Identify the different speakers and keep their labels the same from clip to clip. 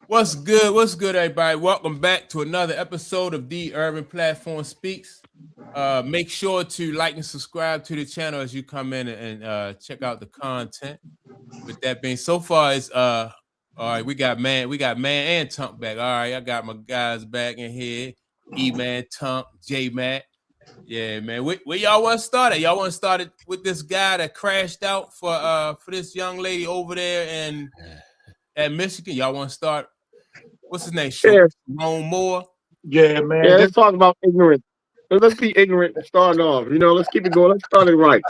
Speaker 1: What's good? What's good, everybody? Welcome back to another episode of The Urban Platform Speaks. Make sure to like and subscribe to the channel as you come in and check out the content. With that being so far, it's all right. We got man and Tunk back. All right, I got my guys back in here. E-Man, Tunk, J-Mac. Yeah, man. Where y'all want to start at? Y'all want to start it with this guy that crashed out for this young lady over there at Michigan? Y'all want to start? What's his name? Sherrone Moore.
Speaker 2: Yeah, man.
Speaker 3: Yeah, let's talk about ignorance. Let's be ignorant and start off. Let's keep it going. Let's start it right.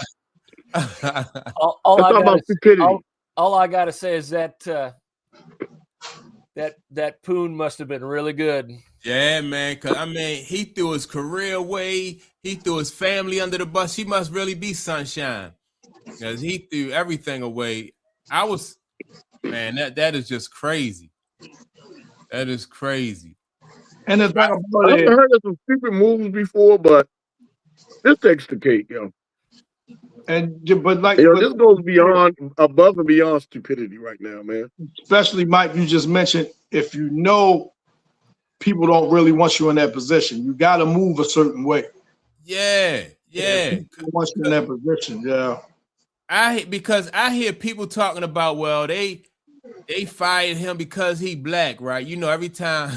Speaker 4: All I gotta say is that that poon must have been really good.
Speaker 1: Yeah, man. Cause he threw his career away. He threw his family under the bus. He must really be sunshine, because he threw everything away. That is just crazy. That is crazy.
Speaker 3: And I've heard of some stupid moves before, but this takes the cake, yo. This goes above and beyond stupidity right now, man.
Speaker 2: Especially, Mike, you just mentioned, if you know people don't really want you in that position, you got to move a certain way.
Speaker 1: Yeah.
Speaker 2: Want you in that position, yeah.
Speaker 1: Because I hear people talking about, well, they fired him because he black, right? Every time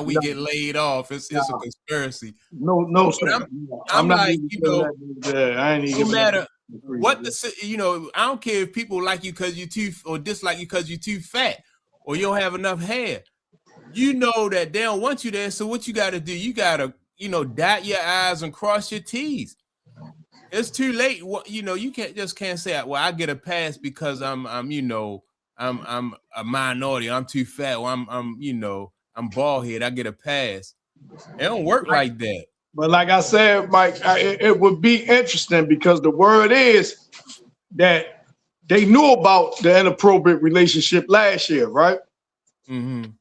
Speaker 1: we get laid off, it's a conspiracy.
Speaker 2: No, sir.
Speaker 1: I'm like,
Speaker 2: I ain't even
Speaker 1: no matter what I don't care if people like you because you too or dislike you because you're too fat or you don't have enough hair. You know that they don't want you there. So what you got to do? You got to dot your I's and cross your T's. It's too late. You can't say, well, I get a pass because I'm a minority. I'm too fat. Or I'm bald head. I get a pass. It don't work like that.
Speaker 2: But like I said, Mike, it would be interesting because the word is that they knew about the inappropriate relationship last year, right?
Speaker 1: Mm-hmm.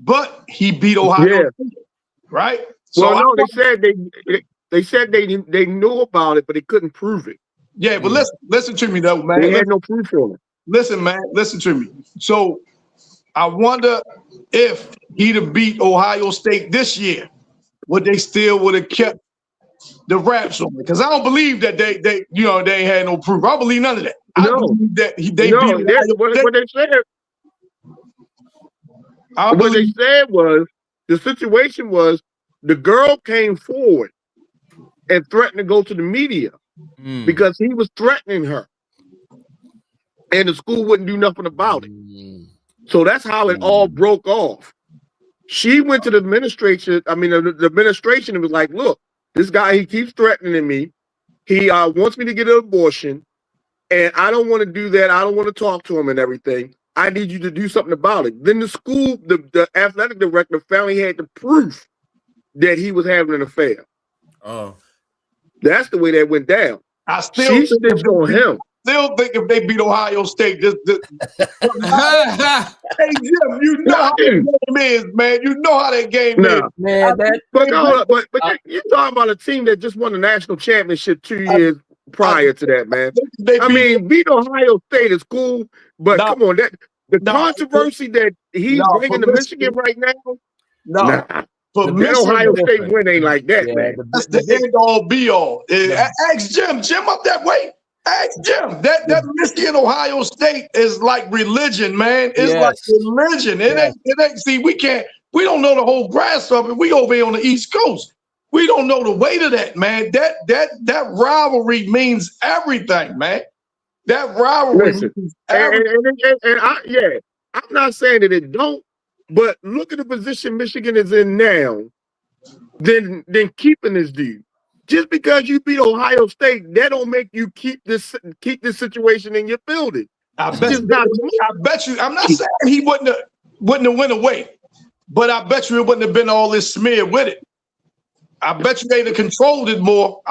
Speaker 2: But he beat Ohio State, right?
Speaker 3: So they said they knew about it, but they couldn't prove it.
Speaker 2: Yeah, but listen to me though, man.
Speaker 3: They had no proof on it.
Speaker 2: Listen, man, listen to me. So I wonder if he'd have beat Ohio State this year, would they still would have kept the raps on it? Because I don't believe that they ain't had no proof. I don't believe none of that. I believe that they beat
Speaker 3: what they said. What they said was the situation was the girl came forward and threatened to go to the media because he was threatening her. And the school wouldn't do nothing about it. So that's how it all broke off. She went to the administration. The administration was like, look, this guy, he keeps threatening me. He wants me to get an abortion. And I don't want to do that. I don't want to talk to him and everything. I need you to do something about it. Then the school, the athletic director finally had the proof that he was having an affair.
Speaker 1: Oh.
Speaker 3: That's the way that went down. She snitched on him.
Speaker 2: Still think if they beat Ohio State, hey Jim, you know how that game is, man. You know how that game is,
Speaker 4: man.
Speaker 3: But you're talking about a team that just won the national championship 2 years prior to that, man. Beat Ohio State is cool, but come on, the controversy that he's bringing to Michigan right now. But Ohio State win ain't like that, man.
Speaker 2: That's the end all be all. Ask Jim up that way. Ask Jim. That Michigan Ohio State is like religion, man. It's like religion. It ain't. See, we don't know the whole grasp of it. We over here on the East Coast. We don't know the weight of that, man. That rivalry means everything, man. That rivalry means everything.
Speaker 3: I'm not saying that it don't, but look at the position Michigan is in now. Then keeping this dude. Just because you beat Ohio State, that don't make you keep this situation in your building.
Speaker 2: I bet you. I'm not saying he wouldn't have went away, but I bet you it wouldn't have been all this smear with it. I bet you they'd have controlled it more.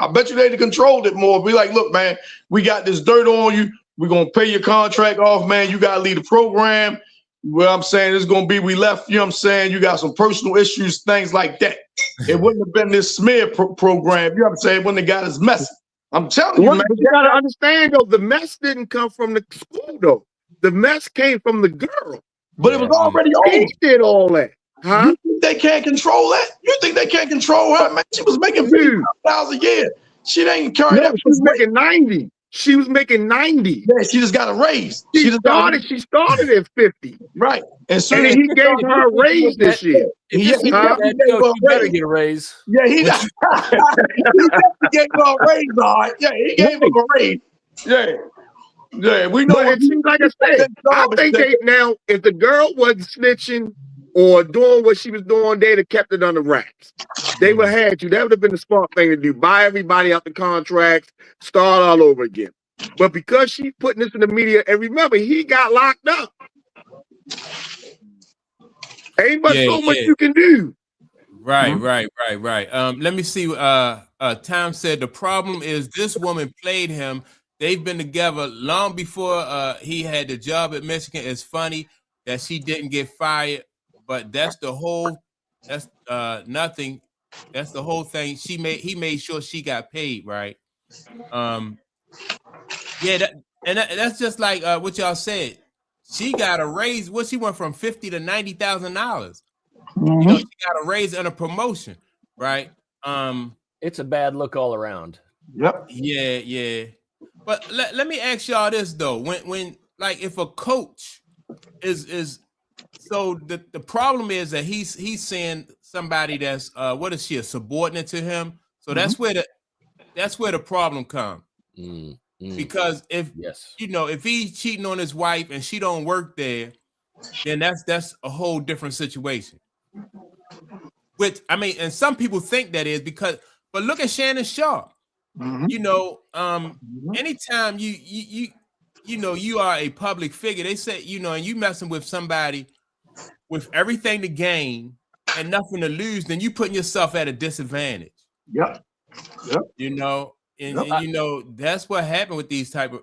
Speaker 2: Be like, look, man, we got this dirt on you. We're gonna pay your contract off, man. You gotta leave the program. What I'm saying is gonna be we left. You know what I'm saying? You got some personal issues, things like that. It wouldn't have been this smear program. You know what I'm saying? When they got his mess. I'm telling you, man.
Speaker 3: You got to understand, though, the mess didn't come from the school, though. The mess came from the girl.
Speaker 2: But it was already over.
Speaker 3: He did all that. Huh?
Speaker 2: You think they can't control that? You think they can't control her? Man, she was making $50,000 a year. She ain't carrying that.
Speaker 3: She was making 90. She was making 90.
Speaker 2: Yeah, she just got a raise.
Speaker 3: She started at 50.
Speaker 2: Right. And so
Speaker 3: he gave her a raise this year.
Speaker 4: You better get a raise.
Speaker 2: Yeah, he definitely gave her a raise, all right. Yeah, he gave her a raise. Yeah. Yeah, we know.
Speaker 3: But it seems like I said, I think now, if the girl wasn't snitching or doing what she was doing, they'd have kept it under wraps. They would have had you. That would have been the smart thing to do. Buy everybody out the contracts, start all over again. But because she's putting this in the media, and remember, he got locked up. Ain't but so much you can do.
Speaker 1: Right. Let me see. Tom said the problem is this woman played him. They've been together long before he had the job at Michigan. It's funny that she didn't get fired, but that's the whole. That's nothing. That's the whole thing. He made sure she got paid, right? That's just like what y'all said. She got a raise. What she went from $50,000 to $90,000. You know, she got a raise and a promotion, right?
Speaker 4: It's a bad look all around.
Speaker 2: Yep.
Speaker 1: Yeah. But let me ask y'all this though. When like if a coach is so the problem is that he's saying somebody that's what is she, a subordinate to him? So that's where the problem comes. Because if if he's cheating on his wife and she don't work there, then that's a whole different situation. Which I mean, and some people think that is but look at Shannon Sharp. You know, anytime you are a public figure, they say, and you messing with somebody with everything to gain and nothing to lose, then you putting yourself at a disadvantage.
Speaker 2: Yep.
Speaker 1: You know, and that's what happened with these type of.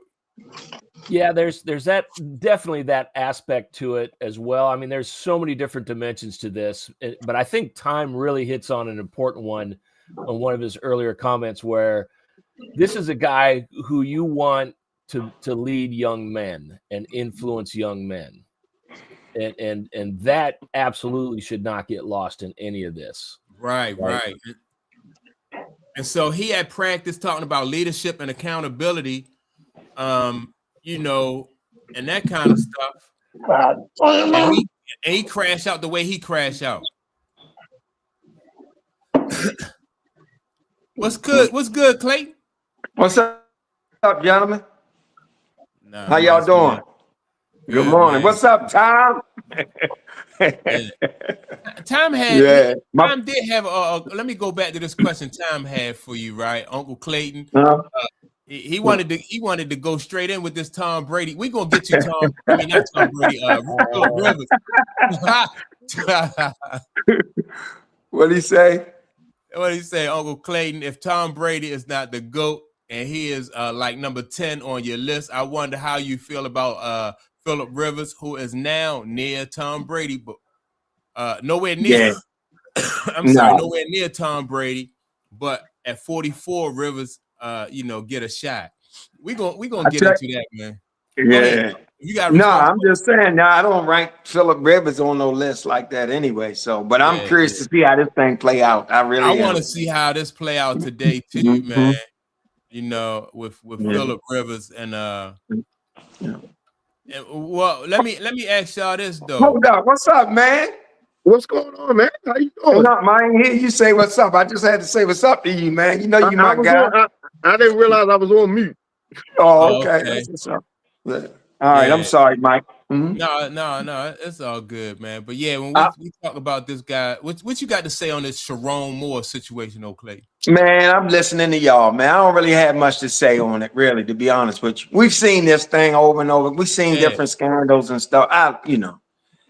Speaker 4: Yeah, there's that definitely that aspect to it as well. I mean, there's so many different dimensions to this, but I think Time really hits on an important one on one of his earlier comments where this is a guy who you want to lead young men and influence young men. And that absolutely should not get lost in any of this.
Speaker 1: Right. And so he had practice talking about leadership and accountability, and that kind of stuff. And he crashed out the way he crashed out. What's good, Clayton?
Speaker 5: What's up, gentlemen? How y'all doing? Good morning. Man. What's up, Tom?
Speaker 1: Tom did have let me go back to this question Tom had for you, right? Uncle Clayton. He wanted to go straight in with this Tom Brady. We're gonna get you, Tom. I mean, not Tom Brady, Phillip Rivers.
Speaker 5: What'd he say?
Speaker 1: What he say, Uncle Clayton? If Tom Brady is not the GOAT and he is like number 10 on your list, I wonder how you feel about Phillip Rivers, who is now near Tom Brady, but nowhere near. Yeah. Nowhere near Tom Brady, but at 44, Rivers, get a shot. We gonna get into that, man.
Speaker 5: Yeah. I'm just saying. No, I don't rank Phillip Rivers on no list like that anyway. So, but I'm curious to see how this thing play out. I
Speaker 1: want to see how this play out today too, man. With Phillip Rivers and well, let me ask y'all this though.
Speaker 5: Hold up, what's up, man?
Speaker 3: What's going on, man? How you doing?
Speaker 5: What's up, man? I ain't hear you say what's up. I just had to say what's up to you, man. You know you my guy.
Speaker 3: I didn't realize I was on mute.
Speaker 5: Oh, okay. That's what's up. All right, I'm sorry, Mike. Mm-hmm.
Speaker 1: No, it's all good, man. But yeah, when we talk about this guy, what you got to say on this Sherrone Moore situation, Clay?
Speaker 5: Man, I'm listening to y'all, man. I don't really have much to say on it, really, to be honest with you. We've seen this thing over and over. We've seen different scandals and stuff.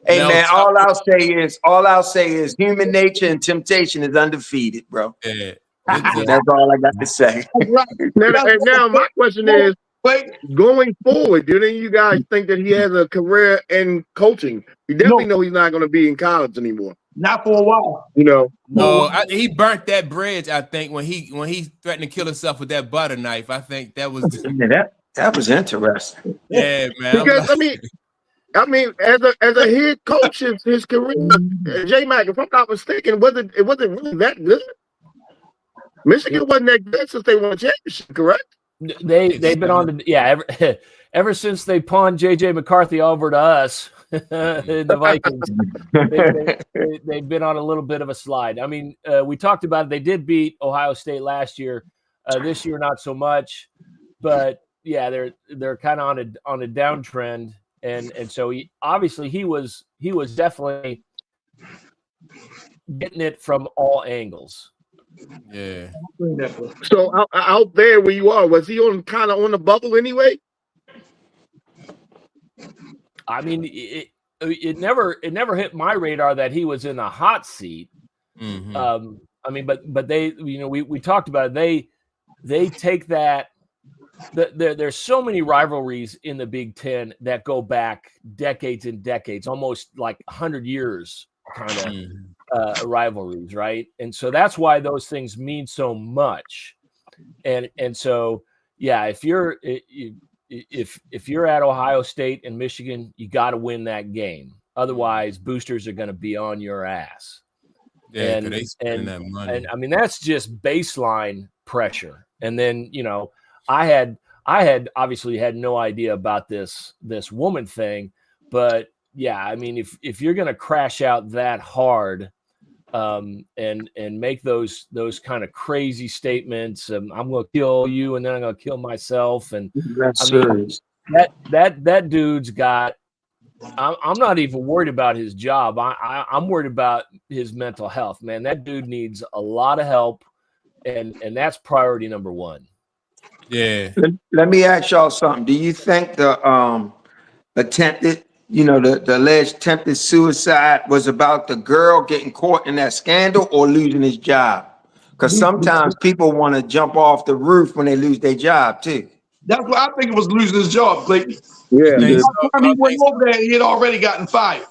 Speaker 5: Hey, man, all I'll say is human nature and temptation is undefeated, bro. Yeah. That's all I got to say.
Speaker 3: Now, my question is, going forward, do any of you guys think that he has a career in coaching? You definitely know he's not going to be in college anymore.
Speaker 2: Not for a while.
Speaker 1: No, he burnt that bridge, I think, when he threatened to kill himself with that butter knife. I think that was
Speaker 5: that was interesting.
Speaker 1: Yeah, man.
Speaker 3: Because I mean, as a head coach, his career, J Mac, if I'm not mistaken, it wasn't really that good. Michigan wasn't that good since they won a championship, correct?
Speaker 4: They've been on the ever since they pawned JJ McCarthy over to us, the Vikings. They've been on a little bit of a slide. I mean, we talked about it. They did beat Ohio State last year. This year, not so much. But yeah, they're kind of on a downtrend, and so he was definitely getting it from all angles.
Speaker 1: Yeah.
Speaker 3: So out there where you are, was he kind of on the bubble anyway?
Speaker 4: I mean, it never hit my radar that he was in a hot seat.
Speaker 1: Mm-hmm.
Speaker 4: I mean, but they, we talked about it. They take that. There's so many rivalries in the Big Ten that go back decades and decades, almost like 100 years kind of rivalries, right? And so that's why those things mean so much. And so, yeah, if you're at Ohio State and Michigan, you got to win that game. Otherwise, boosters are going to be on your ass.
Speaker 1: Yeah, and they spend that money.
Speaker 4: And I mean, that's just baseline pressure. And then, I had obviously had no idea about this woman thing, but yeah, I mean, if you're going to crash out that hard, and make those kind of crazy statements, I'm going to kill you and then I'm going to kill myself, and that dude's got. I'm not even worried about his job. I'm worried about his mental health, man. That dude needs a lot of help, and that's priority number one.
Speaker 1: Yeah.
Speaker 5: Let me ask y'all something. Do you think the attempted, the alleged attempted suicide was about the girl getting caught in that scandal or losing his job? Because sometimes people want to jump off the roof when they lose their job too.
Speaker 2: That's what I think it was, losing his job, Clayton.
Speaker 3: Yeah.
Speaker 2: By the time he went over there, he had already gotten fired.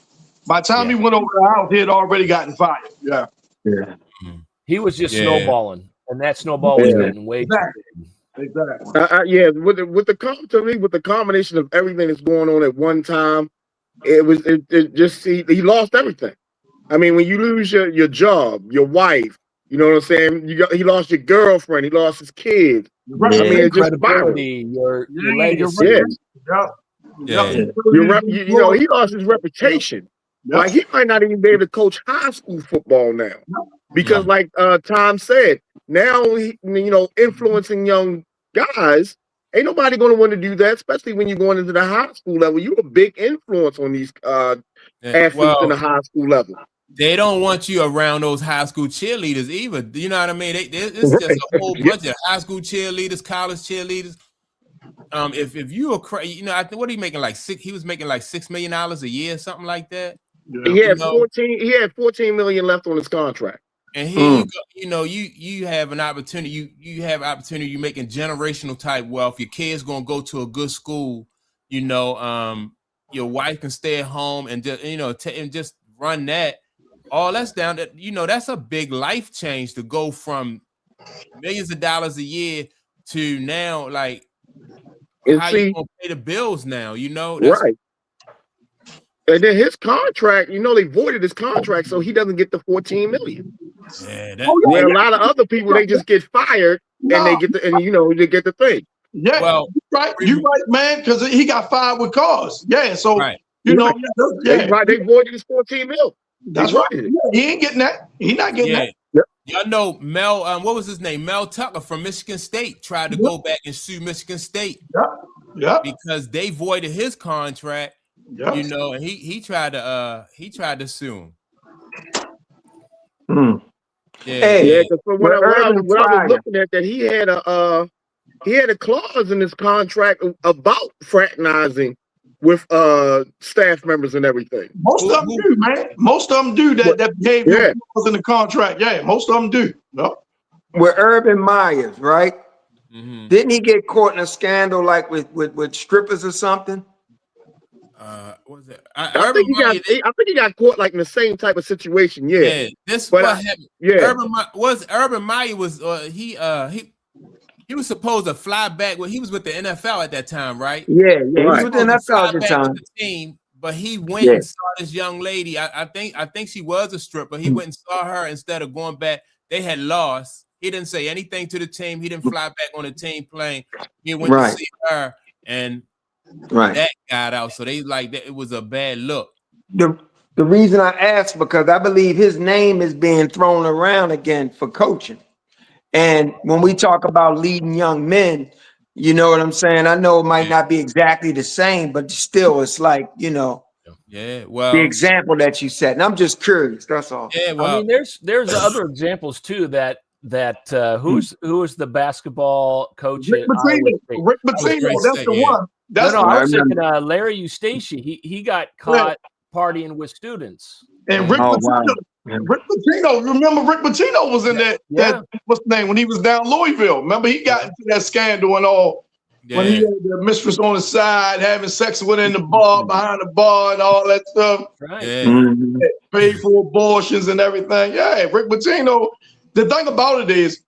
Speaker 2: By the time he went over the house, he had already gotten fired. Yeah.
Speaker 3: Yeah.
Speaker 4: He was just snowballing, and that snowball was getting way too big.
Speaker 2: Exactly.
Speaker 3: With the combination of everything that's going on at one time, it just he lost everything. I mean, when you lose your job, your wife, you know what I'm saying? He lost your girlfriend, he lost his kids.
Speaker 2: Right.
Speaker 3: I mean, it's just
Speaker 4: credibility, your legacy.
Speaker 3: He lost his reputation. Yep. Like, he might not even be able to coach high school football now, because like Tom said, now influencing young guys, ain't nobody going to want to do that, especially when you're going into the high school level. You're a big influence on these athletes in the high school level.
Speaker 1: They don't want you around those high school cheerleaders either. You know what I mean? It's just a whole bunch of high school cheerleaders, college cheerleaders. If you were, I think, what are you making, like he was making like $6 million a year, something like that.
Speaker 3: Yeah. He had 14 million left on his contract.
Speaker 1: And here you go, you have an opportunity. You have opportunity. You're making generational type wealth. Your kids gonna go to a good school. Your wife can stay at home and just and just run that. All that's down. That's a big life change to go from millions of dollars a year to now, like, how you gonna pay the bills now? That's
Speaker 3: right. And then his contract, they voided his contract, so he doesn't get the 14 million. Where a lot of other people, they just get fired and they get they get the thing.
Speaker 2: Yeah, well, you're right, man, because he got fired with cause. Yeah, so they
Speaker 3: voided his 14 mil.
Speaker 2: That's right. Yeah, he ain't getting that. He not getting that.
Speaker 1: Yep. Y'all know Mel, what was his name? Mel Tucker from Michigan State tried to go back and sue Michigan State.
Speaker 2: Yeah.
Speaker 1: Because they voided his contract. And he tried to sue him.
Speaker 3: Because what I was looking at, that he had a clause in his contract about fraternizing with staff members and everything.
Speaker 2: Most of them do, man. Most of them do that behavior was in the contract. Yeah, most of them do. Yep.
Speaker 5: With Urban Myers, right?
Speaker 1: Mm-hmm.
Speaker 5: Didn't he get caught in a scandal like with strippers or something?
Speaker 1: What was it?
Speaker 3: I think he got caught like in the same type of situation. Yeah.
Speaker 1: This what happened. Yeah. Urban Meyer was he was supposed to fly back. He was with the NFL at that time, right?
Speaker 5: Yeah. He was with the NFL at the time.
Speaker 1: With the team, but he went and saw this young lady. I think she was a stripper. He went and saw her instead of going back. They had lost. He didn't say anything to the team. He didn't fly back on the team plane. He went to see her, and that got out. So they like that. It was a bad look.
Speaker 5: The reason I asked, because I believe his name is being thrown around again for coaching. And when we talk about leading young men, you know what I'm saying? I know it might not be exactly the same, but still, it's like, you know,
Speaker 1: well,
Speaker 5: the example that you set. And I'm just curious. That's all.
Speaker 1: Yeah, well,
Speaker 4: I mean, there's other examples too that who is the basketball coach?
Speaker 2: Rick Pitino, that's the one. That's
Speaker 4: I was thinking Larry Eustace. He got caught partying with students.
Speaker 2: And Rick Pitino, remember Rick Pitino was in that what's the name when he was down Louisville. Remember he got into that scandal and all when he had the mistress on the side having sex with her in the bar, behind the bar and all that stuff.
Speaker 4: Right.
Speaker 2: Paid for abortions and everything. Yeah, Rick Pitino. The thing about it is,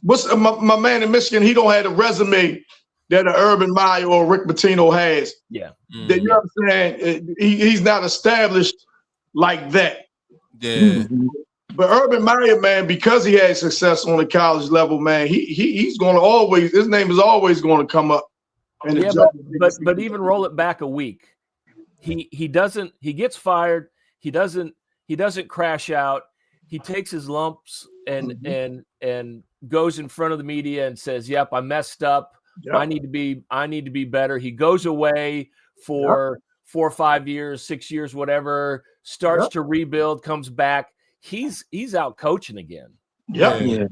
Speaker 2: what's my man in Michigan, he don't have a resume that an Urban Meyer or Rick Pitino has.
Speaker 4: Yeah.
Speaker 2: You know what I'm saying? He's not established like that.
Speaker 1: Yeah.
Speaker 2: But Urban Meyer, man, because he had success on the college level, man, he's going to always, his name is always going to come up.
Speaker 4: But even roll it back a week. He gets fired. He doesn't crash out. He takes his lumps and goes in front of the media and says, "Yep, I messed up. Yep. I need to be better." He goes away for 4 or 5 years, 6 years, whatever, starts to rebuild, comes back. He's out coaching again.
Speaker 2: Yeah.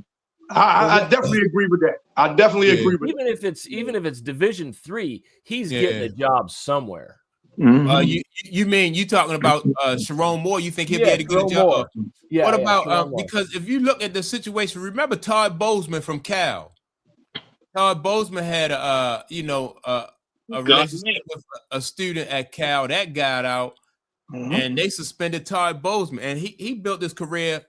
Speaker 2: I definitely agree with that. I definitely agree with that.
Speaker 4: Even if it's Division III, he's getting a job somewhere.
Speaker 1: You mean you talking about Sherrone Moore? You think he'll be able to get a job?
Speaker 4: Yeah.
Speaker 1: What about because if you look at the situation, remember Todd Bozeman from Cal. Todd Bozeman had a relationship with a student at Cal that got out, and they suspended Todd Bozeman, and he built his career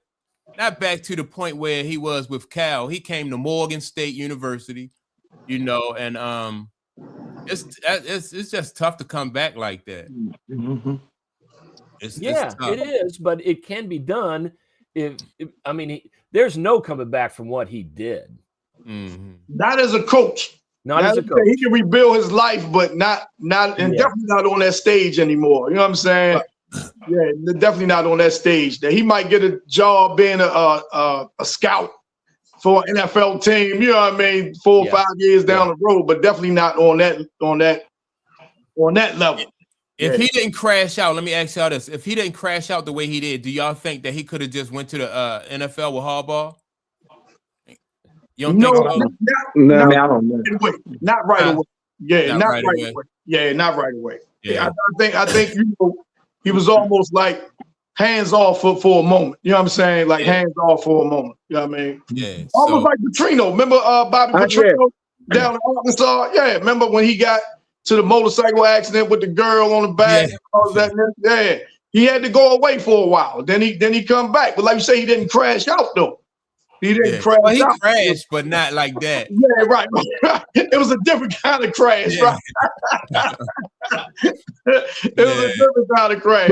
Speaker 1: not back to the point where he was with Cal. He came to Morgan State University, and it's just tough to come back like that. It's tough.
Speaker 4: It is, but it can be done. There's no coming back from what he did.
Speaker 2: Not as a coach.
Speaker 4: Not as a coach.
Speaker 2: He can rebuild his life, but not definitely not on that stage anymore. You know what I'm saying? Yeah, definitely not on that stage. That he might get a job being a scout for an NFL team. You know what I mean? 4 or 5 years down the road, but definitely not on that level.
Speaker 1: If he didn't crash out, let me ask y'all this: if he didn't crash out the way he did, do y'all think that he could have just went to the NFL with Harbaugh? You don't think
Speaker 2: so? I don't know. Not right away. Yeah, not right away. Yeah, not right away. Yeah, I think he was almost like hands off for a moment. You know what I'm saying? Like hands off for a moment. You know what I mean?
Speaker 1: Yeah.
Speaker 2: Almost like Petrino. Remember Bobby Petrino down in Arkansas? Yeah. Remember when he got to the motorcycle accident with the girl on the back?
Speaker 1: Yeah.
Speaker 2: And all that? Yeah. He had to go away for a while. Then he come back. But like you say, he didn't crash out though. He didn't crash out.
Speaker 1: He crashed, but not like that.
Speaker 2: Yeah, right. It was a different kind of crash, right? It was a different kind of crash.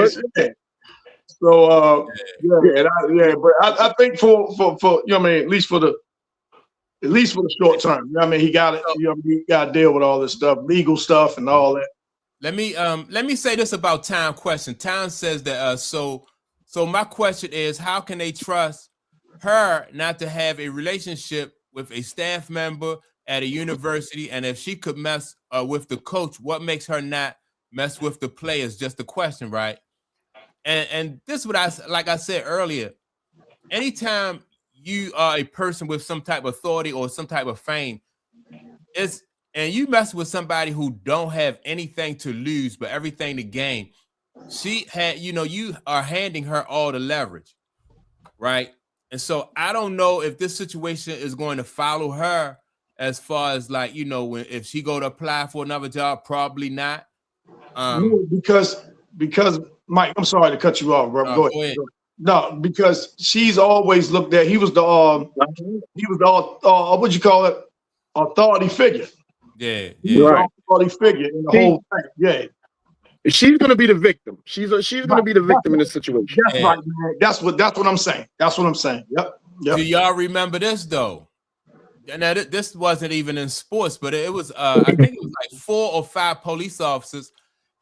Speaker 2: So but I think for you know what I mean, at least for the short term. You know what I mean, he got it. He got to deal with all this stuff, legal stuff and all that.
Speaker 1: Let me say this about Tom question. Tom says that so my question is, how can they trust her not to have a relationship with a staff member at a university? And if she could mess with the coach, what makes her not mess with the players? Just the question, right? And this is what I said earlier. Anytime you are a person with some type of authority or some type of fame, and you mess with somebody who don't have anything to lose but everything to gain, she had, you are handing her all the leverage, right? And so I don't know if this situation is going to follow her as far as like, if she go to apply for another job, probably not.
Speaker 2: Because Mike, I'm sorry to cut you off, bro. Go ahead. No, because she's always looked at. He was the what you call it, authority figure.
Speaker 1: Yeah.
Speaker 2: Authority figure in the whole thing. Yeah.
Speaker 3: She's going to be the victim. She's going to be the victim in this situation.
Speaker 2: That's right, man. That's what I'm saying. That's what I'm saying. Yep.
Speaker 1: Do y'all remember this though? Now this wasn't even in sports, but it was. I think it was like 4 or 5 police officers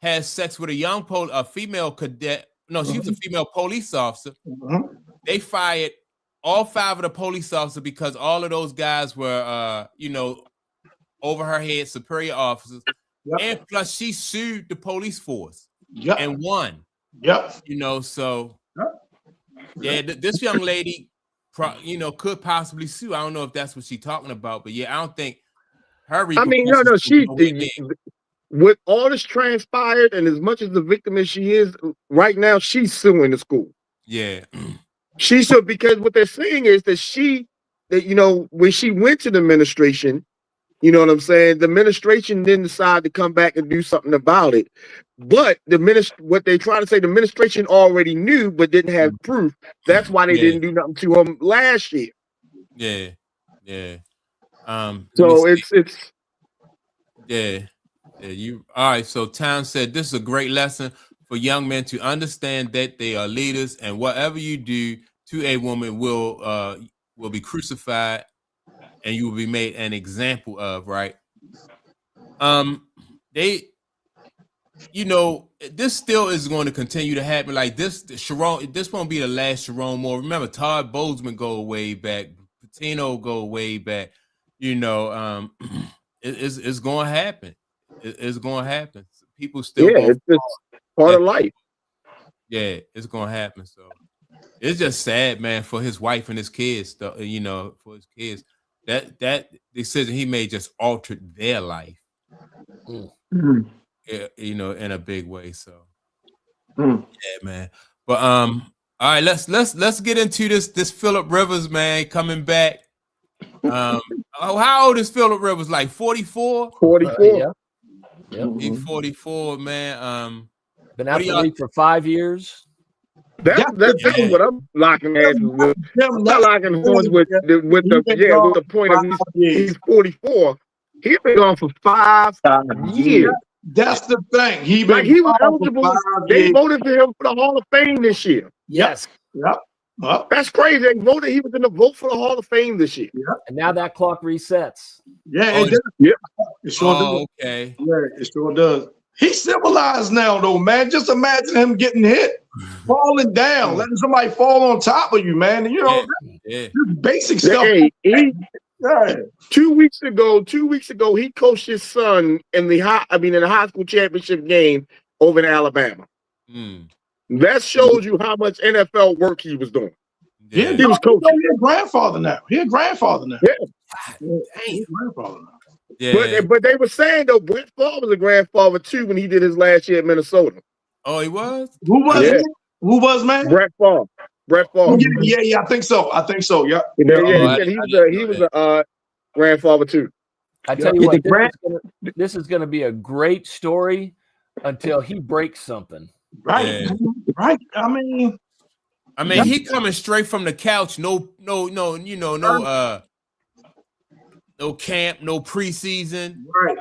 Speaker 1: had sex with a female cadet. No, she was a female police officer. They fired all 5 of the police officers because all of those guys were, over her head, superior officers. And plus she sued the police force and won. So this young lady, could possibly sue. I don't know if that's what she's talking about, but I don't think her.
Speaker 3: I mean, no, she with all this transpired, and as much as the victim as she is right now, she's suing the school.
Speaker 1: Yeah,
Speaker 3: she should, because what they're saying is that when she went to the administration, you know what I'm saying, the administration didn't decide to come back and do something about it. But what they try to say, the administration already knew but didn't have proof. That's why they didn't do nothing to him last year. So it's
Speaker 1: you all right. So Tom said this is a great lesson for young men to understand that they are leaders, and whatever you do to a woman will be crucified, and you will be made an example of. Right? This still is going to continue to happen. Like this, Sherrone. This won't be the last Sherrone Moore. Remember, Todd Bozeman go way back. Patino go way back. It's going to happen. It's going to happen. People still.
Speaker 3: It's part of life.
Speaker 1: Yeah, it's going to happen. So it's just sad, man, for his wife and his kids. For his kids, that decision he made just altered their life. In a big way. So yeah, man. But all right, let's get into this Phillip Rivers, man, coming back. How old is Phillip Rivers? Like 44?
Speaker 3: 44.
Speaker 1: He's 44, man.
Speaker 4: Been out the league for 5 years.
Speaker 3: That's what I'm locking hands with. I'm not locking horns with the point of he's 44. He's been gone for 5 years.
Speaker 2: That's the thing. He
Speaker 3: was eligible. They voted for him for the Hall of Fame this year.
Speaker 4: Yes.
Speaker 2: Yep.
Speaker 3: That's crazy. They voted. He was in the vote for the Hall of Fame this year.
Speaker 4: And now that clock resets.
Speaker 2: Yeah, it sure does. Okay. Yeah, it sure does. He's civilized now, though, man. Just imagine him getting hit, falling down, letting somebody fall on top of you, man. And, basic stuff.
Speaker 3: Hey, 2 weeks ago, he coached his son in the high school championship game over in Alabama. That shows you how much NFL work he was doing.
Speaker 2: Yeah, he was coaching. He's a grandfather now. He's a grandfather now. He's a grandfather now.
Speaker 3: Yeah. But they were saying though, Brett Favre was a grandfather too when he did his last year at Minnesota.
Speaker 1: Oh, he was?
Speaker 2: Who was it? Who was, man?
Speaker 3: Brett Favre.
Speaker 2: Yeah, I think so. Yeah.
Speaker 3: He was a grandfather too.
Speaker 4: I tell you what, this is going to be a great story until he breaks something.
Speaker 2: Right. Right. I mean,
Speaker 1: he coming straight from the couch. No camp, no preseason.
Speaker 2: Right.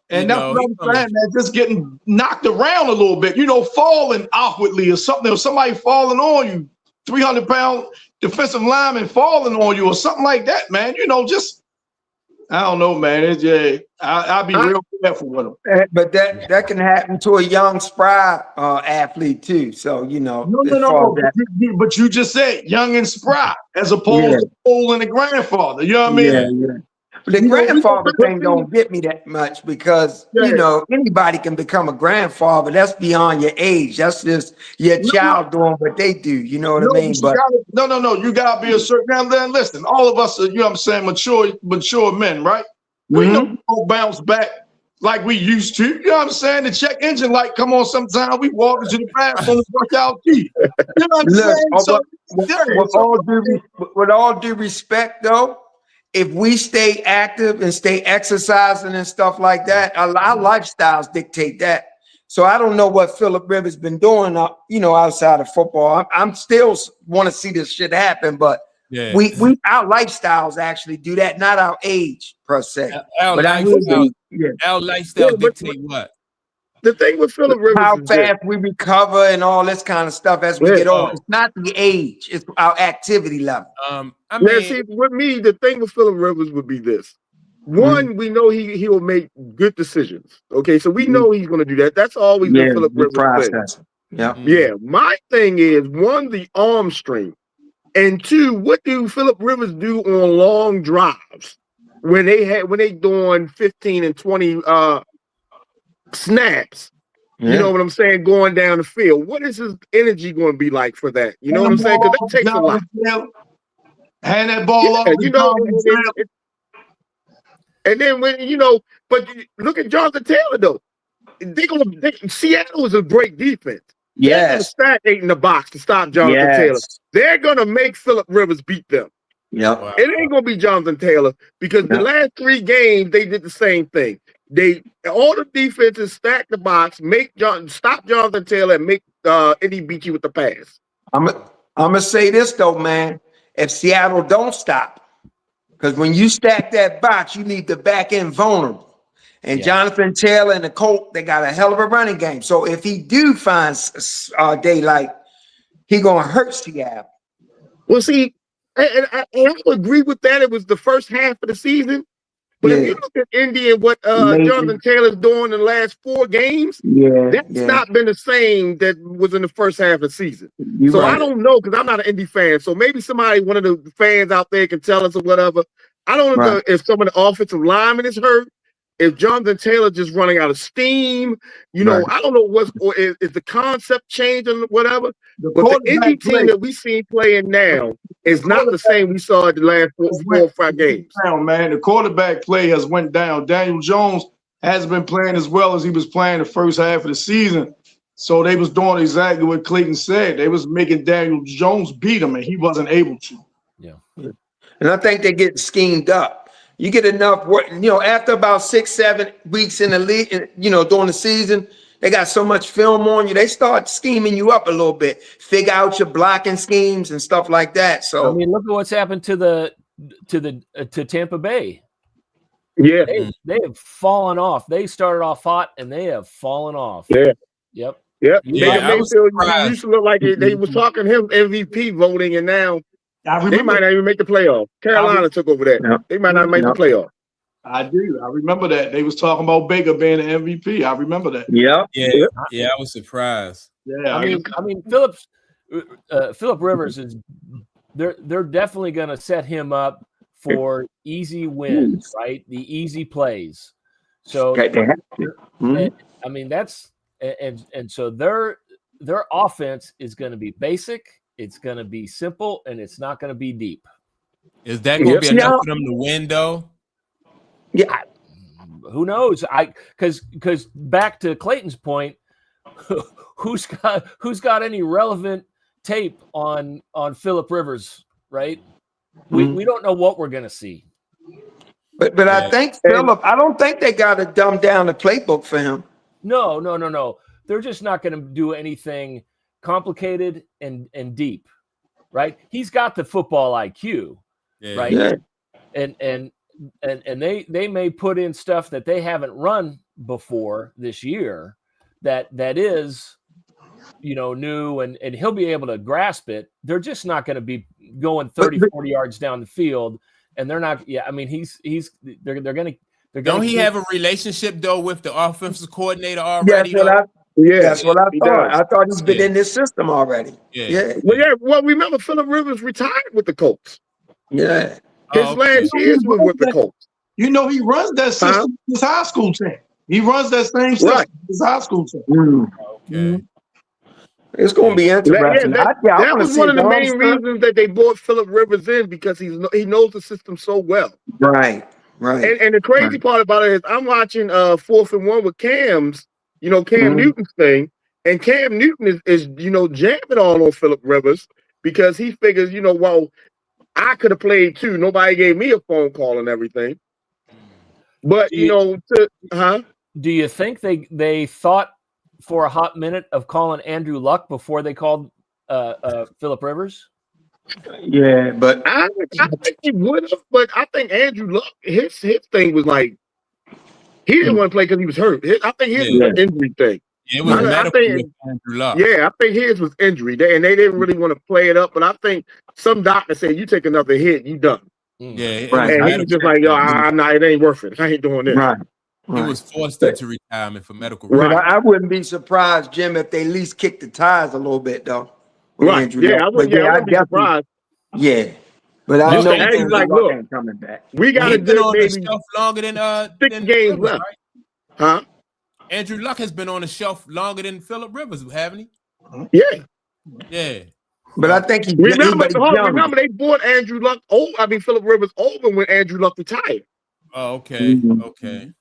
Speaker 2: And that's what I'm saying, man. Just getting knocked around a little bit, falling awkwardly or something, or somebody falling on you, 300-pound defensive lineman falling on you or something like that, man. I don't know, man. I'll be real careful with him.
Speaker 5: But that can happen to a young, spry athlete too. So
Speaker 2: No. But you just said young and spry, as opposed to old and a grandfather. You know what I mean?
Speaker 5: Yeah. But the grandfather thing don't get me that much because anybody can become a grandfather. That's beyond your age. That's just your child doing what they do. You know what I mean? But
Speaker 2: no. You gotta be a certain. Now then, listen. All of us are, mature men, right? We don't bounce back like we used to. You know what I'm saying? The check engine light come on sometime. We walk into the bathroom and brush our teeth. You know what I'm saying?
Speaker 5: With all due respect, though. If we stay active and stay exercising and stuff like that, our lifestyles dictate that. So I don't know what Phillip Rivers been doing, outside of football. I'm still want to see this shit happen, but we our lifestyles actually do that, not our age per se.
Speaker 1: Our lifestyle dictate what?
Speaker 3: the thing with Phillip Rivers
Speaker 5: how
Speaker 3: is
Speaker 5: fast we recover and all this kind of stuff as we get older. It's not the age, it's our activity level.
Speaker 1: I mean,
Speaker 3: see, with me, the thing with Phillip Rivers would be this. One, we know he will make good decisions. Okay, so we know he's going to do that. That's always been Phillip Rivers' thing. Yeah. My thing is, one, the arm strength, and two, what do Phillip Rivers do on long drives when they doing 15 and 20 snaps? You know what I'm saying? Going down the field, what is his energy going to be like for that? You know what I'm saying? Because that takes a lot.
Speaker 2: Hand that ball off.
Speaker 3: You know, and then when but look at Jonathan Taylor though. Seattle is a great defense. They're gonna stack 8 in the box to stop Jonathan Taylor. They're gonna make Phillip Rivers beat them.
Speaker 5: Yep.
Speaker 3: It ain't gonna be Jonathan Taylor because the last 3 games they did the same thing. All the defenses stack the box, stop Jonathan Taylor and make Eddie beat you with the pass.
Speaker 5: I'm gonna say this though, man. If Seattle don't stop, because when you stack that box, you leave the back end vulnerable. And Jonathan Taylor and the Colt, they got a hell of a running game. So if he do find daylight, he gonna hurt Seattle.
Speaker 3: Well, see, and I agree with that. It was the first half of the season. But if you look at Indy and what Jonathan Taylor's doing in the last 4 games, that's not been the same that was in the first half of the season. I don't know, because I'm not an Indy fan. So maybe one of the fans out there can tell us or whatever. I don't know if some of the offensive linemen is hurt, if Jonathan Taylor just running out of steam. I don't know or is the concept changing or whatever. But the Indy team that we seen playing now is not the same we saw at the last 4 or 5 games.
Speaker 2: Man, the quarterback play has went down. Daniel Jones hasn't been playing as well as he was playing the first half of the season. So they was doing exactly what Clayton said. They was making Daniel Jones beat him, and he wasn't able to.
Speaker 5: Yeah. And I think they get schemed up. You get enough work, after about 6-7 weeks in the league, during the season, they got so much film on you, they start scheming you up a little bit, figure out your blocking schemes and stuff like that. So
Speaker 4: I mean, look at what's happened to Tampa Bay.
Speaker 3: Yeah,
Speaker 4: they have fallen off. They started off hot and they have fallen off.
Speaker 3: Yeah.
Speaker 4: Yep.
Speaker 3: Mayfield used to look like they was talking him MVP voting, and now they might not even make the playoff. Carolina took over that. Yep. They might not make the playoff.
Speaker 2: I do. I remember that. They was talking about Baker being an MVP. I remember that.
Speaker 1: Yeah, I was surprised.
Speaker 2: Yeah.
Speaker 4: I mean, Phillip Rivers is they're definitely gonna set him up for easy wins, right? The easy plays. So I mean that's and so their offense is gonna be basic. It's going to be simple, and it's not going to be deep.
Speaker 1: Is that going to be enough for them to win, though?
Speaker 4: Yeah, who knows? Because back to Clayton's point, who's got any relevant tape on Phillip Rivers, right? We don't know what we're going to see.
Speaker 5: But I think Phillip, I don't think they got to dumb down the playbook for him.
Speaker 4: No. They're just not going to do anything complicated and deep, right? He's got the football IQ, right? Yeah. And they may put in stuff that they haven't run before this year that is new and he'll be able to grasp it. They're just not going to be going 30 40 yards down the field, and they're not. I mean, they're going to.
Speaker 1: Don't he have a relationship though with the offensive coordinator already?
Speaker 5: That's what I thought. I thought he's been in this system already.
Speaker 3: Well, remember Phillip Rivers retired with the Colts.
Speaker 5: Yeah.
Speaker 3: His last years were with the Colts.
Speaker 2: He runs that system. His high school team. He runs that same system. His high school team.
Speaker 1: Okay.
Speaker 5: It's going to be interesting.
Speaker 3: That was one of the main reasons that they brought Phillip Rivers in, because he knows the system so well.
Speaker 5: Right.
Speaker 3: And the crazy part about it is I'm watching 4th and 1 with Cam's. Cam Newton's thing, and Cam Newton is jamming on Phillip Rivers because he figures, well, I could have played too. Nobody gave me a phone call and everything. But
Speaker 4: do you think they thought for a hot minute of calling Andrew Luck before they called Phillip Rivers?
Speaker 5: Yeah, but
Speaker 3: I think he would have. But I think Andrew Luck, his thing was like, He didn't want to play because he was hurt. I think his was an injury thing.
Speaker 1: Yeah, it was medical with Andrew Luck.
Speaker 3: Yeah, I think his was injury, and they didn't really want to play it up. But I think some doctor said, "You take another hit, you done."
Speaker 1: Yeah,
Speaker 3: and he was just like, "Yo, I'm not. It ain't worth it. I ain't doing this."
Speaker 5: Right.
Speaker 1: He was forced into retirement for medical
Speaker 5: But
Speaker 1: reasons.
Speaker 5: I wouldn't be surprised, Jim, if they at least kick the tires a little bit, though.
Speaker 3: Right. Yeah, I wouldn't be surprised.
Speaker 5: Yeah. But I know
Speaker 3: he's like, look,
Speaker 5: ain't coming back.
Speaker 3: We got a
Speaker 1: been
Speaker 3: good
Speaker 1: on
Speaker 3: maybe
Speaker 1: the shelf longer than
Speaker 3: 6 games left.
Speaker 1: Right?
Speaker 3: Huh?
Speaker 1: Andrew Luck has been on the shelf longer than Phillip Rivers, haven't he?
Speaker 3: Yeah.
Speaker 1: Yeah.
Speaker 5: But I think he
Speaker 3: remember they bought Andrew Luck Phillip Rivers over when Andrew Luck retired.
Speaker 1: Oh, okay. Okay.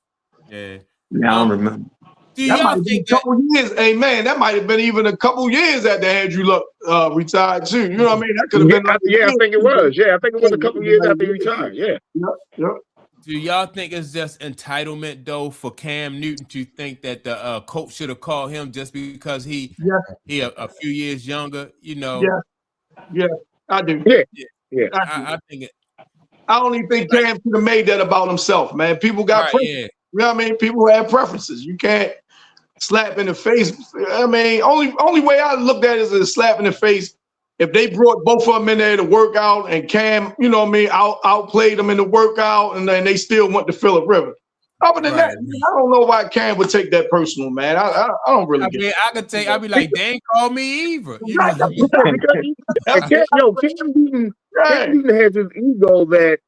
Speaker 1: Yeah.
Speaker 5: Yeah, I remember.
Speaker 1: Do y'all think
Speaker 2: a couple years? Hey man, that might have been even a couple years after Andrew Luck retired too. You know what I mean? That could have been.
Speaker 3: I think it was. Yeah, I think it was a couple years after he retired. Yeah.
Speaker 2: Yep.
Speaker 1: Do y'all think it's just entitlement though for Cam Newton to think that the coach should have called him just because he a few years younger? You know.
Speaker 2: Yeah, I do.
Speaker 3: Yeah.
Speaker 1: I think it.
Speaker 2: I don't even think Cam should have made that about himself, man. People got preferences. You know what I mean? People have preferences. You can't slap in the face. I mean, only way I looked at it is a slap in the face. If they brought both of them in there to work out and Cam, you know what I mean, outplayed them in the workout, and then they still went to Phillip Rivers. Other than that, I don't know why Cam would take that personal, man. I don't really get it.
Speaker 1: I could take. I'd be like, they ain't call me either. You know?
Speaker 3: Cam Newton has his ego that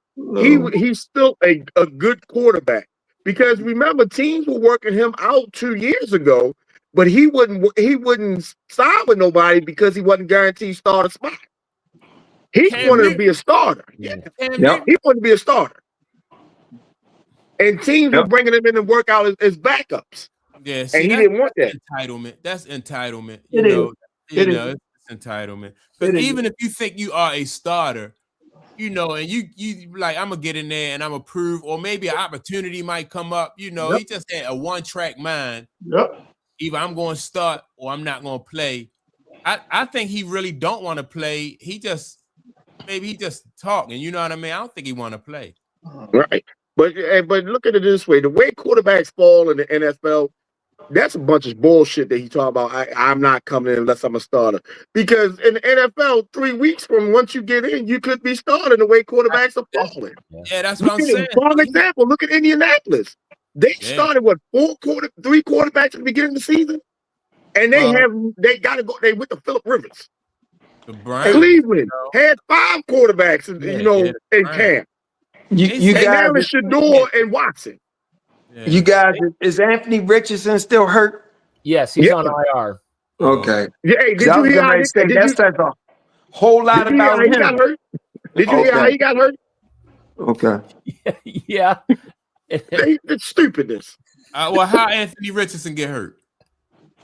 Speaker 3: he's still a good quarterback. Because remember, teams were working him out 2 years ago, but he wouldn't sign with nobody because he wasn't guaranteed starter spot. He wanted to be a starter. Yeah. He wanted to be a starter. And teams were bringing him in and work out as backups.
Speaker 1: Yeah, see,
Speaker 3: and he didn't want that.
Speaker 1: Entitlement. That's entitlement.
Speaker 2: It is.
Speaker 1: It's entitlement. But even if you think you are a starter, you know, and you like, I'm gonna get in there and I'm gonna prove, or maybe an opportunity might come up. You know, he just had a one-track mind. Either I'm going to start or I'm not going to play. I think he really don't want to play. Maybe he just talking. You know what I mean? I don't think he want to play.
Speaker 3: Right. But look at it this way: the way quarterbacks fall in the NFL, that's a bunch of bullshit that he talking about. I'm not coming in unless I'm a starter. Because in the NFL, 3 weeks from once you get in, you could be starting the way quarterbers are falling.
Speaker 1: Yeah, that's what I'm saying.
Speaker 3: For example, look at Indianapolis. They started 3 quarterbacks at the beginning of the season, and they got to go. They went to Phillip Rivers. Cleveland had 5 quarterbacks, in camp.
Speaker 5: You guys,
Speaker 3: now it's Shador and Watson.
Speaker 5: Yeah. You guys, is Anthony Richardson still hurt?
Speaker 4: Yes, he's on IR.
Speaker 5: Okay.
Speaker 3: Yeah, hey, did you hear how
Speaker 5: that says a whole lot about him.
Speaker 3: Did you hear how he got hurt?
Speaker 5: Okay.
Speaker 4: Yeah.
Speaker 3: The stupidness.
Speaker 1: Well, how Anthony Richardson get hurt?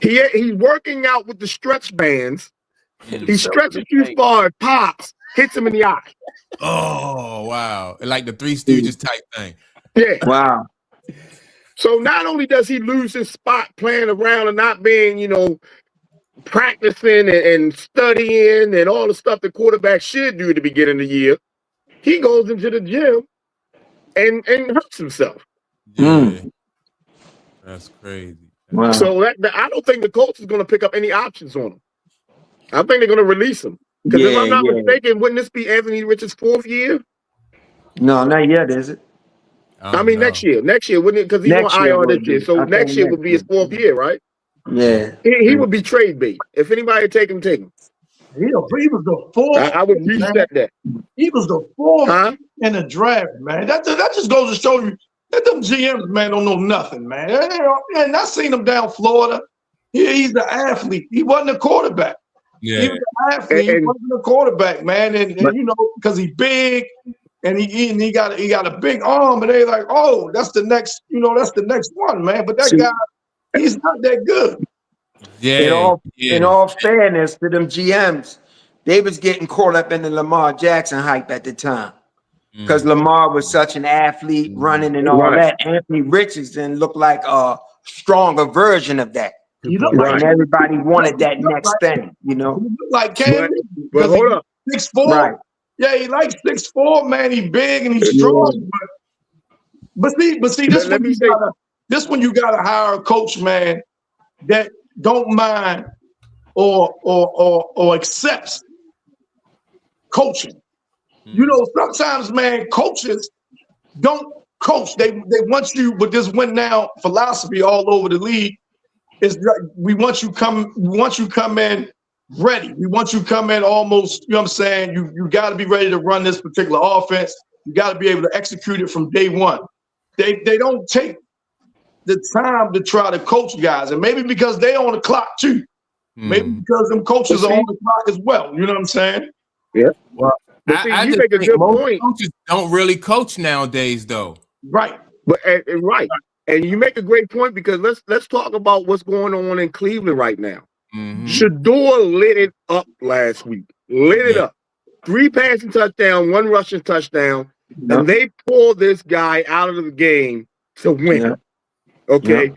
Speaker 3: He's working out with the stretch bands. He stretches too far, it pops, hits him in the eye.
Speaker 1: Oh, wow. Like the Three Stooges type thing.
Speaker 3: Yeah.
Speaker 5: Wow.
Speaker 3: So not only does he lose his spot playing around and not being, practicing and studying and all the stuff the quarterback should do at the beginning of the year, he goes into the gym and hurts himself.
Speaker 1: Yeah. That's crazy.
Speaker 5: Wow.
Speaker 3: So I don't think the coach is going to pick up any options on him. I think they're going to release him. Because if I'm not mistaken, wouldn't this be Anthony Richards' 4th year?
Speaker 5: No, not yet, is it?
Speaker 3: I mean, next year. Next year, wouldn't it? Because he's on IR this year. So next year would be his 4th year, right?
Speaker 5: Yeah.
Speaker 3: He would be trade bait. If anybody would take him, take him.
Speaker 2: He was the 4th.
Speaker 3: I would reset that.
Speaker 2: He was the 4th in the draft, man. That just goes to show you that them GMs, man, don't know nothing, man. And I seen him down Florida. He's the athlete. He wasn't a quarterback.
Speaker 1: Yeah.
Speaker 2: He was an athlete. He wasn't a quarterback, man. And because he's big and he got a big arm, and they're like, oh, that's the next one, man. But that guy, he's not that good.
Speaker 1: Yeah.
Speaker 5: In all fairness to them GMs, they was getting caught up in the Lamar Jackson hype at the time. Because Lamar was such an athlete, running and all that. Anthony Richardson looked like a stronger version of that. And everybody wanted that next thing,
Speaker 2: He looked like Cam,
Speaker 3: but hold up.
Speaker 2: 6'4".
Speaker 5: Right.
Speaker 2: Yeah, he like 6'4", man. He big and he's strong. But see, this This one you gotta hire a coach, man, that don't mind or accepts coaching. You know, sometimes, man, coaches don't coach. They want you with this win now philosophy all over the league. Is we want you come in ready. We want you come in almost, you know what I'm saying? You got to be ready to run this particular offense. You got to be able to execute it from day one. They don't take the time to try to coach guys, and maybe because they on the clock too. Maybe because them coaches are on the clock as well. You know what I'm saying?
Speaker 3: Yeah.
Speaker 1: Well,
Speaker 3: I you make a good point.
Speaker 1: Coaches don't really coach nowadays, though.
Speaker 2: Right.
Speaker 3: But right. And you make a great point, because let's talk about what's going on in Cleveland right now. Shedeur lit it up last week. Lit it up. 3 passing touchdowns, 1 rushing touchdown, and they pulled this guy out of the game to win. Okay.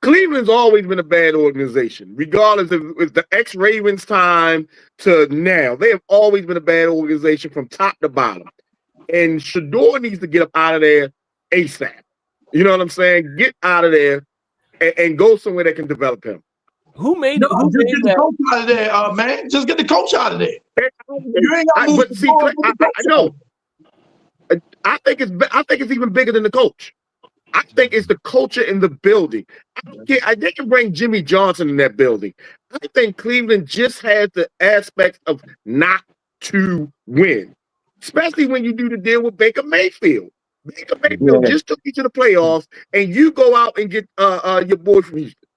Speaker 3: Cleveland's always been a bad organization, regardless of the ex-Ravens time to now. They have always been a bad organization from top to bottom. And Shedeur needs to get up out of there ASAP. You know what I'm saying? Get out of there and go somewhere that can develop him.
Speaker 4: Who made
Speaker 2: get the coach out of there, man. Just get the coach out of there. You ain't got to move the ball.
Speaker 3: I know. I think it's even bigger than the coach. I think it's the culture in the building. They can bring Jimmy Johnson in that building. I think Cleveland just has the aspects of not to win, especially when you do the deal with Baker Mayfield. Baker Mayfield just took you to the playoffs, and you go out and get your boy from Houston.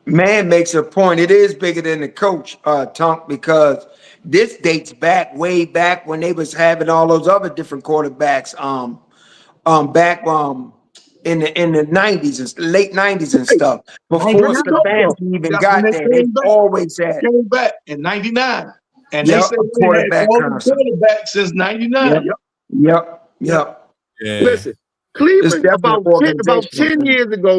Speaker 5: Man makes a point. It is bigger than the coach, Tunk, because this dates back way back when they was having all those other different quarterbacks. Back in the 90s and late 90s and stuff. Before Stephanski even got there, they always had
Speaker 2: came back in 99. And they said
Speaker 5: quarterback
Speaker 2: since 99.
Speaker 5: Yep.
Speaker 3: Listen, Cleveland about 10 years ago,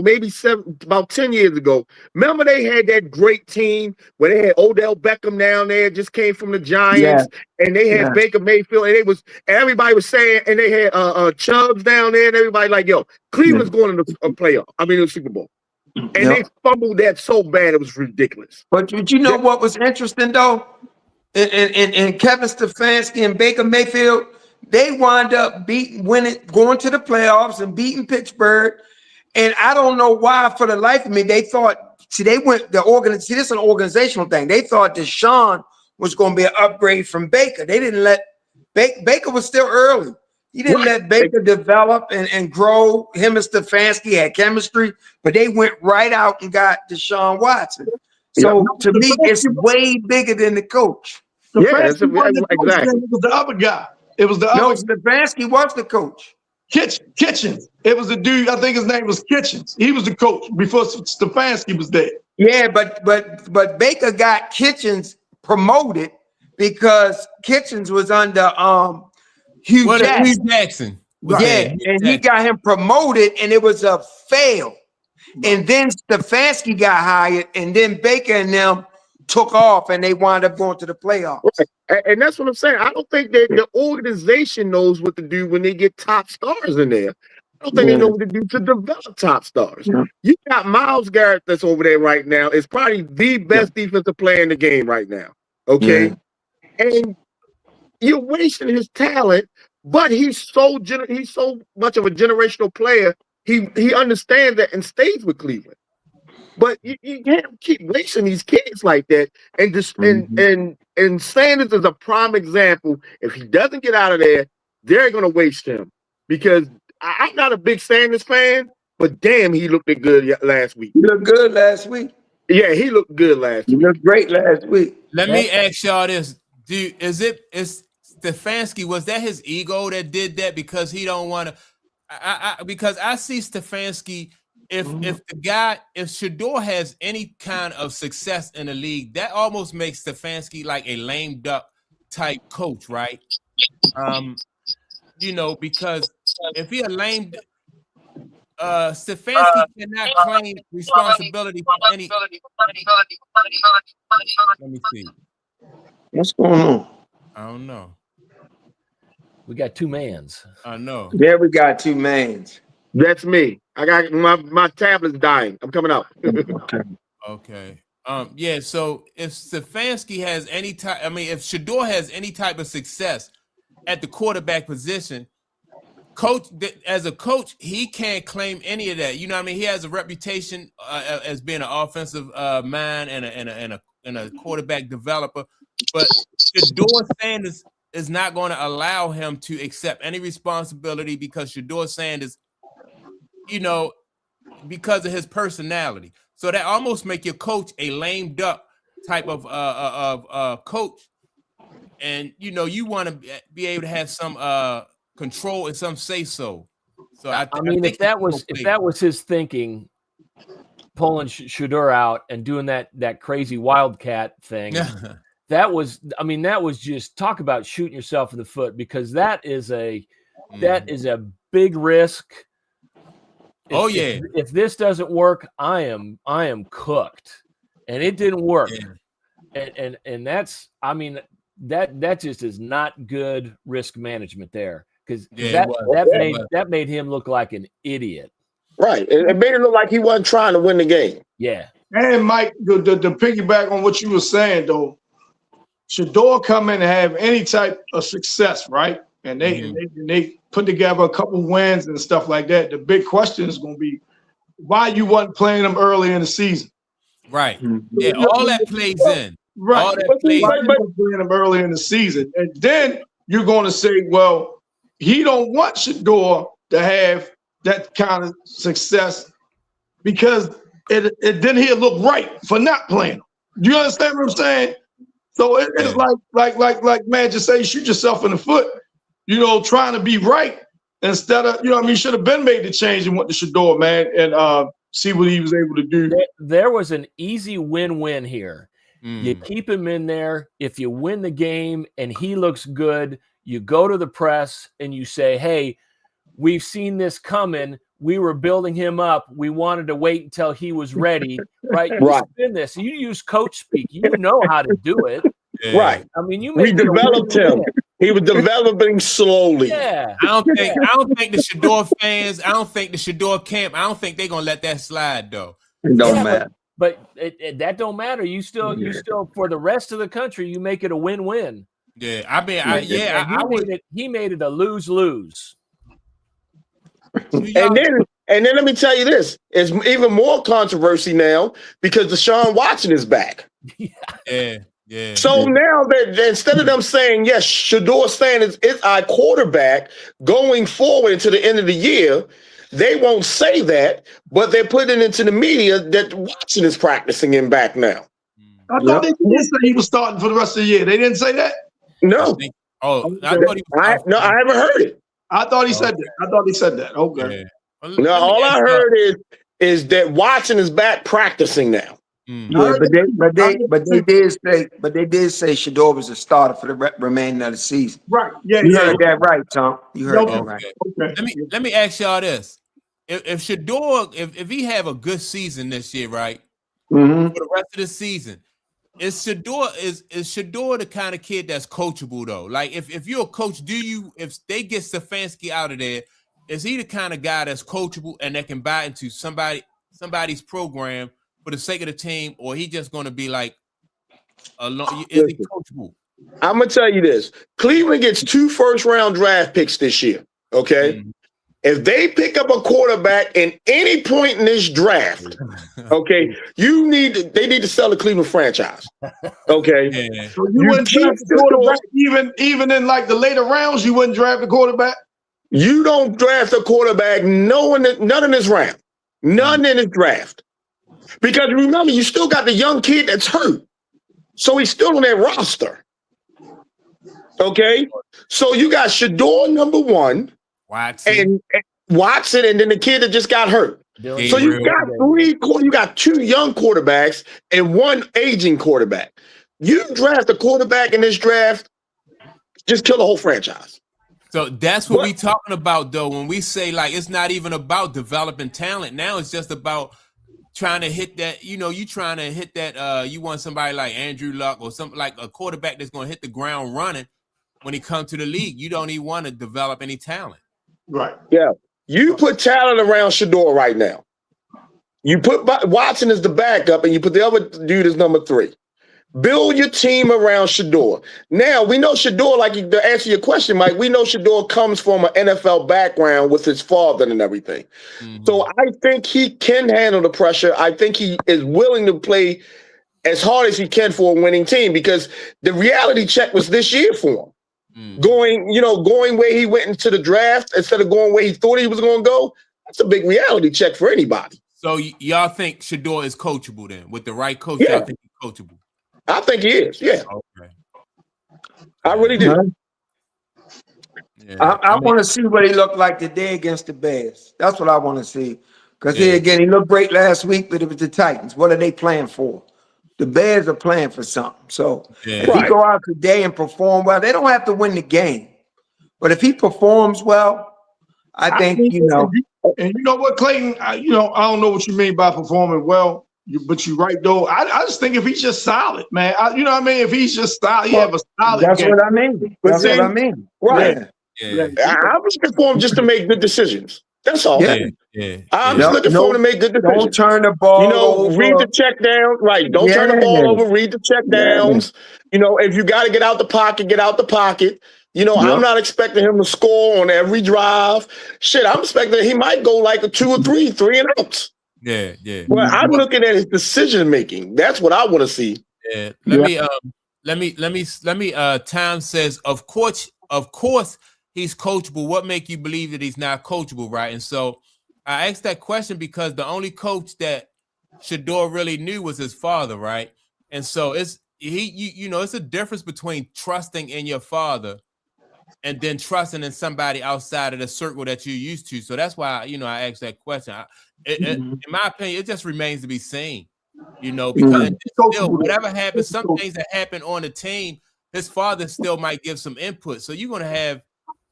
Speaker 3: about 10 years ago, remember they had that great team where they had Odell Beckham down there, just came from the Giants, and they had Baker Mayfield, and everybody was saying, and they had Chubbs down there, and everybody like, yo, Cleveland's going to the playoff. I mean, the Super Bowl. And they fumbled that so bad it was ridiculous.
Speaker 5: But you know what was interesting though? In Kevin Stephanski and Baker Mayfield, they wind up going to the playoffs and beating Pittsburgh. And I don't know why, for the life of me, they thought, this is an organizational thing. They thought Deshaun was going to be an upgrade from Baker. They didn't let Baker was still early. He didn't let Baker develop and grow. Him and Stephanski had chemistry, but they went right out and got Deshaun Watson. So to me, it's way bigger than the coach.
Speaker 2: Exactly. It was the other guy. It was the other.
Speaker 5: Stephanski was the coach.
Speaker 2: Kitchens. It was the dude. I think his name was Kitchens. He was the coach before Stephanski was there.
Speaker 5: Yeah, but Baker got Kitchens promoted because Kitchens was under Hugh
Speaker 1: Jackson.
Speaker 5: And he got him promoted, and it was a fail. And then Stephanski got hired, and then Baker and them took off, and they wound up going to the playoffs.
Speaker 3: Right. And that's what I'm saying. I don't think that the organization knows what to do when they get top stars in there. I don't think they know what to do to develop top stars. You got Myles Garrett that's over there right now. It's probably the best defensive player in the game right now. Okay, and you're wasting his talent, but he's so much of a generational player. He understands that and stays with Cleveland. But you can't keep wasting these kids like that. And just and Sanders is a prime example. If he doesn't get out of there, they're gonna waste him. Because I'm not a big Sanders fan, but damn, he looked good last week.
Speaker 5: He looked good last week.
Speaker 3: Yeah, he looked good last week.
Speaker 5: He looked great last week.
Speaker 1: Let me ask y'all this. Is Stephanski, was that his ego that did that because he don't want to? Because I see Stephanski. If Shedeur has any kind of success in the league, that almost makes Stephanski like a lame duck type coach, right? Because if he a lame, Stephanski cannot claim responsibility for any. Let me see.
Speaker 5: What's going on?
Speaker 1: I don't know.
Speaker 4: We got 2 mans.
Speaker 1: I know.
Speaker 5: Yeah, we got 2 mans.
Speaker 3: That's me. I got my tablet's dying. I'm coming out.
Speaker 1: Okay. Yeah. So if Stephanski has any type, I mean, if Shedeur has any type of success at the quarterback position, as a coach, he can't claim any of that. You know what I mean? He has a reputation as being an offensive mind and a quarterback developer, but Shedeur Sanders is not going to allow him to accept any responsibility because Shedeur Sanders, you know, because of his personality. So that almost make your coach a lame duck type of coach. And, you know, you want to be able to have some control and some say so. So I
Speaker 4: mean,
Speaker 1: think
Speaker 4: if that was his thinking, pulling Shedeur out and doing that crazy wildcat thing, that was just talk about shooting yourself in the foot, because that is a big risk. If this doesn't work, I am cooked, and it didn't work, and that's, I mean, that just is not good risk management there, because that made him look like an idiot.
Speaker 3: Right, it made it look like he wasn't trying to win the game.
Speaker 4: Yeah,
Speaker 2: and Mike, the piggyback on what you were saying though, Shedeur come in and have any type of success, right? And they put together a couple wins and stuff like that. The big question is going to be why you wasn't playing them early in the season.
Speaker 1: Right. Yeah, all that plays in.
Speaker 2: Right.
Speaker 1: All that plays
Speaker 2: why you wasn't playing them early in the season. And then you're going to say, well, he don't want Shedeur to have that kind of success because it didn't look right for not playing him. Do you understand what I'm saying? So it's like man, just say shoot yourself in the foot. You know, trying to be right instead of, you know what I mean, should have been made the change and went to Shedeur, man, and see what he was able to do.
Speaker 4: There was an easy win-win here. You keep him in there. If you win the game and he looks good, you go to the press and you say, hey, we've seen this coming. We were building him up. We wanted to wait until he was ready, right? You spin this. You use coach speak. You know how to do it.
Speaker 1: Yeah.
Speaker 3: Right.
Speaker 4: I mean,
Speaker 3: we developed him. He was developing slowly.
Speaker 4: Yeah.
Speaker 1: I don't think the Shedeur fans, I don't think the Shedeur camp, I don't think they're gonna let that slide though.
Speaker 5: It don't matter.
Speaker 4: But that don't matter. You still for the rest of the country, you make it a win-win.
Speaker 1: Yeah. I mean,
Speaker 4: he made it a lose-lose.
Speaker 3: And then let me tell you this: it's even more controversy now because Deshaun Watson is back.
Speaker 1: Yeah. Yeah.
Speaker 3: So now that instead of them saying, yes, Shedeur Sanders is our quarterback going forward into the end of the year, they won't say that, but they're putting it into the media that Watson is practicing him back now.
Speaker 2: I thought they did say he was starting for the rest of the year. They didn't say that?
Speaker 3: No.
Speaker 1: I thought
Speaker 3: I haven't heard it.
Speaker 2: I thought he said that. I thought he said that. Okay.
Speaker 1: Yeah.
Speaker 3: No, all I heard is that Watson is back practicing now.
Speaker 5: Yeah, but they did say Shedeur was a starter for the remainder of the season.
Speaker 2: Right. Yeah.
Speaker 5: You heard that right, Tom. You heard that right.
Speaker 2: Okay.
Speaker 1: Let me ask y'all this: if Shedeur, if he have a good season this year, right, for the rest of the season, is Shedeur the kind of kid that's coachable though? Like if you're a coach, if they get Stephanski out of there, is he the kind of guy that's coachable and that can buy into somebody's program for the sake of the team, or he just going to be like, is he coachable?
Speaker 3: I'm going to tell you this. Cleveland gets 2 first-round draft picks this year, okay? If they pick up a quarterback at any point in this draft, okay, they need to sell the Cleveland franchise, okay?
Speaker 2: Yeah. So you wouldn't draft the quarterback, even in like the later rounds, you wouldn't draft the quarterback?
Speaker 3: You don't draft a quarterback, none in this round, none in this draft. Because remember, you still got the young kid that's hurt. So he's still on that roster. Okay? So you got Shedeur number 1.
Speaker 1: Watson.
Speaker 3: And Watson, and then the kid that just got hurt. So you got 2 young quarterbacks and 1 aging quarterback. You draft a quarterback in this draft, just kill the whole franchise.
Speaker 1: So that's what we talking about, though, when we say, like, it's not even about developing talent. Now it's just about trying to hit that, you trying to hit that, you want somebody like Andrew Luck or something like a quarterback that's going to hit the ground running when he comes to the league. You don't even want to develop any talent.
Speaker 2: Right.
Speaker 3: Yeah. You put talent around Shador right now. You put Watson as the backup, and you put the other dude as number 3. Build your team around Shador. Now, we know Shador, like to answer your question, Mike, we know Shador comes from an NFL background with his father and everything. Mm-hmm. So I think he can handle the pressure. I think he is willing to play as hard as he can for a winning team, because the reality check was this year for him. Going where he went into the draft instead of going where he thought he was going to go. That's a big reality check for anybody.
Speaker 1: So y'all think Shador is coachable then? With the right coach,
Speaker 3: yeah.
Speaker 1: Y'all think he's coachable?
Speaker 3: I think he is, yeah.
Speaker 1: Okay.
Speaker 3: I really do.
Speaker 5: Yeah. I want to see what he looked like today against the Bears. That's what I want to see. Because he looked great last week, but it was the Titans. What are they playing for? The Bears are playing for something. So if he go out today and perform well, they don't have to win the game. But if he performs well, I think.
Speaker 2: And you know what, Clayton? I don't know what you mean by performing well, but you're right, though. I just think if he's just solid, man. You know what I mean? If he's just solid, he have a solid
Speaker 5: That's
Speaker 2: game.
Speaker 5: what I mean. That's what I mean.
Speaker 3: Right.
Speaker 1: Yeah.
Speaker 3: I was looking for him just to make good decisions. That's all.
Speaker 1: Yeah.
Speaker 3: I'm just looking for him to make good decisions.
Speaker 5: Don't turn the ball over.
Speaker 3: Read the check down. Right. Don't turn the ball over. Read the check downs. If you got to get out the pocket, get out the pocket. I'm not expecting him to score on every drive. Shit, I'm expecting he might go like a 2 or 3 and outs.
Speaker 1: Yeah.
Speaker 3: Well, I'm looking at his decision making. That's what I want to see.
Speaker 1: Yeah. Let me. Tom says, of course, he's coachable. What make you believe that he's not coachable, right? And so I asked that question because the only coach that Shador really knew was his father, right? And so it's a difference between trusting in your father and then trusting in somebody outside of the circle that you're used to. So that's why I asked that question. In my opinion, it just remains to be seen. Because still, whatever happens, some things that happen on the team, his father still might give some input. So you're going to have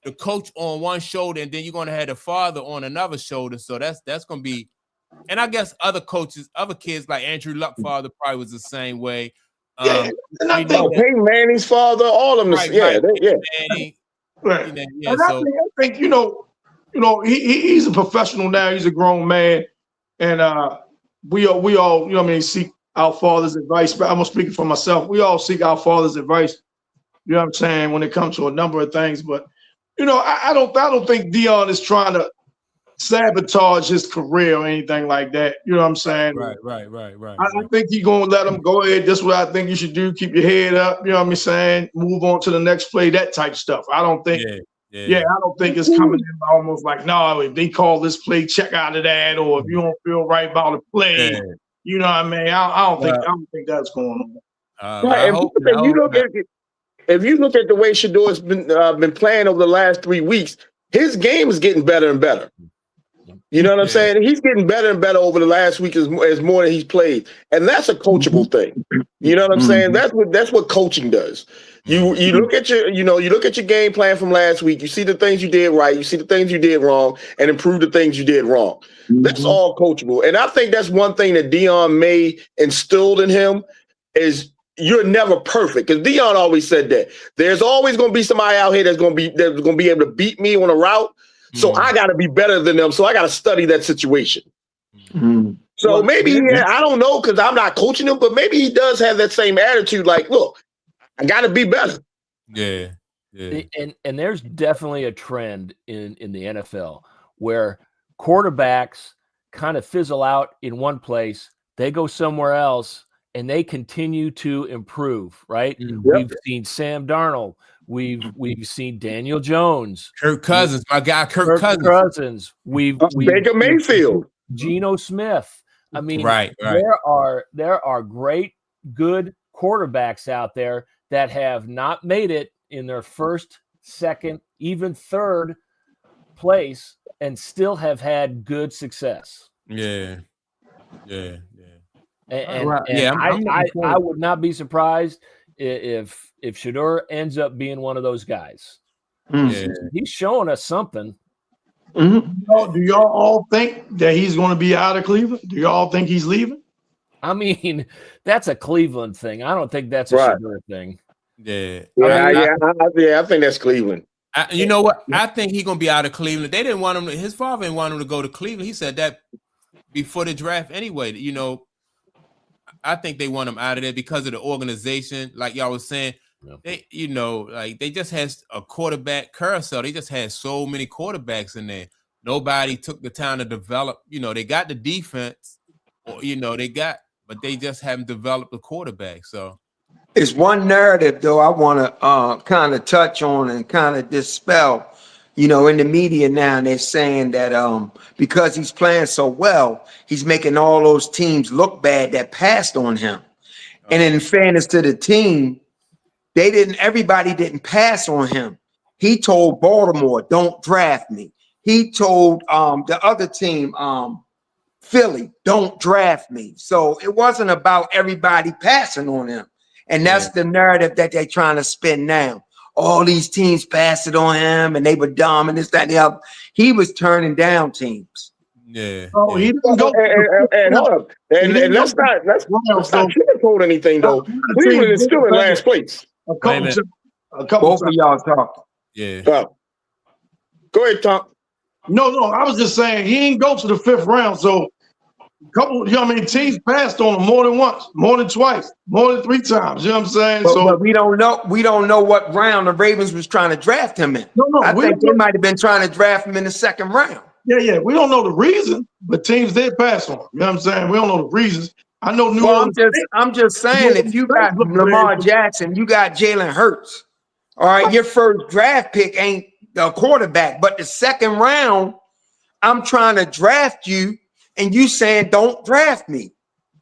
Speaker 1: the coach on one shoulder, and then you're going to have the father on another shoulder. So that's going to be, and I guess other kids like Andrew Luck's father probably was the same way.
Speaker 3: Peyton Manning's father, all of them.
Speaker 2: Manning, right. And I think he's a professional now. He's a grown man, and we all seek our father's advice. But I'm speaking for myself. We all seek our father's advice. You know what I'm saying, when it comes to a number of things. But I don't think Dion is trying to sabotage his career or anything like that. You know what I'm saying?
Speaker 1: Right.
Speaker 2: I think he's gonna let him go ahead. This is what I think you should do. Keep your head up. You know what I'm saying? Move on to the next play. That type stuff. I don't think. I don't think it's coming in almost like, no, if they call this play, check out of that, or if you don't feel right about the play, you know what I mean? I don't think that's going on.
Speaker 3: If you look at the way Shador's been playing over the last 3 weeks, his game is getting better and better. You know what I'm saying? He's getting better and better over the last week as more than he's played, and that's a coachable thing. You know what I'm saying? That's what coaching does. You look at your game plan from last week. You see the things you did right. You see the things you did wrong, and improve the things you did wrong. That's all coachable, and I think that's one thing that Dion May instilled in him is you're never perfect. Because Dion always said that there's always going to be somebody out here that's going to be able to beat me on a route. So I got to be better than them. So I got to study that situation. So maybe, I don't know, because I'm not coaching him, but maybe he does have that same attitude. Like, look, I got to be better.
Speaker 1: Yeah.
Speaker 4: And there's definitely a trend in the NFL where quarterbacks kind of fizzle out in one place. They go somewhere else and they continue to improve, right? We've seen Sam Darnold. We've seen Daniel Jones,
Speaker 1: Kirk Cousins, my guy, Kirk Cousins.
Speaker 4: We've
Speaker 3: Baker Mayfield,
Speaker 4: Geno Smith. I mean,
Speaker 1: right.
Speaker 4: There are great, good quarterbacks out there that have not made it in their first, second, even third place, and still have had good success.
Speaker 1: Yeah.
Speaker 4: I would not be surprised if Shador ends up being one of those guys. He's showing us something.
Speaker 2: Do y'all all think that he's going to be out of Cleveland? Do y'all think he's leaving?
Speaker 4: I mean, that's a Cleveland thing. I don't think that's a Shador thing.
Speaker 3: I think that's Cleveland.
Speaker 1: You know what? I think he's gonna be out of Cleveland. They didn't want him. His father didn't want him to go to Cleveland. He said that before the draft anyway. You know, I think they want him out of there because of the organization. Like y'all was saying, they, you know, like they just has a quarterback carousel. They just had so many quarterbacks in there. Nobody took the time to develop. You know, they got the defense, or you know, but they just haven't developed the quarterback. So
Speaker 5: it's one narrative though I want to kind of touch on and kind of dispel. You know, in the media now, they're saying that because he's playing so well, he's making all those teams look bad that passed on him. And in fairness to the team, everybody didn't pass on him. He told Baltimore, don't draft me. He told the other team, Philly, don't draft me. So it wasn't about everybody passing on him. And that's the narrative that they're trying to spin now. All these teams passed it on him and they were dumb and this, that, and the other. He was turning down teams.
Speaker 1: Yeah.
Speaker 2: Oh, he didn't go.
Speaker 3: And hold up. And let's not sugarcoat anything though. Cleveland is still in last place.
Speaker 2: A couple
Speaker 5: Both of y'all talking.
Speaker 1: Yeah.
Speaker 3: Go ahead, Tom.
Speaker 2: No, I was just saying he ain't go to the 5th round. So you know what I mean? Teams passed on him more than once, more than twice, more than 3 times. You know what I'm saying?
Speaker 5: But we don't know. We don't know what round the Ravens was trying to draft him in.
Speaker 2: No,
Speaker 5: I think they might have been trying to draft him in the 2nd round.
Speaker 2: Yeah. We don't know the reason, but teams did pass on him. You know what I'm saying? We don't know the reasons. I know New Orleans.
Speaker 5: I'm just saying, if you got Lamar Jackson, you got Jalen Hurts. All right, your first draft pick ain't a quarterback, but the 2nd round, I'm trying to draft you. And you saying don't draft me?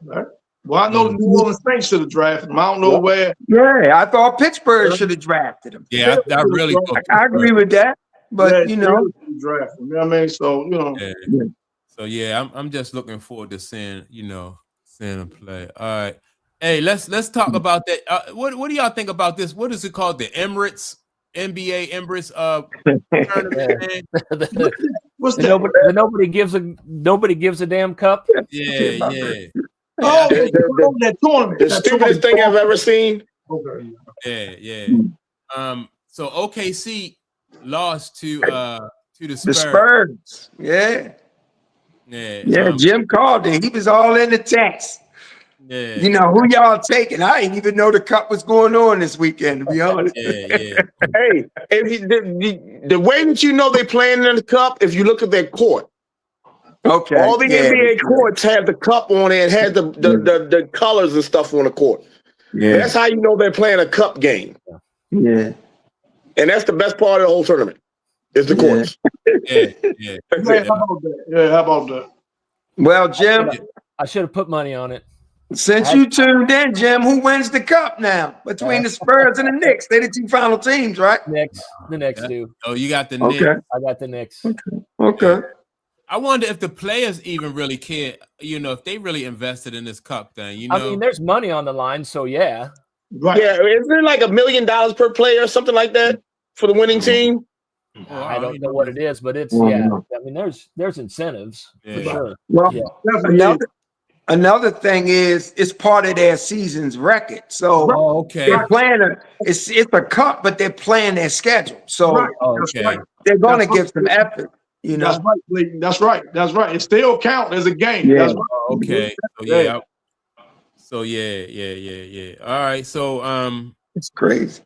Speaker 2: Right. Well, I know the New Orleans Saints should have drafted him. I don't know where.
Speaker 5: Yeah, I thought Pittsburgh should have drafted him.
Speaker 1: Yeah, I really.
Speaker 5: I agree with that, but you know,
Speaker 2: draft him. You know what I mean? So you know.
Speaker 1: Yeah. So yeah, I'm just looking forward to seeing him play. All right, hey, let's talk about that. What do y'all think about this? What is it called? The Emirates NBA Emirates tournament.
Speaker 2: What's that?
Speaker 4: Nobody gives a damn cup.
Speaker 1: Yeah.
Speaker 2: Oh, that tournament.
Speaker 3: The stupidest thing I've ever seen.
Speaker 1: Okay. Yeah. So OKC lost to the Spurs.
Speaker 5: The Spurs. Yeah. Jim called it. He was all in the text.
Speaker 1: Yeah.
Speaker 5: You know who y'all taking? I didn't even know the cup was going on this weekend, to be honest.
Speaker 1: Yeah.
Speaker 3: Hey, the way that you know they playing in the cup, if you look at their court.
Speaker 5: Okay.
Speaker 3: All the NBA courts have the cup on it. It has the colors and stuff on the court.
Speaker 5: Yeah.
Speaker 3: That's how you know they're playing a cup game.
Speaker 5: Yeah.
Speaker 3: And that's the best part of the whole tournament. Is the courts.
Speaker 1: Yeah.
Speaker 2: How about that?
Speaker 5: Well, Jim,
Speaker 4: I should have put money on it.
Speaker 5: Since you tuned in, Jim, who wins the cup now between the Spurs and the Knicks? They're the 2 final teams, right?
Speaker 4: The Knicks do.
Speaker 1: Oh, you got the Knicks.
Speaker 4: I got the Knicks.
Speaker 5: Okay.
Speaker 1: I wonder if the players even really care. If they really invested in this cup thing.
Speaker 4: I mean, there's money on the line, so yeah.
Speaker 2: Right.
Speaker 3: Yeah, isn't there like $1 million per player or something like that for the winning team?
Speaker 4: I don't know what it is, but it's I mean, there's incentives for sure.
Speaker 5: Well, another thing is it's part of their season's record. So they're playing it's a cup, but they're playing their schedule. So they're going to give some effort.
Speaker 2: That's right, Clayton. That's right. It still counts as a game.
Speaker 5: Yeah.
Speaker 2: That's right.
Speaker 1: Okay. So yeah. All right. So
Speaker 5: it's crazy.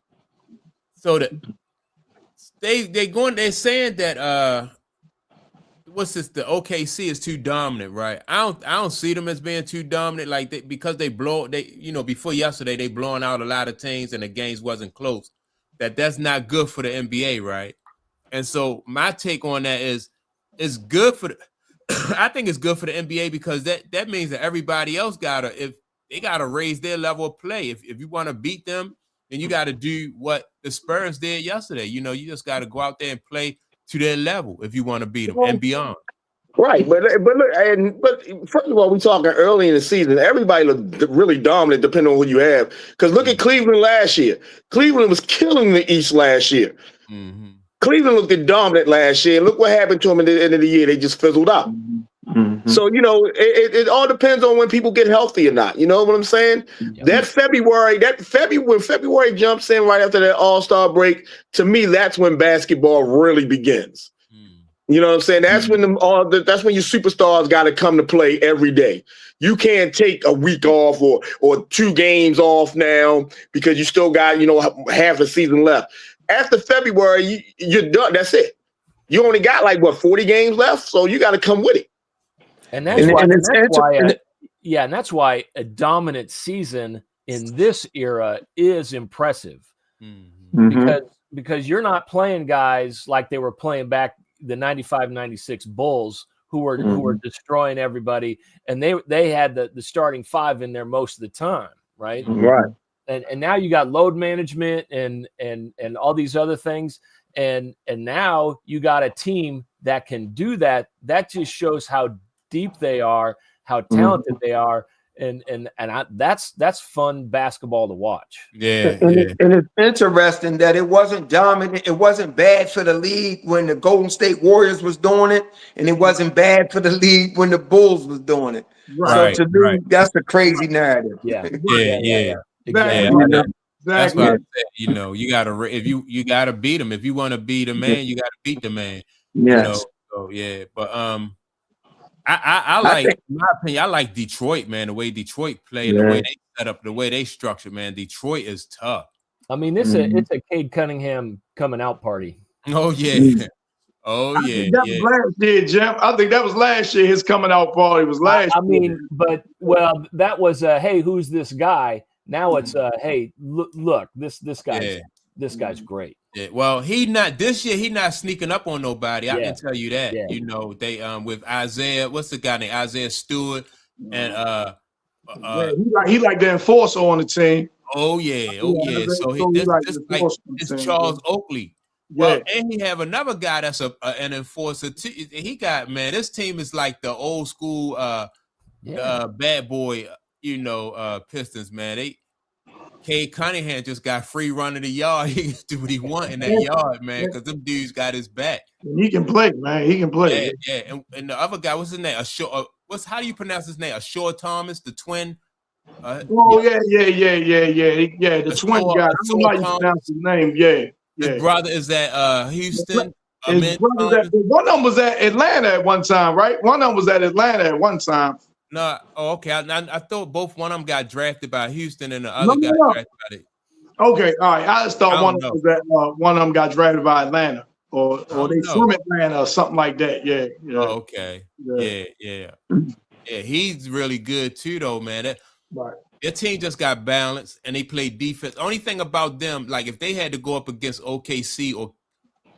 Speaker 1: So they're saying that the OKC is too dominant, right? I don't see them as being too dominant, because they before yesterday they blowing out a lot of teams and the games wasn't close. That's not good for the NBA, right? And so my take on that is it's good for I think it's good for the NBA because that means that everybody else gotta raise their level of play. If you want to beat them, then you got to do what the Spurs did yesterday. You just got to go out there and play to their level if you want to beat them and beyond.
Speaker 3: Right, but first of all, we're talking early in the season. Everybody looked really dominant, depending on who you have. Because look at Cleveland last year. Cleveland was killing the East last year. Mm-hmm. Cleveland looked dominant last year. Look what happened to them at the end of the year. They just fizzled out.
Speaker 5: Mm-hmm.
Speaker 3: So, it all depends on when people get healthy or not. You know what I'm saying?
Speaker 4: Yeah.
Speaker 3: When February jumps in right after that All-Star break, to me, that's when basketball really begins. You know what I'm saying? That's when that's when your superstars got to come to play every day. You can't take a week off or 2 games off now because you still got, half a season left. After February, you're done. That's it. You only got 40 games left, so you got to come with it.
Speaker 4: And that's why a dominant season in this era is impressive.
Speaker 5: Mm-hmm.
Speaker 4: Because you're not playing guys like they were playing back the 95-96 Bulls who were destroying everybody, and they had the starting 5 in there most of the time, right?
Speaker 3: Right.
Speaker 4: And now you got load management and all these other things, and now you got a team that can do that. That just shows how deep they are, how talented they are, and that's fun basketball to watch.
Speaker 5: And it's interesting that it wasn't dominant. It wasn't bad for the league when the Golden State Warriors was doing it, and it wasn't bad for the league when the Bulls was doing it.
Speaker 2: Right.
Speaker 5: So to me, that's a crazy narrative.
Speaker 4: Exactly.
Speaker 1: That's why I said, you gotta you gotta beat them. If you want to beat a man, you gotta beat the man.
Speaker 5: Yes.
Speaker 1: So but I like, in my opinion, I like Detroit, man. The way Detroit played, the way they set up, the way they structured, man. Detroit is tough.
Speaker 4: I mean, it's a Cade Cunningham coming out party.
Speaker 1: Oh yeah. Oh yeah.
Speaker 2: That was last year, Jim. I think that was last year. His coming out party was last year.
Speaker 4: I mean, that was hey, who's this guy? Now it's hey, look, this guy's great.
Speaker 1: Yeah. Well, this year. He not sneaking up on nobody. I can tell you that.
Speaker 4: Yeah.
Speaker 1: They with Isaiah. What's the guy named Isaiah Stewart? And
Speaker 2: he like the enforcer on the team.
Speaker 1: Oh yeah. So it's Charles Oakley. Well, and he have another guy that's an enforcer too. He got, man, this team is like the old school bad boy, Pistons, man. Cade Cunningham just got free run of the yard. He can do what he want in that yard, man, because them dudes got his back.
Speaker 2: He can play, man. He can play.
Speaker 1: Yeah. And the other guy, what's his name? How do you pronounce his name? Ashore Thomas, the twin.
Speaker 2: Yeah. The twin guy. I don't know how you pronounce his name. Yeah.
Speaker 1: His brother is at Houston.
Speaker 2: One of them was at Atlanta at one time, right? One of them was at Atlanta at one time.
Speaker 1: No, okay. I thought both one of them got drafted by Houston and the other got drafted by it.
Speaker 2: Okay, all right. I just thought one of them got drafted by Atlanta, or they from Atlanta or something like that. Yeah.
Speaker 1: Oh, okay. Yeah. He's really good too, though, man. Their team just got balanced and they play defense. Only thing about them, like if they had to go up against OKC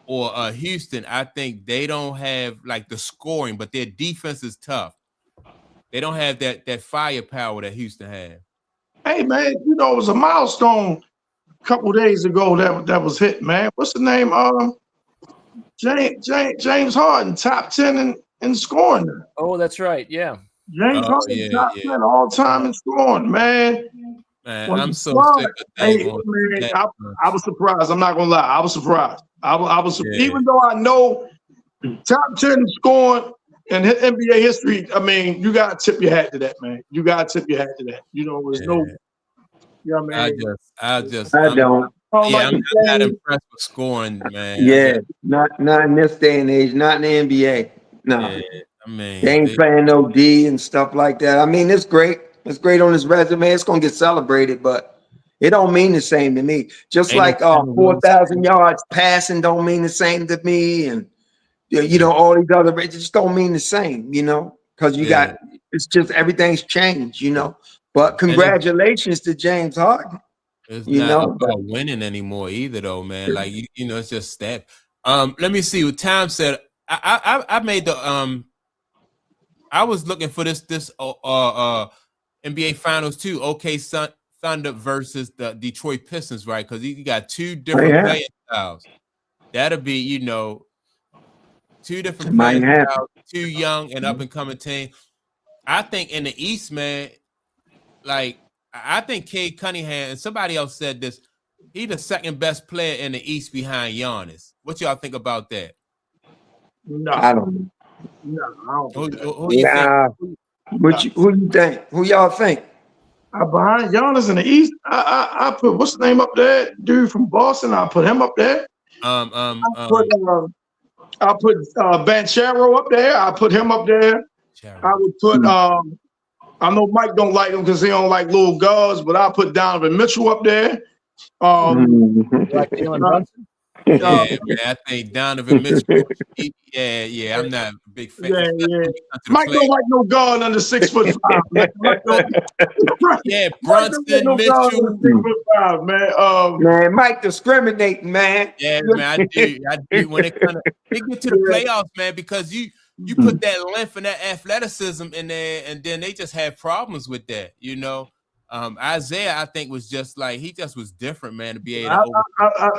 Speaker 1: or Houston, I think they don't have like the scoring, but their defense is tough. They don't have that firepower that Houston had. Hey
Speaker 2: man, it was a milestone a couple days ago that was hit, man. What's the name? James Harden, top 10 in scoring.
Speaker 4: Oh, that's right. Yeah.
Speaker 2: James Harden, top 10 all time in scoring, man.
Speaker 1: Man, I'm so sick of that.
Speaker 2: I was surprised. I'm not gonna lie. I was surprised. I was even though I know top 10 scoring in NBA history. I mean, you gotta tip your hat to that, man. You gotta tip your hat to that. There's no. Yeah, man.
Speaker 5: I don't.
Speaker 1: I'm not impressed with scoring, man.
Speaker 5: Yeah, not in this day and age. Not in the NBA. No.
Speaker 1: Yeah, I mean,
Speaker 5: they ain't playing no D and stuff like that. I mean, it's great. It's great on his resume. It's gonna get celebrated, but it don't mean the same to me. Just like 4,000 yards passing don't mean the same to me, and all these other it just don't mean the same, because it's just everything's changed, But congratulations to James Harden.
Speaker 1: It's not about winning anymore either, though, man. Like it's just that. Let me see what Tom said. I made the I was looking for this NBA Finals too. OK Thunder versus the Detroit Pistons, right? Because you got two different playing styles. That'll be, two different playing styles, two young and up and coming team. I think in the East, man, like I think Cade Cunningham, and somebody else said this, he's the second best player in the East behind Giannis. What y'all think about that?
Speaker 2: No,
Speaker 5: I don't.
Speaker 2: No, I don't think that.
Speaker 1: Who you think?
Speaker 5: Who you think? Who y'all think?
Speaker 2: Behind Giannis in the East, I put what's the name up there? Dude from Boston. I put him up there. I put Banchero up there. I put him up there. I would put I know Mike don't like him because he don't like little guards, but I'll put Donovan Mitchell up there.
Speaker 4: Like Jalen Brunson?
Speaker 1: Yeah, man, I think Donovan Mitchell. I'm not a big fan.
Speaker 2: Mike don't like no guard under 6'5", man.
Speaker 1: Brunson, Mitchell.
Speaker 2: 6'5", man.
Speaker 5: Man, Mike discriminating, man.
Speaker 1: Yeah, man, I do. When they get to the playoffs, man, because you put that length and that athleticism in there, and then they just had problems with that, you know. Isaiah, I think, was just like he just was different, man. To be able to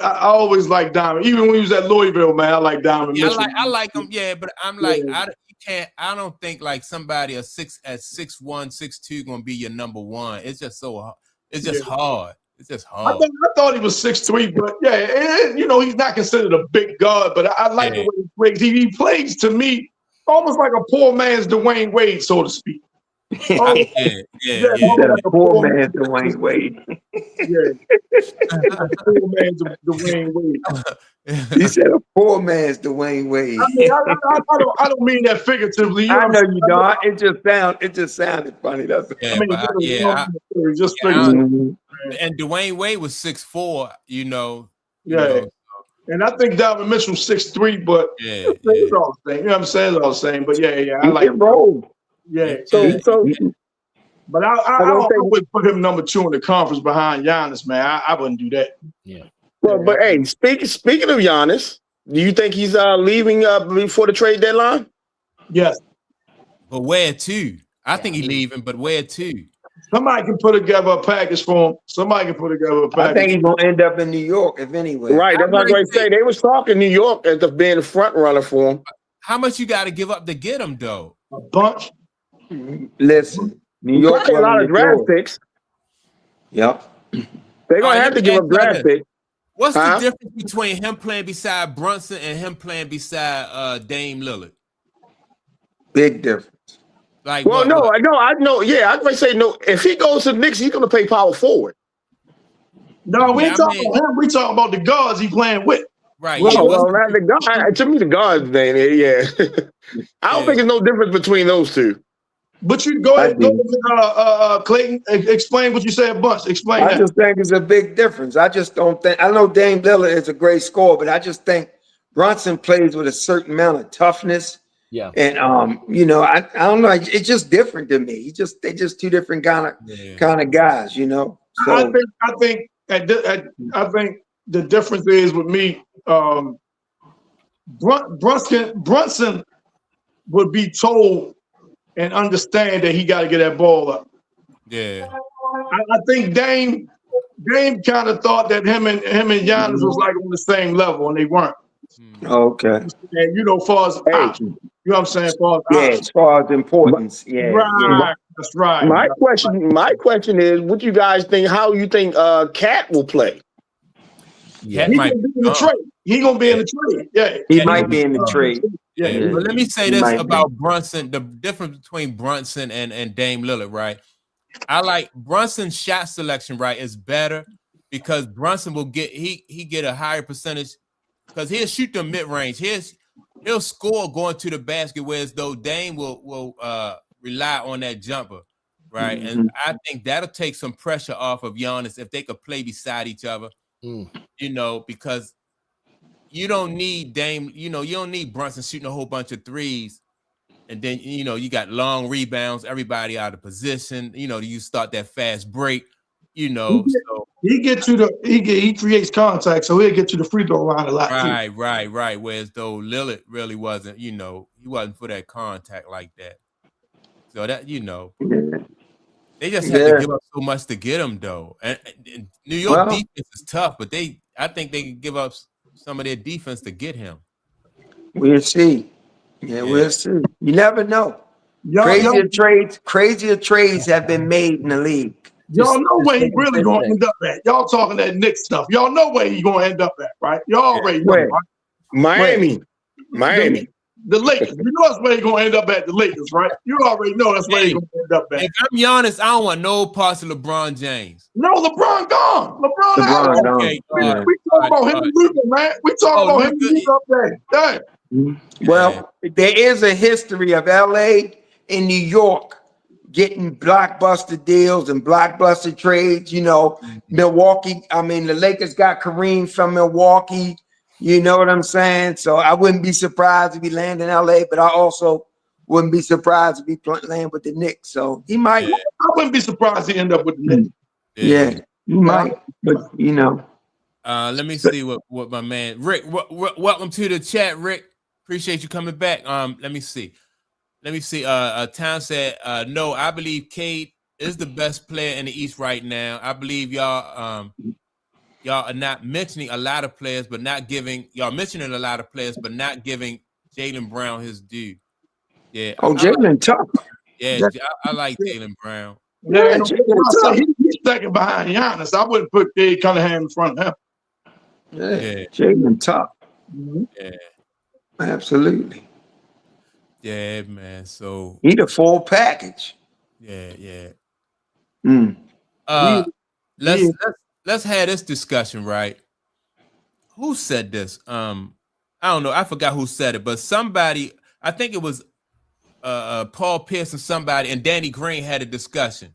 Speaker 2: I always like Donovan, even when he was at Louisville, man. I like Donovan.
Speaker 1: Yeah, I like him. Yeah, but I'm like, I don't think like somebody at 6'1", 6'2" gonna be your number one. It's just so it's just hard. It's just hard.
Speaker 2: I thought he was 6'3", but you know, he's not considered a big guard. But I like the way he plays. He plays to me almost like a poor man's Dwayne Wade, so to speak.
Speaker 5: He said a poor man's Dwayne Wade.
Speaker 2: Poor man's Dwayne Wade.
Speaker 5: He said a poor man's Dwayne Wade.
Speaker 2: I mean, I don't mean that figuratively.
Speaker 5: I know you don't. It just sounded funny. That's
Speaker 2: just figuratively.
Speaker 1: And Dwayne Wade was 6'4", you know.
Speaker 2: And I think Donovan Mitchell 6'3", but it's all the same. You know what I'm saying? It's all the same. But I like it. But I would put him number 2 in the conference behind Giannis, man. I wouldn't do that.
Speaker 3: Yeah. Well, but hey, speaking of Giannis, do you think he's leaving before the trade deadline?
Speaker 2: Yes.
Speaker 1: But where to? I think he's leaving, but where to?
Speaker 2: Somebody can put together a package for him. I
Speaker 5: think he's gonna end up in New York, if anyway.
Speaker 3: Right, that's what I'm going to say. They was talking New York as being the front runner for him.
Speaker 1: How much you got to give up to get him, though?
Speaker 2: A bunch.
Speaker 5: Listen, New York
Speaker 3: a lot of draft picks.
Speaker 5: Yep.
Speaker 3: They're gonna have to give up draft picks.
Speaker 1: What's the difference between him playing beside Brunson and him playing beside Dame Lillard?
Speaker 5: Big difference.
Speaker 1: Like,
Speaker 3: I know. Yeah, I might say no. If he goes to the Knicks, he's gonna play power forward.
Speaker 2: No, we ain't talking about him. We talking about the guards he playing with.
Speaker 1: Right.
Speaker 3: Well, not the guard. To me, the guards thing. Yeah. I don't think there's no difference between those two.
Speaker 2: But you go ahead, Clayton. Explain what you said, Bunch. Explain that.
Speaker 5: I just think it's a big difference. I just don't think. I know Dame Lillard is a great scorer, but I just think Brunson plays with a certain amount of toughness.
Speaker 4: Yeah.
Speaker 5: And you know, I don't know. It's just different to me. They're just two different kind of guys. You know. So
Speaker 2: I think the difference is with me. Brunson would be told and understand that he got to get that ball up.
Speaker 1: Yeah.
Speaker 2: I think Dame kind of thought that him and Giannis was like on the same level, and they weren't.
Speaker 5: Okay.
Speaker 2: And you know, far as you know what I'm saying?
Speaker 5: As far as importance.
Speaker 2: Right. That's right.
Speaker 3: My question is, what you guys think? How you think Cat will play?
Speaker 2: Yeah, he's gonna be in the trade. He's gonna be in the trade. Yeah,
Speaker 5: he might be in the trade.
Speaker 1: Yeah. But let me say this about Brunson: the difference between Brunson and Dame Lillard, right? I like Brunson's shot selection, right, is better because Brunson will get a higher percentage because he'll shoot the mid range. He'll score going to the basket, whereas though Dame will rely on that jumper, right? Mm-hmm. And I think that'll take some pressure off of Giannis if they could play beside each other. You know, because you don't need Dame, you know, you don't need Brunson shooting a whole bunch of threes. And then, you know, you got long rebounds, everybody out of position, you know, you start that fast break, you know.
Speaker 2: He creates contact, so he'll get to the free throw line a lot.
Speaker 1: Right. Whereas though Lillard really wasn't, you know, he wasn't for that contact like that. So that, you know. They just had to give up so much to get him, though. And New York defense is tough, but I think they can give up some of their defense to get him.
Speaker 5: We'll see. Yeah, we'll see. You never know. Crazier trades have been made in the league.
Speaker 2: Y'all know where he really gonna end up at. Y'all talking that Knicks stuff. Y'all know where he gonna end up at, right? Y'all already know, right?
Speaker 3: Miami.
Speaker 2: The Lakers. You know that's where they're gonna end up at, the Lakers, right? You already know that's where they're gonna end up at.
Speaker 1: If I'm Giannis, I don't want no parts of LeBron James.
Speaker 2: No, LeBron gone. LeBron
Speaker 5: gone.
Speaker 1: Okay,
Speaker 2: we talking about him and Luka, man. We talking about him and Luka up there.
Speaker 5: Well, there is a history of LA and New York getting blockbuster deals and blockbuster trades. You know, Milwaukee. I mean, the Lakers got Kareem from Milwaukee. You know what I'm saying? So I wouldn't be surprised if he landed in LA, but I also wouldn't be surprised if he land with the Knicks. So he might.
Speaker 2: I wouldn't be surprised he end up with the Knicks.
Speaker 5: Yeah, he might. But you know.
Speaker 1: Let me see what my man Rick. Welcome to the chat, Rick. Appreciate you coming back. Let me see. Town said, no, I believe Cade is the best player in the East right now. I believe y'all are not mentioning a lot of players, but not giving mentioning a lot of players, but not giving Jaylen Brown his due. Yeah.
Speaker 5: Oh, Jaylen tough.
Speaker 1: Yeah, I like Jaylen Brown.
Speaker 2: Yeah, he's second behind Giannis. I wouldn't put Cade Cunningham in front of him.
Speaker 5: Yeah. Jaylen tough.
Speaker 1: Yeah.
Speaker 5: Absolutely.
Speaker 1: Yeah, man. So
Speaker 5: he the full package.
Speaker 1: Yeah. Let's have this discussion, right? Who said this? I don't know. I forgot who said it, but somebody, I think it was Paul Pierce and somebody, and Danny Green had a discussion.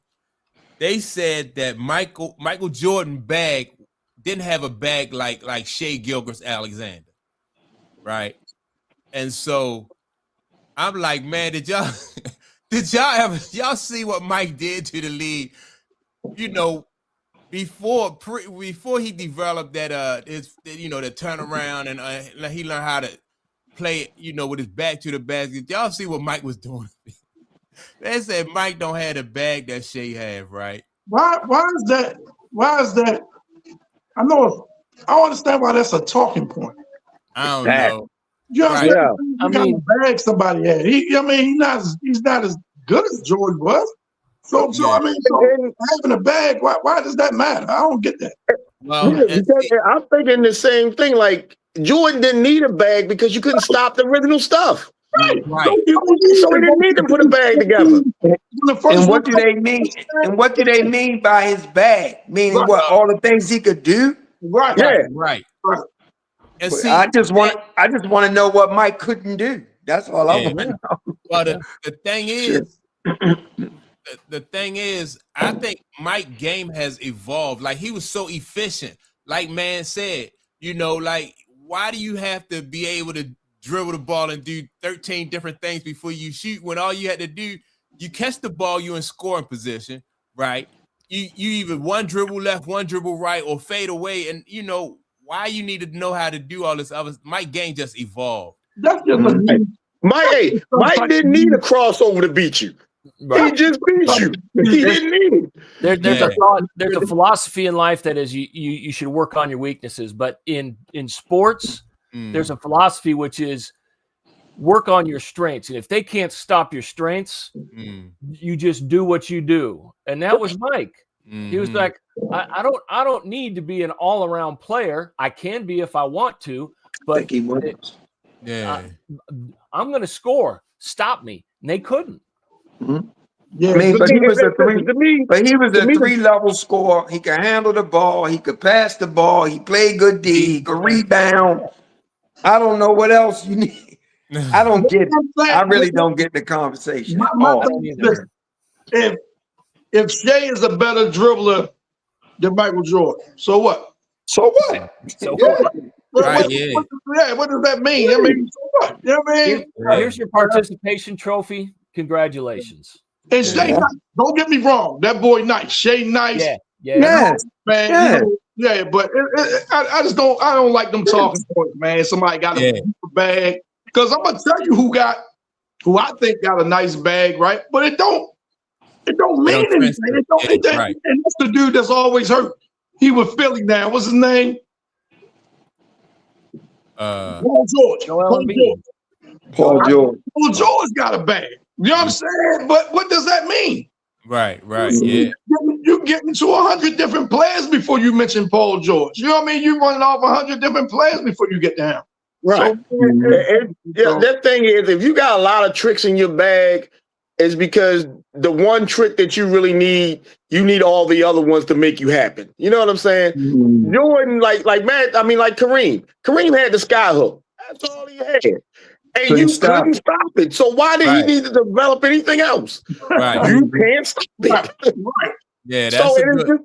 Speaker 1: They said that Michael Jordan bag didn't have a bag like Shea Gilgeous-Alexander, right? And so I'm like, man, did y'all see what Mike did to the league? You know, before he developed that the turnaround and he learned how to play, with his back to the basket. Y'all see what Mike was doing? They said Mike don't have the bag that Shea had, right?
Speaker 2: Why is that? Why is that? I don't understand why that's a talking point.
Speaker 1: I don't know.
Speaker 2: You know, I mean, bag somebody had. He's not as good as Jordan was. So having a bag, why does that matter? I don't get that.
Speaker 3: Well, I'm thinking the same thing. Like Jordan didn't need a bag because you couldn't stop the original stuff.
Speaker 2: Right.
Speaker 3: So he didn't need to put a bag together.
Speaker 5: And what do they mean? And what do they mean by his bag? Meaning what? All the things he could do?
Speaker 2: Right.
Speaker 3: Yeah.
Speaker 1: Right.
Speaker 5: And see, I just want to know what Mike couldn't do. That's all I want to know.
Speaker 1: Well, the thing is, the thing is, I think Mike's game has evolved. Like he was so efficient. Like man said, like why do you have to be able to dribble the ball and do 13 different things before you shoot when all you had to do, you catch the ball, you're in scoring position, right? You either one dribble left, one dribble right, or fade away, and why you need to know how to do all this other. Mike's game just evolved.
Speaker 2: That's just
Speaker 3: Mike didn't need a crossover to beat you. Right. He just beat you. He didn't need it.
Speaker 4: There's a philosophy in life that is you should work on your weaknesses, but in sports, there's a philosophy which is work on your strengths, and if they can't stop your strengths, you just do what you do. And that was Mike. He was like, I don't need to be an all-around player. I can be if I want to, but I'm going to score. Stop me. And they couldn't.
Speaker 5: Yeah, I mean, but he was a three-level scorer. He could handle the ball. He could pass the ball. He played good D. He could rebound. I don't know what else you need. I don't get it. I really don't get the conversation.
Speaker 2: If Shea is a better dribbler than Michael Jordan, so what?
Speaker 5: So what?
Speaker 2: What does that mean? I mean, so what? You know what I mean?
Speaker 4: Here's your participation trophy. Congratulations.
Speaker 2: And Shea, don't get me wrong. That boy nice. Shea nice.
Speaker 5: Yeah.
Speaker 2: Man. But I just don't. I don't like them talking points, man. Somebody got a bag because I'm gonna tell you who I think got a nice bag, right? But it don't mean anything. And that's the dude that's always hurt. He was Philly now. What's his name? Paul George.
Speaker 5: Paul George.
Speaker 2: Paul George got a bag. You know what I'm saying? But what does that mean?
Speaker 1: Right. Yeah.
Speaker 2: You get into 100 different players before you mention Paul George. You know what I mean? You running off 100 different players before you get down.
Speaker 3: Right. That thing is, if you got a lot of tricks in your bag, it's because the one trick that you really need, you need all the other ones to make you happen. You know what I'm saying? Jordan, like Kareem. Kareem had the sky hook. That's all he had. And you couldn't stop it. So why did he need to develop anything else?
Speaker 1: Right.
Speaker 3: You can't stop it.
Speaker 2: Right.
Speaker 1: Yeah, that's
Speaker 3: So
Speaker 1: a
Speaker 3: it is
Speaker 1: good.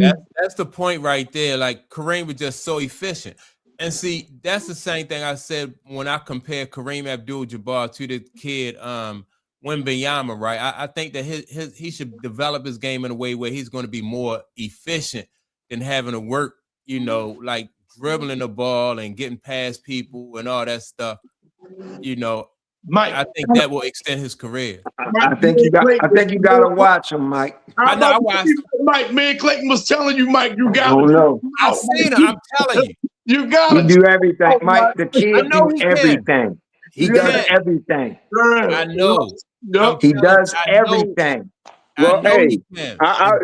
Speaker 3: just
Speaker 1: That's the point right there. Like Kareem was just so efficient. And see, that's the same thing I said when I compare Kareem Abdul-Jabbar to the kid Wembanyama, right? I think that he should develop his game in a way where he's going to be more efficient than having to work, you know, like dribbling the ball and getting past people and all that stuff. You know,
Speaker 2: Mike,
Speaker 1: I think that will extend his career.
Speaker 5: I think you gotta watch him, Mike.
Speaker 1: I know. I watched
Speaker 2: Mike. Man, Clayton was telling you, Mike, you got
Speaker 5: Oh no.
Speaker 1: I've seen him. I'm telling you.
Speaker 2: You got
Speaker 5: He do everything, Mike. The kid
Speaker 1: I know
Speaker 5: do
Speaker 1: he can.
Speaker 5: everything. He does everything.
Speaker 1: I know.
Speaker 5: He does everything.
Speaker 3: Well, hey,
Speaker 1: he can.
Speaker 3: I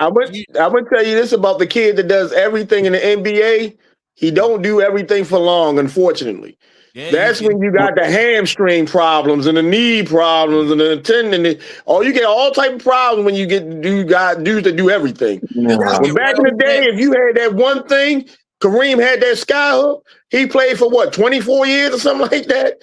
Speaker 3: would tell you this about the kid that does everything in the NBA. He don't do everything for long, unfortunately.
Speaker 1: Yeah,
Speaker 3: That's when you got the hamstring problems and the knee problems and the tendon. Oh, you get all type of problems when you get dudes that do everything.
Speaker 5: No.
Speaker 3: When back in the day, if you had that one thing, Kareem had that sky hook. He played for what, 24 years or something like that?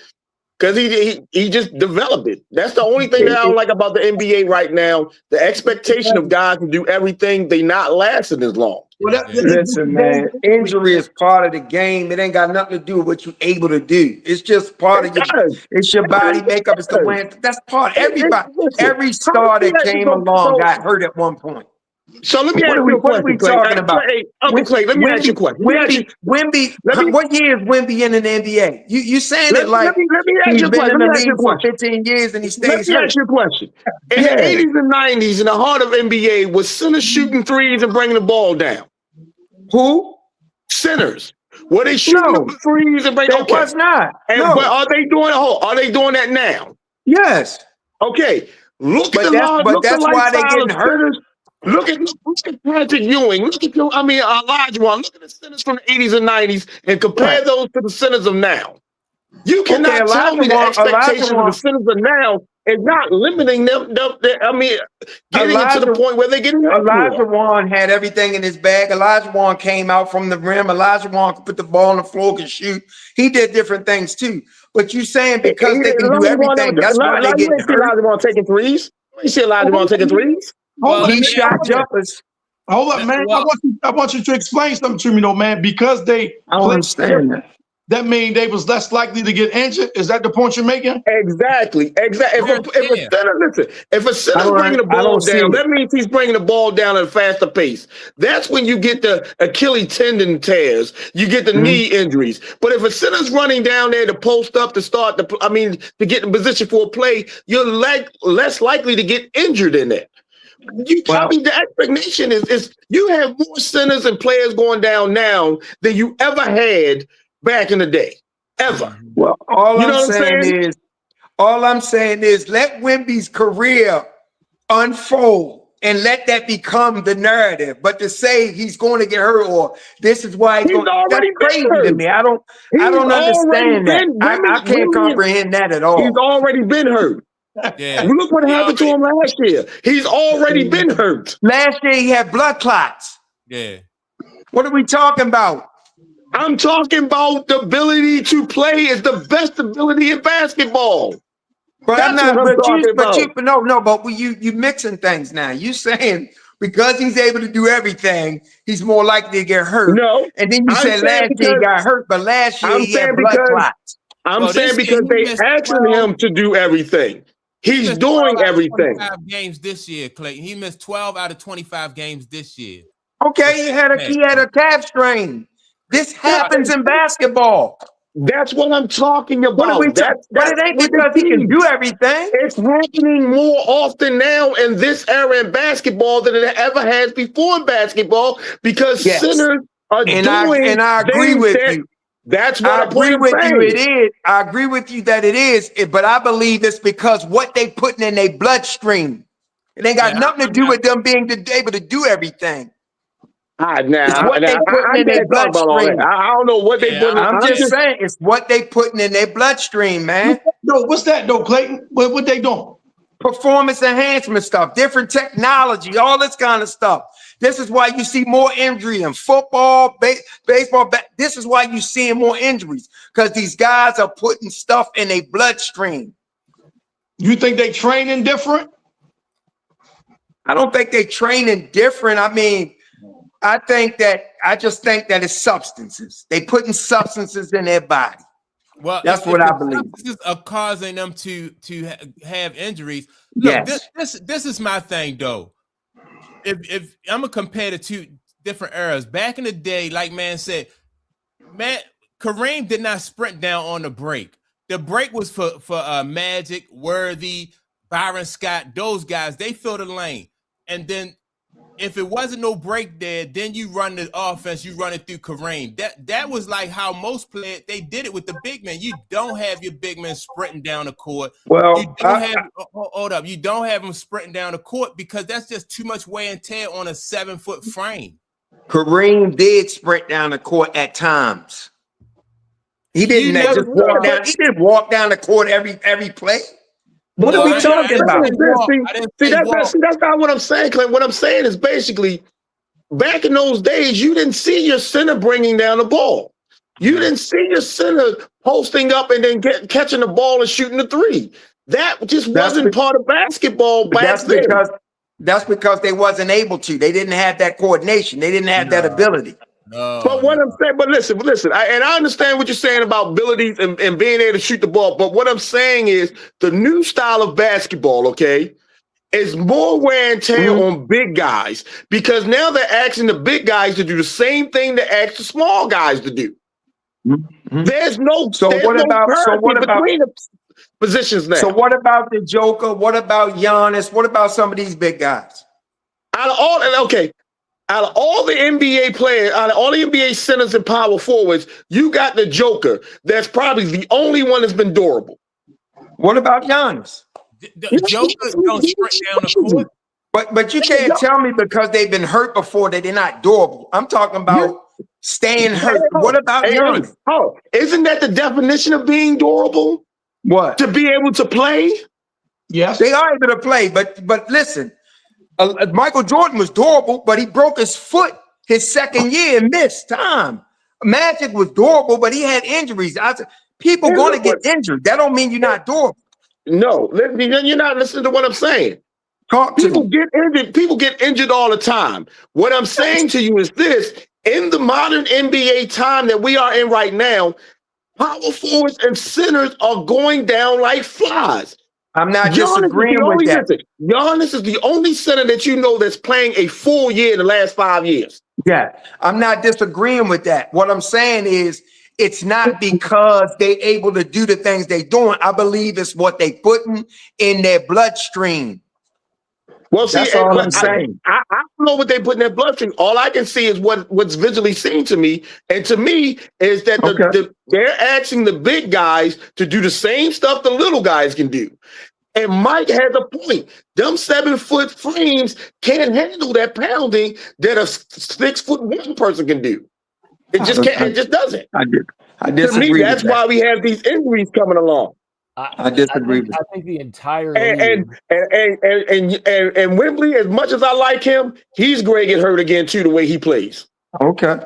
Speaker 3: Because he just developed it. That's the only thing that I don't like about the NBA right now. The expectation of guys to do everything, they not lasting as long.
Speaker 5: Listen, man, injury is part of the game. It ain't got nothing to do with what you're able to do. It's just part of it's your body makeup. It's the way. That's part of everybody. Every star that came along got hurt at one point.
Speaker 3: So let me ask you a question.
Speaker 5: What are we talking about?
Speaker 3: Hey, Uncle Clay, let me ask you a question.
Speaker 5: Wemby, what year is Wemby in the NBA? You saying it like
Speaker 3: let me ask
Speaker 5: he's
Speaker 3: you a
Speaker 5: been
Speaker 3: question.
Speaker 5: in the league for 15 years and he stays hurt.
Speaker 3: Let me ask you a question. In the 80s and 90s, in the heart of NBA, was centers shooting threes and bringing the ball down?
Speaker 5: Who?
Speaker 3: Centers. Were they shooting the threes and bringing?
Speaker 5: It was not.
Speaker 3: But are they doing that now?
Speaker 5: Yes.
Speaker 3: Okay. Look at
Speaker 5: that's why they're getting hurt.
Speaker 3: Look at Patrick Ewing. Elijah Wan. Look at the centers from the 80s and 90s and compare those to the centers of now. You cannot tell me the expectations of the centers of now is not limiting them. Getting it to the point where they're getting hurt.
Speaker 5: Elijah Wan had everything in his bag. Elijah Wan came out from the rim. Elijah Wan could put the ball on the floor, could shoot. He did different things too. But you saying because they can do everything, that's why they get hurt.
Speaker 3: Elijah Wan taking threes. You see Elijah Wan taking threes?
Speaker 5: He shot jumpers.
Speaker 2: Hold up, man. I want you to explain something to me, though, man. Because
Speaker 5: I don't understand that.
Speaker 2: That means they was less likely to get injured. Is that the point you're making?
Speaker 3: Exactly. If a center's bringing the ball down, that means he's bringing the ball down at a faster pace. That's when you get the Achilles tendon tears. You get the knee injuries. But if a center's running down there to post up to get in position for a play, you're less likely to get injured in that. The expectation is you have more centers and players going down now than you ever had back in the day, ever.
Speaker 5: Well, all I'm saying is let Wemby's career unfold and let that become the narrative. But to say he's going to get hurt or this is why he's going, that's crazy to me. I don't understand that. I can't comprehend that at all.
Speaker 3: He's already been hurt.
Speaker 1: Yeah.
Speaker 3: Look what happened to him last year. He's already been hurt.
Speaker 5: Last year he had blood clots.
Speaker 1: Yeah.
Speaker 5: What are we talking about?
Speaker 3: I'm talking about the ability to play is the best ability in basketball.
Speaker 5: But you mixing things now. You saying because he's able to do everything, he's more likely to get hurt.
Speaker 3: No.
Speaker 5: And then you said last year he got hurt, but last year he had blood clots.
Speaker 3: I'm saying because they asking him to do everything. He's doing everything.
Speaker 1: 25 games this year, Clayton. He missed 12 out of 25 games this year.
Speaker 5: Okay, he had a calf strain. This happens in basketball.
Speaker 3: That's what I'm talking about.
Speaker 5: But it ain't because he can do everything.
Speaker 3: It's happening more often now in this era in basketball than it ever has before in basketball because centers are doing.
Speaker 5: And I agree with you.
Speaker 3: That's what
Speaker 5: I agree with you. It is. I agree with you that it is. But I believe it's because what they putting in their bloodstream. It ain't got nothing to do with them being able to do everything. It's what they putting in their bloodstream.
Speaker 3: I don't know what they putting.
Speaker 5: I'm just saying, it's what they putting in their bloodstream, man.
Speaker 2: No, what's that though, Clayton? What they doing?
Speaker 5: Performance enhancement stuff, different technology, all this kind of stuff. This is why you see more injury in football, baseball. This is why you seeing more injuries, because these guys are putting stuff in their bloodstream.
Speaker 2: You think they training different?
Speaker 5: I don't think they training different. I mean, I just think that it's substances. They putting substances in their body.
Speaker 1: Well,
Speaker 5: that's what I believe.
Speaker 1: Substances are causing them to have injuries. Look, yes. This is my thing though. If I'm gonna compare the two different eras, back in the day, like man said, Kareem did not sprint down on the break. The break was for Magic, Worthy, Byron Scott, those guys. They filled the lane, and then if it wasn't no break there, then you run the offense, you run it through Kareem. That was like how most players, they did it with the big men. You don't have your big men sprinting down the court.
Speaker 5: Well,
Speaker 1: you don't hold up. You don't have them sprinting down the court because that's just too much wear and tear on a 7-foot frame.
Speaker 5: Kareem did sprint down the court at times. He didn't just walk down. He didn't walk down the court every play. What are we talking about?
Speaker 3: That's not what I'm saying, Clint. What I'm saying is basically, back in those days, you didn't see your center bringing down the ball. You didn't see your center posting up and then catching the ball and shooting the three. That just wasn't part of basketball back then.
Speaker 5: That's because they wasn't able to. They didn't have that coordination. They didn't have that ability.
Speaker 3: But what I'm saying, listen, I understand what you're saying about abilities and being able to shoot the ball. But what I'm saying is the new style of basketball, okay, is more wear and tear on big guys, because now they're asking the big guys to do the same thing they ask the small guys to do. There's no between the positions now.
Speaker 5: So what about the Joker? What about Giannis? What about some of these big guys?
Speaker 3: Out of all the NBA players, out of all the NBA centers and power forwards, you got the Joker. That's probably the only one that's been durable.
Speaker 5: What about Giannis?
Speaker 1: The Joker don't sprint down the court.
Speaker 5: But you can't tell me because they've been hurt before that they're not durable. I'm talking about staying hurt. What about Giannis?
Speaker 3: Oh, isn't that the definition of being durable?
Speaker 5: What?
Speaker 3: To be able to play?
Speaker 2: Yes.
Speaker 5: They are able to play, but listen. Michael Jordan was durable, but he broke his foot his second year and missed time. Magic was durable, but he had injuries. People going to get injured. That don't mean you're not durable.
Speaker 3: No, you're not listening to what I'm saying. People get injured. People get injured all the time. What I'm saying to you is this: in the modern NBA time that we are in right now, power forwards and centers are going down like flies.
Speaker 5: I'm not disagreeing with that.
Speaker 3: Giannis is the only center that you know that's playing a full year in the last 5 years.
Speaker 5: Yeah, I'm not disagreeing with that. What I'm saying is it's not because they able to do the things they doing. I believe it's what they putting in their bloodstream.
Speaker 3: Well, see,
Speaker 5: that's all I'm saying.
Speaker 3: I don't know what they put in their bloodstream. All I can see is what's visually seen to me. And to me is that they're asking the big guys to do the same stuff the little guys can do. And Mike has a point. Them 7-foot frames can't handle that pounding that a 6'1" person can do. It just can't. It just doesn't.
Speaker 5: I disagree.
Speaker 3: To me, that's why we have these injuries coming along.
Speaker 5: I disagree.
Speaker 4: I think the entire
Speaker 3: and Wembley, as much as I like him, he's going to get hurt again too. The way he plays.
Speaker 5: Okay.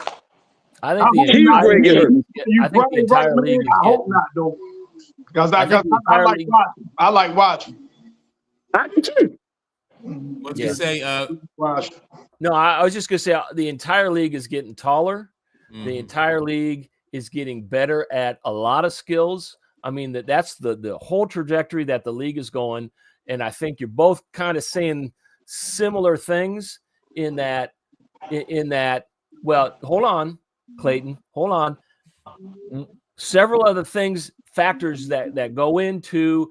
Speaker 4: I think the entire league.
Speaker 2: I hope not, though, because I like watching.
Speaker 3: I do too.
Speaker 1: What'd you say?
Speaker 4: No, I was just going to say the entire league is getting taller. The entire league is getting better at a lot of skills. I mean, that's the whole trajectory that the league is going. And I think you're both kind of saying similar things in that, well, hold on, Clayton, hold on. Several other factors that go into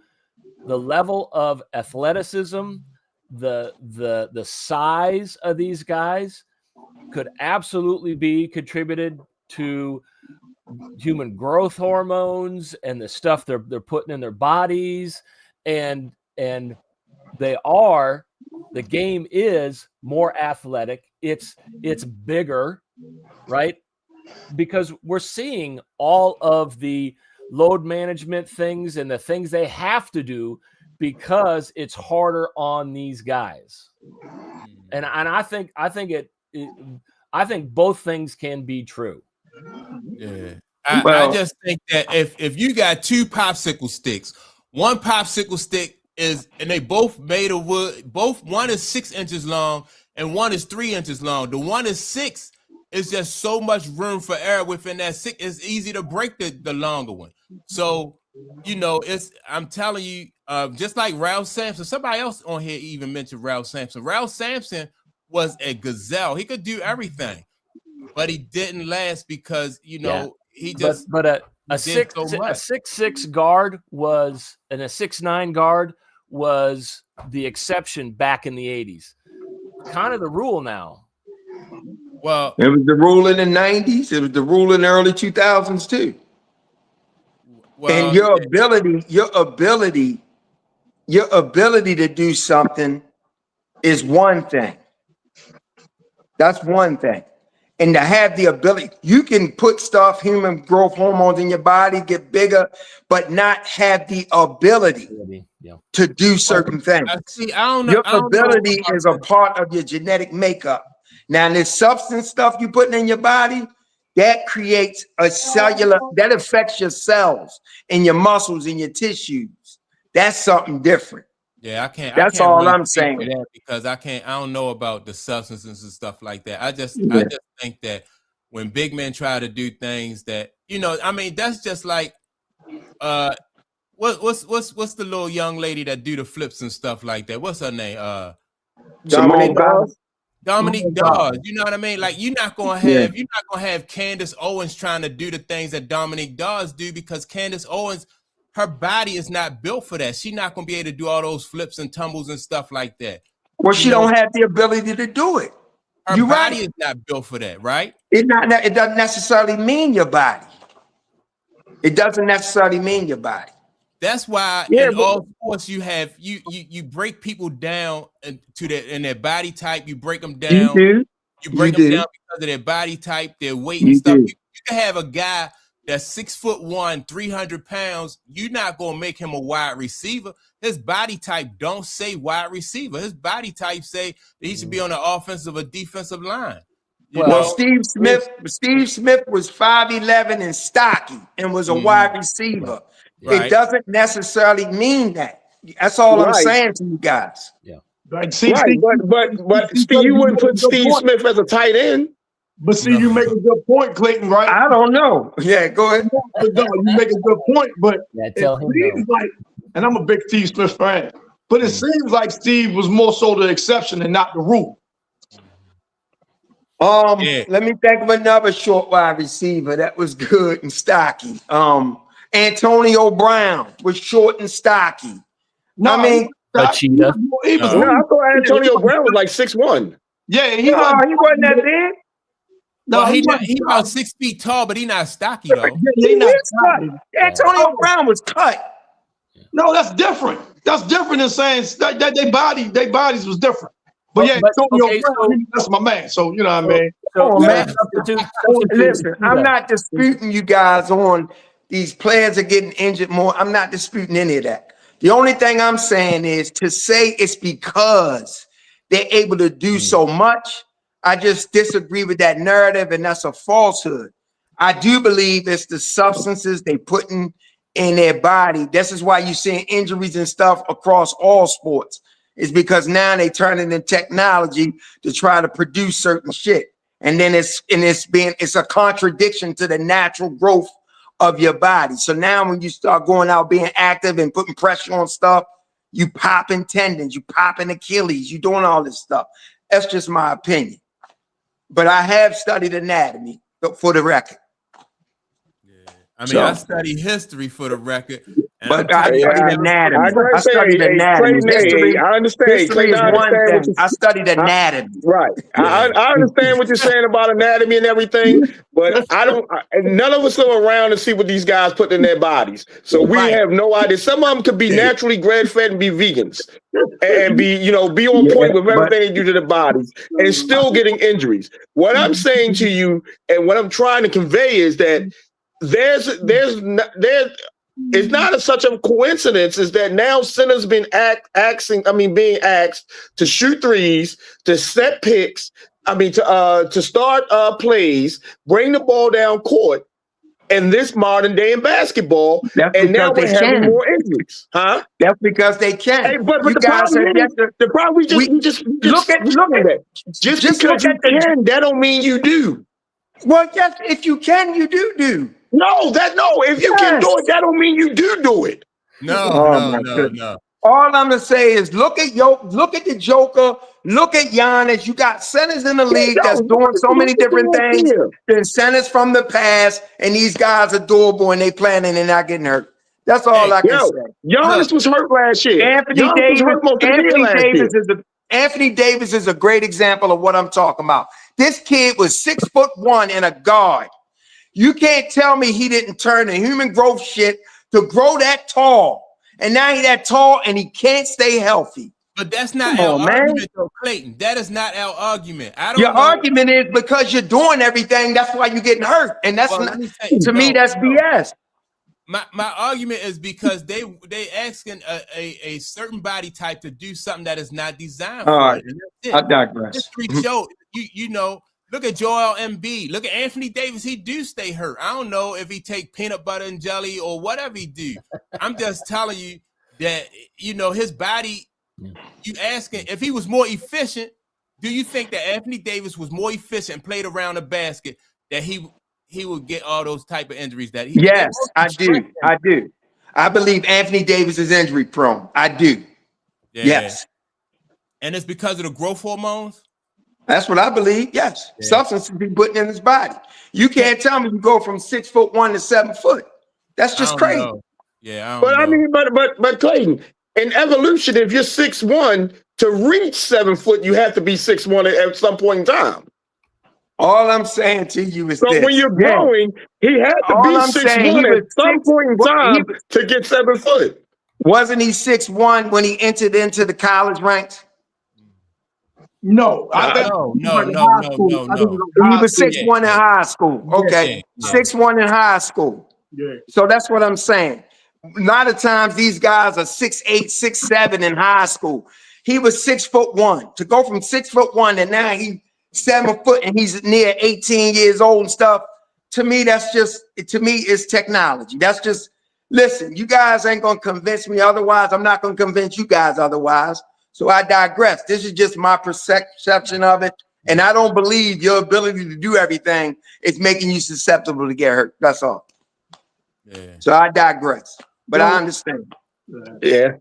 Speaker 4: the level of athleticism, the size of these guys could absolutely be contributed to human growth hormones and the stuff they're putting in their bodies, and they are The game is more athletic. It's bigger, right? Because we're seeing all of the load management things and the things they have to do because it's harder on these guys. And I think both things can be true.
Speaker 1: Yeah. I just think that if you got two popsicle sticks, one popsicle stick is, and they both made of wood, one is 6 inches long and one is 3 inches long. The one is 6 is just so much room for error within that 6. It's easy to break the longer one. So, I'm telling you, just like Ralph Sampson, somebody else on here even mentioned Ralph Sampson. Ralph Sampson was a gazelle. He could do everything, but he didn't last because, he just.
Speaker 4: But a 6'6" guard was, and a 6'9" guard was the exception back in the 80s. Kind of the rule now.
Speaker 1: Well,
Speaker 5: it was the rule in the 90s. It was the rule in the early 2000s too. Well, and your ability to do something is one thing. That's one thing. And to have the ability, you can put stuff, human growth hormones in your body, get bigger, but not have the ability to do certain things.
Speaker 1: See, I don't know.
Speaker 5: Your ability is a part of your genetic makeup. Now, this substance stuff you're putting in your body, that creates a cellular, that affects your cells and your muscles and your tissues. That's something different.
Speaker 1: Yeah, I can't.
Speaker 5: That's all I'm saying.
Speaker 1: That because I don't know about the substances and stuff like that. I just think that when big men try to do things that, that's just like, what's the little young lady that do the flips and stuff like that? What's her name? Dominique Dawes. You know what I mean? Like, you're not gonna have Candace Owens trying to do the things that Dominique Dawes do, because Candace Owens, her body is not built for that. She's not gonna be able to do all those flips and tumbles and stuff like that.
Speaker 5: Well, she don't have the ability to do it.
Speaker 1: Her body is not built for that, right?
Speaker 5: It doesn't necessarily mean your body. It doesn't necessarily mean your body.
Speaker 1: That's why in all sports you have you break people down in their body type. You break them down. You break them down because of their body type, their weight and stuff. You can have a guy that's 6'1", 300 pounds. You're not gonna make him a wide receiver. His body type don't say wide receiver. His body type say that he should be on the offensive or defensive line.
Speaker 5: Well, Steve Smith was 5'11" and stocky and was a wide receiver. Right. It doesn't necessarily mean that. That's all I'm saying to you guys.
Speaker 3: Yeah. But Steve, you wouldn't put Steve Smith as a tight end.
Speaker 2: But see, you make a good point, Clayton, right?
Speaker 5: I don't know. Yeah, go ahead.
Speaker 2: You make a good point, but
Speaker 4: tell him
Speaker 2: like, and I'm a big Steve Smith fan, but it seems like Steve was more so the exception and not the rule.
Speaker 5: Let me think of another short wide receiver that was good and stocky. Antonio Brown was short and stocky.
Speaker 4: No, I mean, a cheetah.
Speaker 3: I thought Antonio Brown was like 6'1".
Speaker 2: Yeah,
Speaker 5: he wasn't that big.
Speaker 1: No, he about 6 feet tall, but he's not stocky though.
Speaker 5: Antonio Brown was cut.
Speaker 2: No, that's different. That's different than saying that their bodies was different. But Antonio Brown, that's my man. So you know what I mean.
Speaker 5: Listen, I'm not disputing you guys on these players are getting injured more. I'm not disputing any of that. The only thing I'm saying is to say it's because they're able to do so much. I just disagree with that narrative, and that's a falsehood. I do believe it's the substances they putting in their body. This is why you're seeing injuries and stuff across all sports. It's because now they turn into technology to try to produce certain shit. And then it's a contradiction to the natural growth of your body. So now when you start going out being active and putting pressure on stuff, you popping tendons, you popping Achilles, you doing all this stuff. That's just my opinion. But I have studied anatomy for the record.
Speaker 1: Yeah. I mean, I study history for the record.
Speaker 5: But I studied anatomy.
Speaker 3: I
Speaker 5: studied anatomy. History,
Speaker 3: I understand.
Speaker 5: history is one thing. I studied anatomy.
Speaker 3: Right. I understand what you're saying about anatomy and everything, but none of us go around and see what these guys put in their bodies. So we have no idea. Some of them could be naturally grass-fed and be vegans and be on point with everything they do to their bodies and still getting injuries. What I'm saying to you and what I'm trying to convey is that it's not such a coincidence is that now centers being asked to shoot threes, to set picks, to start plays, bring the ball down court in this modern day in basketball. And now we're having more injuries. Huh?
Speaker 5: That's because they can.
Speaker 3: Hey, but the problem is we just look at that. Just because you can, that don't mean you do.
Speaker 5: Well, yes, if you can, you do.
Speaker 3: No. If you can do it, that don't mean you do it.
Speaker 1: No.
Speaker 5: All I'm gonna say is look at the Joker, look at Giannis. You got centers in the league that's doing so many different things than centers from the past, and these guys are doable and they playing and they're not getting hurt. That's all I can say.
Speaker 3: Giannis was hurt last year.
Speaker 5: Anthony Davis is a great example of what I'm talking about. This kid was 6'1" and a guard. You can't tell me he didn't turn the human growth shit to grow that tall. And now he's that tall and he can't stay healthy.
Speaker 1: But that's not our argument, though, Clayton. That is not our argument.
Speaker 5: Your argument is because you're doing everything, that's why you're getting hurt. And that's to me, that's BS.
Speaker 1: My argument is because they asking a certain body type to do something that is not designed for.
Speaker 5: All right, I digress.
Speaker 1: History show look at Joel Embiid. Look at Anthony Davis. He do stay hurt. I don't know if he take peanut butter and jelly or whatever he do. I'm just telling you that his body. You asking if he was more efficient. Do you think that Anthony Davis was more efficient and played around the basket that he would get all those type of injuries that he?
Speaker 5: Yes, I do. I believe Anthony Davis is injury prone. I do. Yeah. Yes.
Speaker 1: And it's because of the growth hormones?
Speaker 5: That's what I believe. Yes. Yeah. Substances be putting in his body. You can't tell me you go from 6'1" to 7 foot. That's just crazy.
Speaker 1: Know. Yeah.
Speaker 3: But Clayton, in evolution, if you're 6'1", to reach 7 foot, you have to be 6'1" at some point in time.
Speaker 5: All I'm saying to you is
Speaker 3: when you're growing, he had to be 6'1" at some point in time to get 7 foot.
Speaker 5: Wasn't he 6'1" when he entered into the college ranks?
Speaker 2: No.
Speaker 1: No.
Speaker 5: He was 6'1" in high school. Okay. 6'1" in high school.
Speaker 2: Yeah.
Speaker 5: So that's what I'm saying. A lot of times these guys are 6'8", 6'7" in high school. He was 6'1". To go from 6'1" and now he's 7 foot and he's near 18 years old and stuff. To me, it's technology. That's just, listen, you guys ain't gonna convince me otherwise. I'm not gonna convince you guys otherwise. So I digress. This is just my perception of it. And I don't believe your ability to do everything is making you susceptible to get hurt. That's all.
Speaker 1: Yeah.
Speaker 5: So I digress. But I understand.
Speaker 3: Yeah.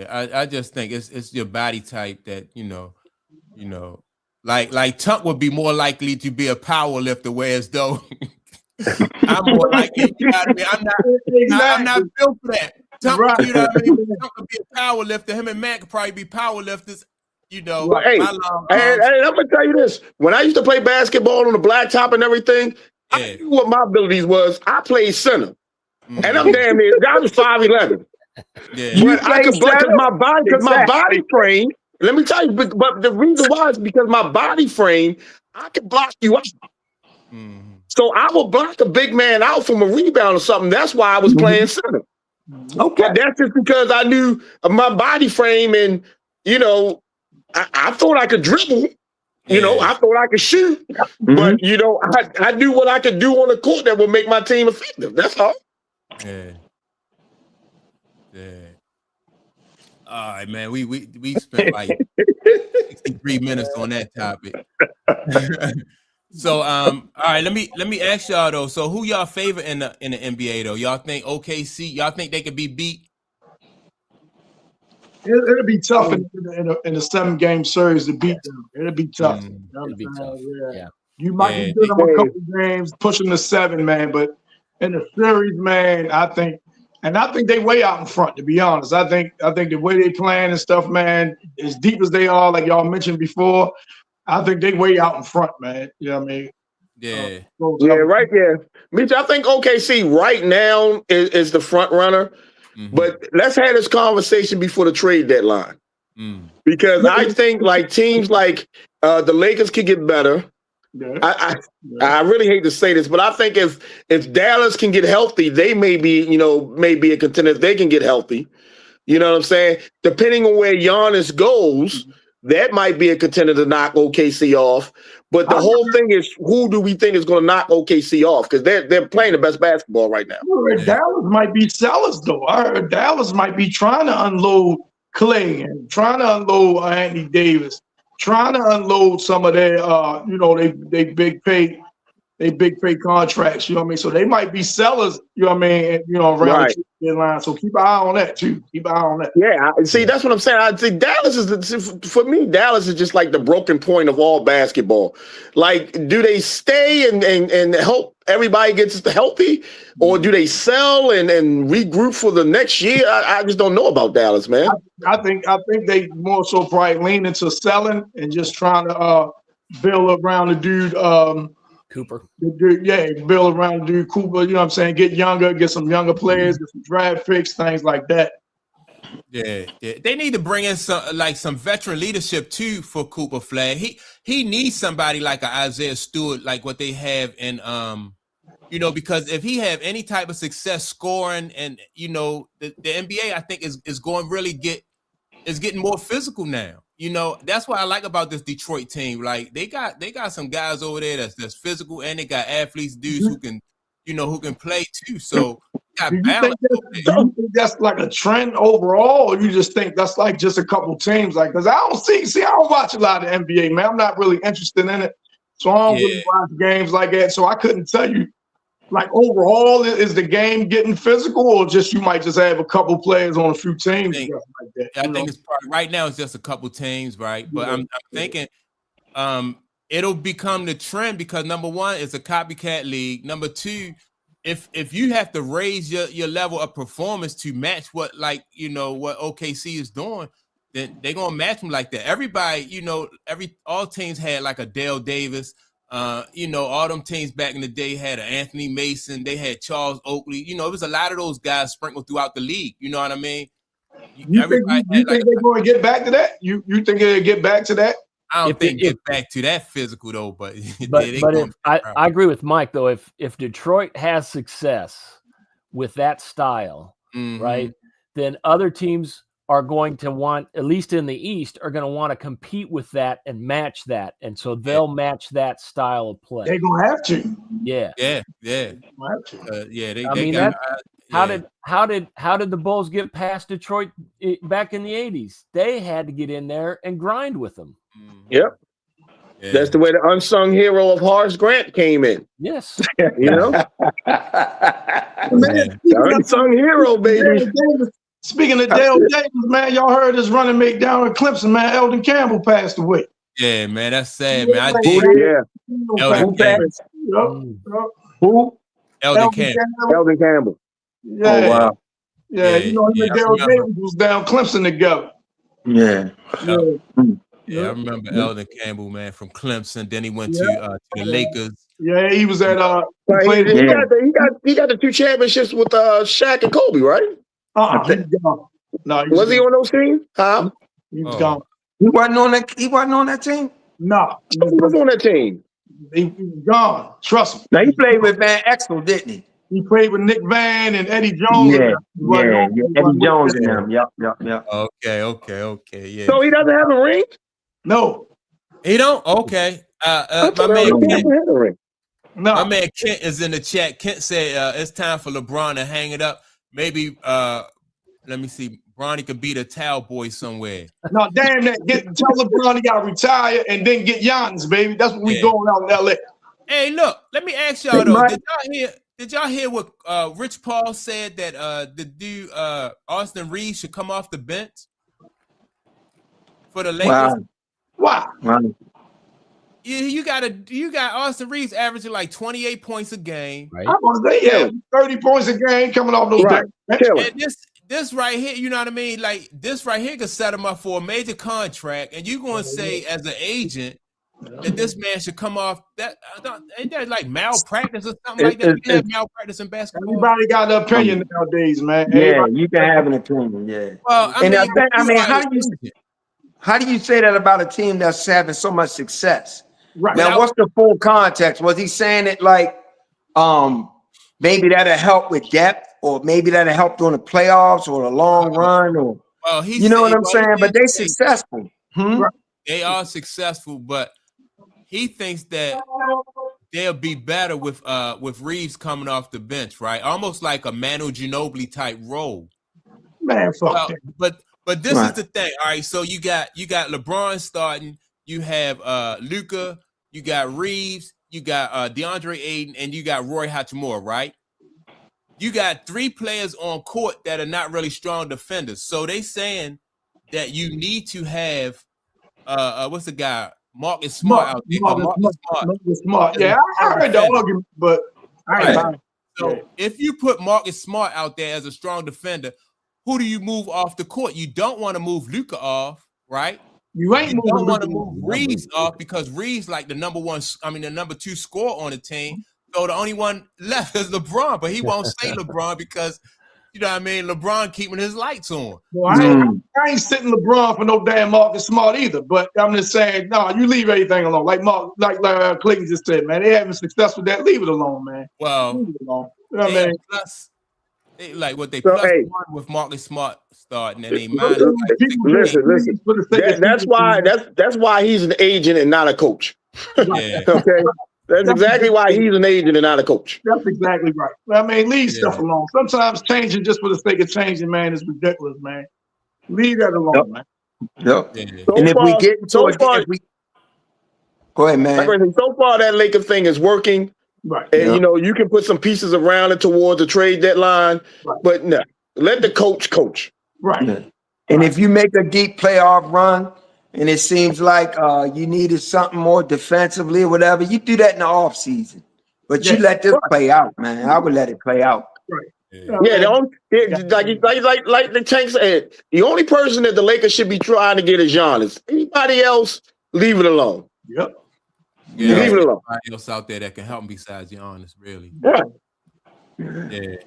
Speaker 1: I just think it's your body type that like Tunk would be more likely to be a power lifter, whereas though I'm more likely. You know what I mean? I'm not built for that. Tunk, you know what I mean? Tunk could be a power lifter. Him and Matt could probably be power lifters.
Speaker 3: Well, hey, I'm gonna tell you this. When I used to play basketball on the blacktop and everything, I knew what my abilities was. I played center. And I'm damn near, I was 5'11".
Speaker 1: Yeah.
Speaker 3: But I could block my body frame. Let me tell you, but the reason why is because my body frame, I could block you out.
Speaker 1: Mm-hmm.
Speaker 3: So I would block a big man out from a rebound or something. That's why I was playing center. Okay. But that's just because I knew my body frame and, I thought I could dribble. I thought I could shoot. But, I knew what I could do on the court that would make my team effective. That's all.
Speaker 1: Yeah. All right, man. We spent like 63 minutes on that topic. So all right, let me ask y'all though. So who y'all favorite in the NBA though? Y'all think OKC? Y'all think they could be beat?
Speaker 2: It'll be tough in the 7-game series to beat them. It'll be tough.
Speaker 4: It'll be tough. Yeah.
Speaker 2: You might be doing them a couple games, pushing to 7, man, but in the series, man, I think they way out in front. To be honest, I think the way they playing and stuff, man, as deep as they are, like y'all mentioned before, I think they way out in front, man. You know what I mean?
Speaker 1: Yeah.
Speaker 3: Right. Yeah. Mitch, I think OKC right now is the front runner.
Speaker 1: Mm-hmm.
Speaker 3: But let's have this conversation before the trade deadline. Because I think like teams like the Lakers could get better.
Speaker 2: Yeah.
Speaker 3: I really hate to say this, but I think if Dallas can get healthy, they may be a contender if they can get healthy. You know what I'm saying? Depending on where Giannis goes, that might be a contender to knock OKC off. But the whole thing is, who do we think is going to knock OKC off? Because they're playing the best basketball right now.
Speaker 2: Dallas might be sellers, though. I heard Dallas might be trying to unload Clay and trying to unload Anthony Davis, trying to unload some of their, they big pay contracts. You know what I mean? So they might be sellers. You know what I mean? And, around the deadline. So keep an eye on that too. Keep an eye on that.
Speaker 3: Yeah, see, that's what I'm saying. I think Dallas for me. Dallas is just like the broken point of all basketball. Like, do they stay and help everybody gets healthy, or do they sell and regroup for the next year? I just don't know about Dallas, man.
Speaker 2: I think they more so probably lean into selling and just trying to build around the dude.
Speaker 4: Cooper.
Speaker 2: Build around the dude Cooper. You know what I'm saying? Get younger, get some younger players, get some draft picks, things like that.
Speaker 1: Yeah. They need to bring in some veteran leadership too for Cooper Flag. He needs somebody like an Isaiah Stewart, like what they have in because if he have any type of success scoring, and the NBA, I think is going really getting more physical now. That's what I like about this Detroit team. Like they got some guys over there that's physical, and they got athletes, dudes who can play too. So got balance.
Speaker 2: Do you think that's like a trend overall, or you just think that's like just a couple teams? Like, because I don't watch a lot of NBA, man. I'm not really interested in it, so I don't really watch games like that. So I couldn't tell you. Like overall, is the game getting physical, or just you might just have a couple players on a few teams?
Speaker 1: I think it's probably right now it's just a couple teams, right? But I'm thinking it'll become the trend because number one, it's a copycat league. Number two, if you have to raise your level of performance to match what what OKC is doing, then they're gonna match them like that. Everybody, all teams had like a Dale Davis. All them teams back in the day had an Anthony Mason. They had Charles Oakley. It was a lot of those guys sprinkled throughout the league. You know what I mean?
Speaker 2: You think they're going to get back to that? You think they'll get back to that?
Speaker 1: I don't think get back to that physical though. But
Speaker 4: I agree with Mike though. If Detroit has success with that style, right, then other teams are going to want, at least in the East, are going to want to compete with that and match that, and so they'll match that style of play.
Speaker 2: They're gonna have to.
Speaker 4: Yeah. How did the Bulls get past Detroit back in the 80s? They had to get in there and grind with them.
Speaker 3: Yep. Yeah. That's the way the unsung hero of Horace Grant came in.
Speaker 4: Yes.
Speaker 3: The unsung hero, baby.
Speaker 2: Speaking of Dale Davis, man, y'all heard his running mate down at Clemson, man. Eldon Campbell passed away.
Speaker 1: Yeah, man, that's sad, man. I did.
Speaker 3: Eldon Campbell. Who?
Speaker 1: Eldon Campbell.
Speaker 3: Eldon Campbell.
Speaker 2: Yeah.
Speaker 3: Oh, wow.
Speaker 2: Yeah, him and Dale Davis was down Clemson together.
Speaker 5: Yeah.
Speaker 1: Yeah, I remember Eldon Campbell, man, from Clemson. Then he went to the Lakers.
Speaker 2: Yeah, he was at
Speaker 3: he got the 2 championships with Shaq and Kobe, right?
Speaker 2: He's gone. No,
Speaker 3: was he on those teams?
Speaker 2: He was gone.
Speaker 5: He wasn't on that team?
Speaker 2: No.
Speaker 3: He was on that team.
Speaker 2: He was gone. Trust me.
Speaker 5: Now he played with Van Exel, didn't he?
Speaker 2: He played with Nick Van and Eddie Jones.
Speaker 5: Yeah. Eddie Jones and them. Yep.
Speaker 1: Okay. Yeah.
Speaker 3: So he doesn't have a ring?
Speaker 2: No.
Speaker 1: He don't? Okay. My man Kent is in the chat. Kent said it's time for LeBron to hang it up. Maybe let me see. Bronny could beat a towel boy somewhere.
Speaker 2: No, damn that. Tell LeBron he got to retire and then get Giannis, baby. That's what we going out in LA.
Speaker 1: Hey, look, let me ask y'all though. Did y'all hear what Rich Paul said that the dude Austin Reeves should come off the bench for the Lakers?
Speaker 2: Wow.
Speaker 1: You got Austin Reeves averaging like 28 points a game.
Speaker 4: Right.
Speaker 2: I was say, yeah, 30 points a game coming off those
Speaker 3: Right.
Speaker 2: days.
Speaker 1: And this right here, you know what I mean? Like this right here could set him up for a major contract, and you're going to say as an agent that this man should come off that. Ain't that like malpractice or something like that? You can have malpractice in basketball.
Speaker 2: Everybody got an opinion nowadays, man.
Speaker 5: Yeah,
Speaker 2: Everybody,
Speaker 5: you can have an opinion. Yeah.
Speaker 1: Well, I mean,
Speaker 5: how do you say that about a team that's having so much success?
Speaker 2: right.
Speaker 5: Now, what's the full context? Was he saying it like, maybe that'll help with depth, or maybe that'll help during the playoffs or the long run, or you know what I'm saying? But they successful.
Speaker 2: Right.
Speaker 1: They are successful, but he thinks that they'll be better with Reeves coming off the bench, right? Almost like a Manu Ginobili type role.
Speaker 2: Man, fuck that.
Speaker 1: But this is the thing. All right, so you got LeBron starting. You have Luka, you got Reeves, you got DeAndre Ayton, and you got Roy Hachimura, right? You got 3 players on court that are not really strong defenders. So they saying that you need to have what's the guy? Marcus Smart out there.
Speaker 2: Marcus Smart. Yeah, I heard the argument, but
Speaker 1: so if you put Marcus Smart out there as a strong defender, who do you move off the court? You don't want to move Luka off, right? You don't want to move Reeves off because Reeves like the number 2 scorer on the team. So the only one left is LeBron, but he won't say LeBron because you know what I mean. LeBron keeping his lights on.
Speaker 2: Well, I ain't sitting LeBron for no damn Marcus Smart either. But I'm just saying, no, you leave everything alone. Like Clayton just said, man, they having success with that. Leave it alone, man.
Speaker 1: Well,
Speaker 2: leave it alone. You know what I mean?
Speaker 1: Plus one with Marcus Smart starting, and they minus.
Speaker 3: Listen. That's why he's an agent and not a coach.
Speaker 1: Yeah.
Speaker 3: Okay. That's exactly why he's an agent and not a coach.
Speaker 2: That's exactly right. I mean, leave stuff alone. Sometimes changing just for the sake of changing, man, is ridiculous, man. Leave that alone, man.
Speaker 5: Yep.
Speaker 1: Yeah.
Speaker 5: And if we get go ahead, man.
Speaker 3: So far, that Laker thing is working.
Speaker 2: Right.
Speaker 3: And, you know, you can put some pieces around it towards the trade deadline. Right. But no, let the coach.
Speaker 2: Right.
Speaker 5: Yeah. And if you make a deep playoff run, and it seems like you needed something more defensively or whatever, you do that in the off season. But you let this play out, man. I would let it play out.
Speaker 2: Right.
Speaker 3: Like the Tank said, the only person that the Lakers should be trying to get is Giannis. Anybody else, leave it alone.
Speaker 2: Yep.
Speaker 1: Yeah,
Speaker 3: leave it alone.
Speaker 1: Anybody else out there that can help besides Giannis, really?
Speaker 3: Right.
Speaker 1: Yeah.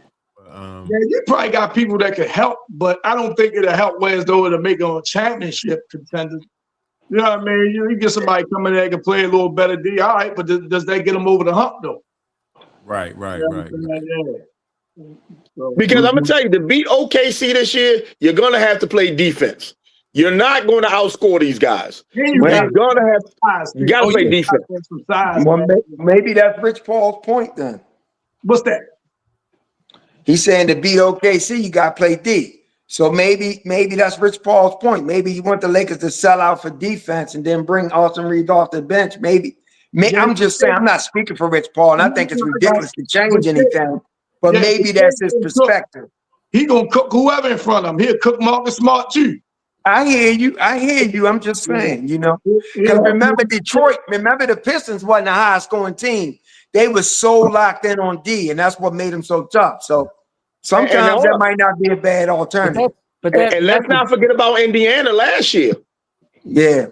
Speaker 2: Yeah, you probably got people that could help, but I don't think it'll help as though it'll make them a championship contender. You know what I mean? You get somebody coming there that can play a little better D, all right, but does that get them over the hump, though?
Speaker 1: Right.
Speaker 2: Yeah. So,
Speaker 3: because I'm going to tell you, to beat OKC this year, you're going to have to play defense. You're not going to outscore these guys. You got to play defense.
Speaker 5: Well, maybe that's Rich Paul's point then.
Speaker 2: What's that?
Speaker 5: He's saying to beat OKC, you got to play D. So maybe that's Rich Paul's point. Maybe you want the Lakers to sell out for defense and then bring Austin Reeves off the bench. Maybe I'm just saying, I'm not speaking for Rich Paul, and I think it's ridiculous to change anything. But maybe that's his perspective.
Speaker 2: He gonna cook whoever in front of him. He'll cook Marcus Smart too.
Speaker 5: I hear you. I'm just saying, you know. Because remember Detroit, the Pistons wasn't a high scoring team. They were so locked in on D, and that's what made them so tough. So sometimes that might not be a bad alternative.
Speaker 3: But let's not forget about Indiana last year.
Speaker 5: Yeah.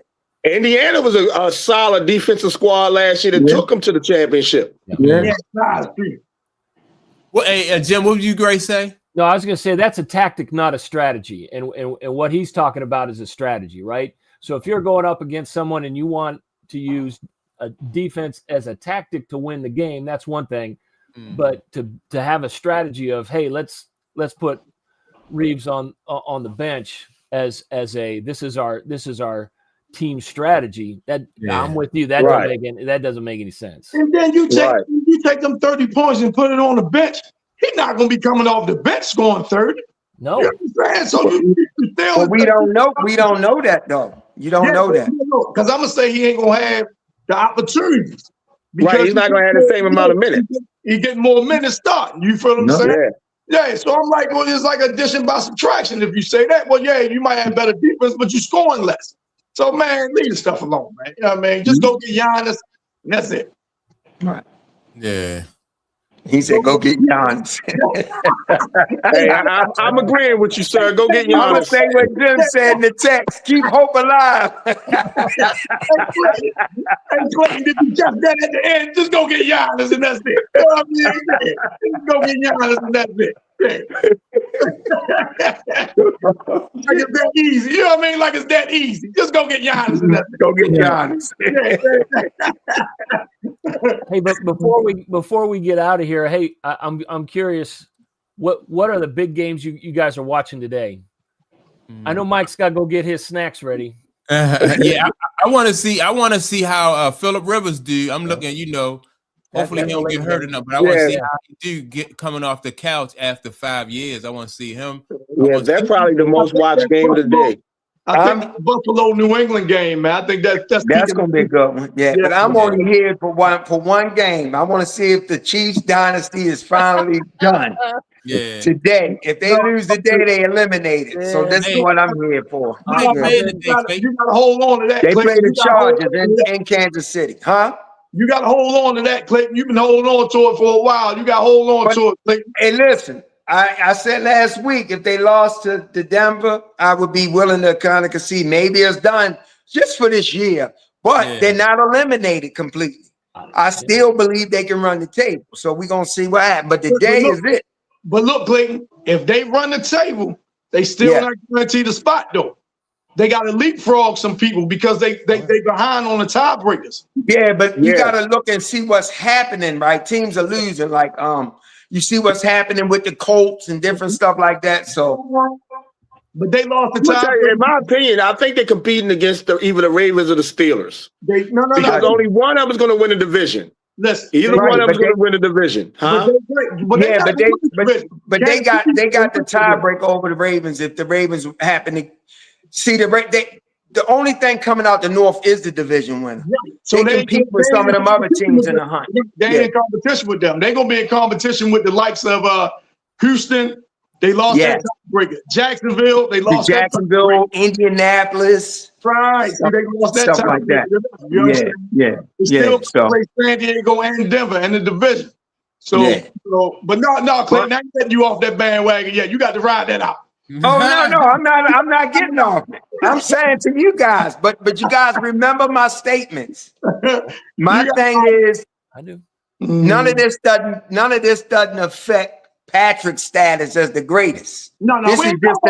Speaker 3: Indiana was a solid defensive squad last year that took them to the championship.
Speaker 2: Yeah.
Speaker 1: Well, hey, Jim, what would you, Gray, say?
Speaker 4: No, I was going to say that's a tactic, not a strategy. And what he's talking about is a strategy, right? So if you're going up against someone and you want to use a defense as a tactic to win the game, that's one thing. But to have a strategy of, hey, let's put Reeves on the bench as a this is our team strategy. I'm with you. That doesn't make any sense.
Speaker 2: And then you take them 30 points and put it on the bench. He's not going to be coming off the bench scoring 30.
Speaker 4: No.
Speaker 2: You know so
Speaker 5: but we don't know. We don't know that though. You don't know that
Speaker 2: because I'm gonna say he ain't gonna have the opportunities.
Speaker 3: Right, he's not gonna have the same amount of minutes.
Speaker 2: He getting more minutes starting. You feel what I'm saying? Yeah. So I'm like, well, it's like addition by subtraction. If you say that, well, yeah, you might have better defense, but you're scoring less. So, man, leave the stuff alone, man. You know what I mean? Just go get Giannis, and that's it.
Speaker 5: Right.
Speaker 1: Yeah.
Speaker 5: He said, "Go get Giannis."
Speaker 3: Hey, I'm agreeing with you, sir. Go get
Speaker 5: I'm gonna
Speaker 3: Giannis.
Speaker 5: say what Jim said in the text. Keep hope alive.
Speaker 2: Hey, Clayton, if you just that at the end, just go get Giannis, and that's it. You know what I mean? Yeah. Just go get Giannis, and that's it. Yeah. Like it's that easy. You know what I mean? Like it's that easy. Just go get Giannis, and that's it.
Speaker 5: Go get Giannis.
Speaker 4: Hey, but before we get out of here, hey, I'm curious, what are the big games you guys are watching today? I know Mike's got to go get his snacks ready.
Speaker 1: Yeah, I want to see how Phillip Rivers do. I'm looking, hopefully he don't get hurt enough, but I want to see how he do get coming off the couch after 5 years. I want to see him.
Speaker 3: Yeah, that's probably the most watched game of the day.
Speaker 2: I think Buffalo New England game, man. I think that's
Speaker 5: gonna be a good one. Yeah, but I'm only here for one game. I want to see if the Chiefs dynasty is finally done.
Speaker 1: Yeah.
Speaker 5: Today, if they lose today, they eliminated. So this is what I'm here for.
Speaker 2: You gotta hold on to that.
Speaker 5: They play the Chargers in Kansas City, huh?
Speaker 2: You got to hold on to that, Clayton. You've been holding on to it for a while. You got to hold on to it, Clayton.
Speaker 5: Hey, listen. I said last week, if they lost to Denver, I would be willing to kind of concede. Maybe it's done just for this year, but they're not eliminated completely. I still believe they can run the table. So we're going to see what happens. But today is it.
Speaker 2: But look, Clayton, if they run the table, they still not guarantee the spot, though. They got to leapfrog some people because they behind on the tiebreakers.
Speaker 5: Yeah, but you got to look and see what's happening, right? Teams are losing. Like, you see what's happening with the Colts and different stuff like that. So,
Speaker 2: but they lost the time.
Speaker 3: In my opinion, I think they're competing against either the Ravens or the Steelers. Because only one of them is going to win the division.
Speaker 2: Listen,
Speaker 3: either one of them is going to win the division, huh?
Speaker 5: But they got the tiebreaker over the Ravens if the Ravens happen to see the only thing coming out the North is the division winner. Right. So they compete with some of them other teams in the hunt.
Speaker 2: They ain't in competition with them. They're going to be in competition with the likes of Houston. They lost that tiebreaker. Jacksonville, they lost
Speaker 5: Jacksonville, Indianapolis.
Speaker 2: Right. So they lost that
Speaker 5: stuff like that.
Speaker 2: You know they still play San Diego and Denver in the division. So, but no, Clayton, I ain't letting you off that bandwagon yet. You got to ride that out.
Speaker 5: Oh no, I'm not getting off it. I'm saying to you guys, but you guys remember my statements. My thing is,
Speaker 4: I do.
Speaker 5: None of this doesn't affect Patrick's status as the greatest.
Speaker 2: No.
Speaker 5: This is just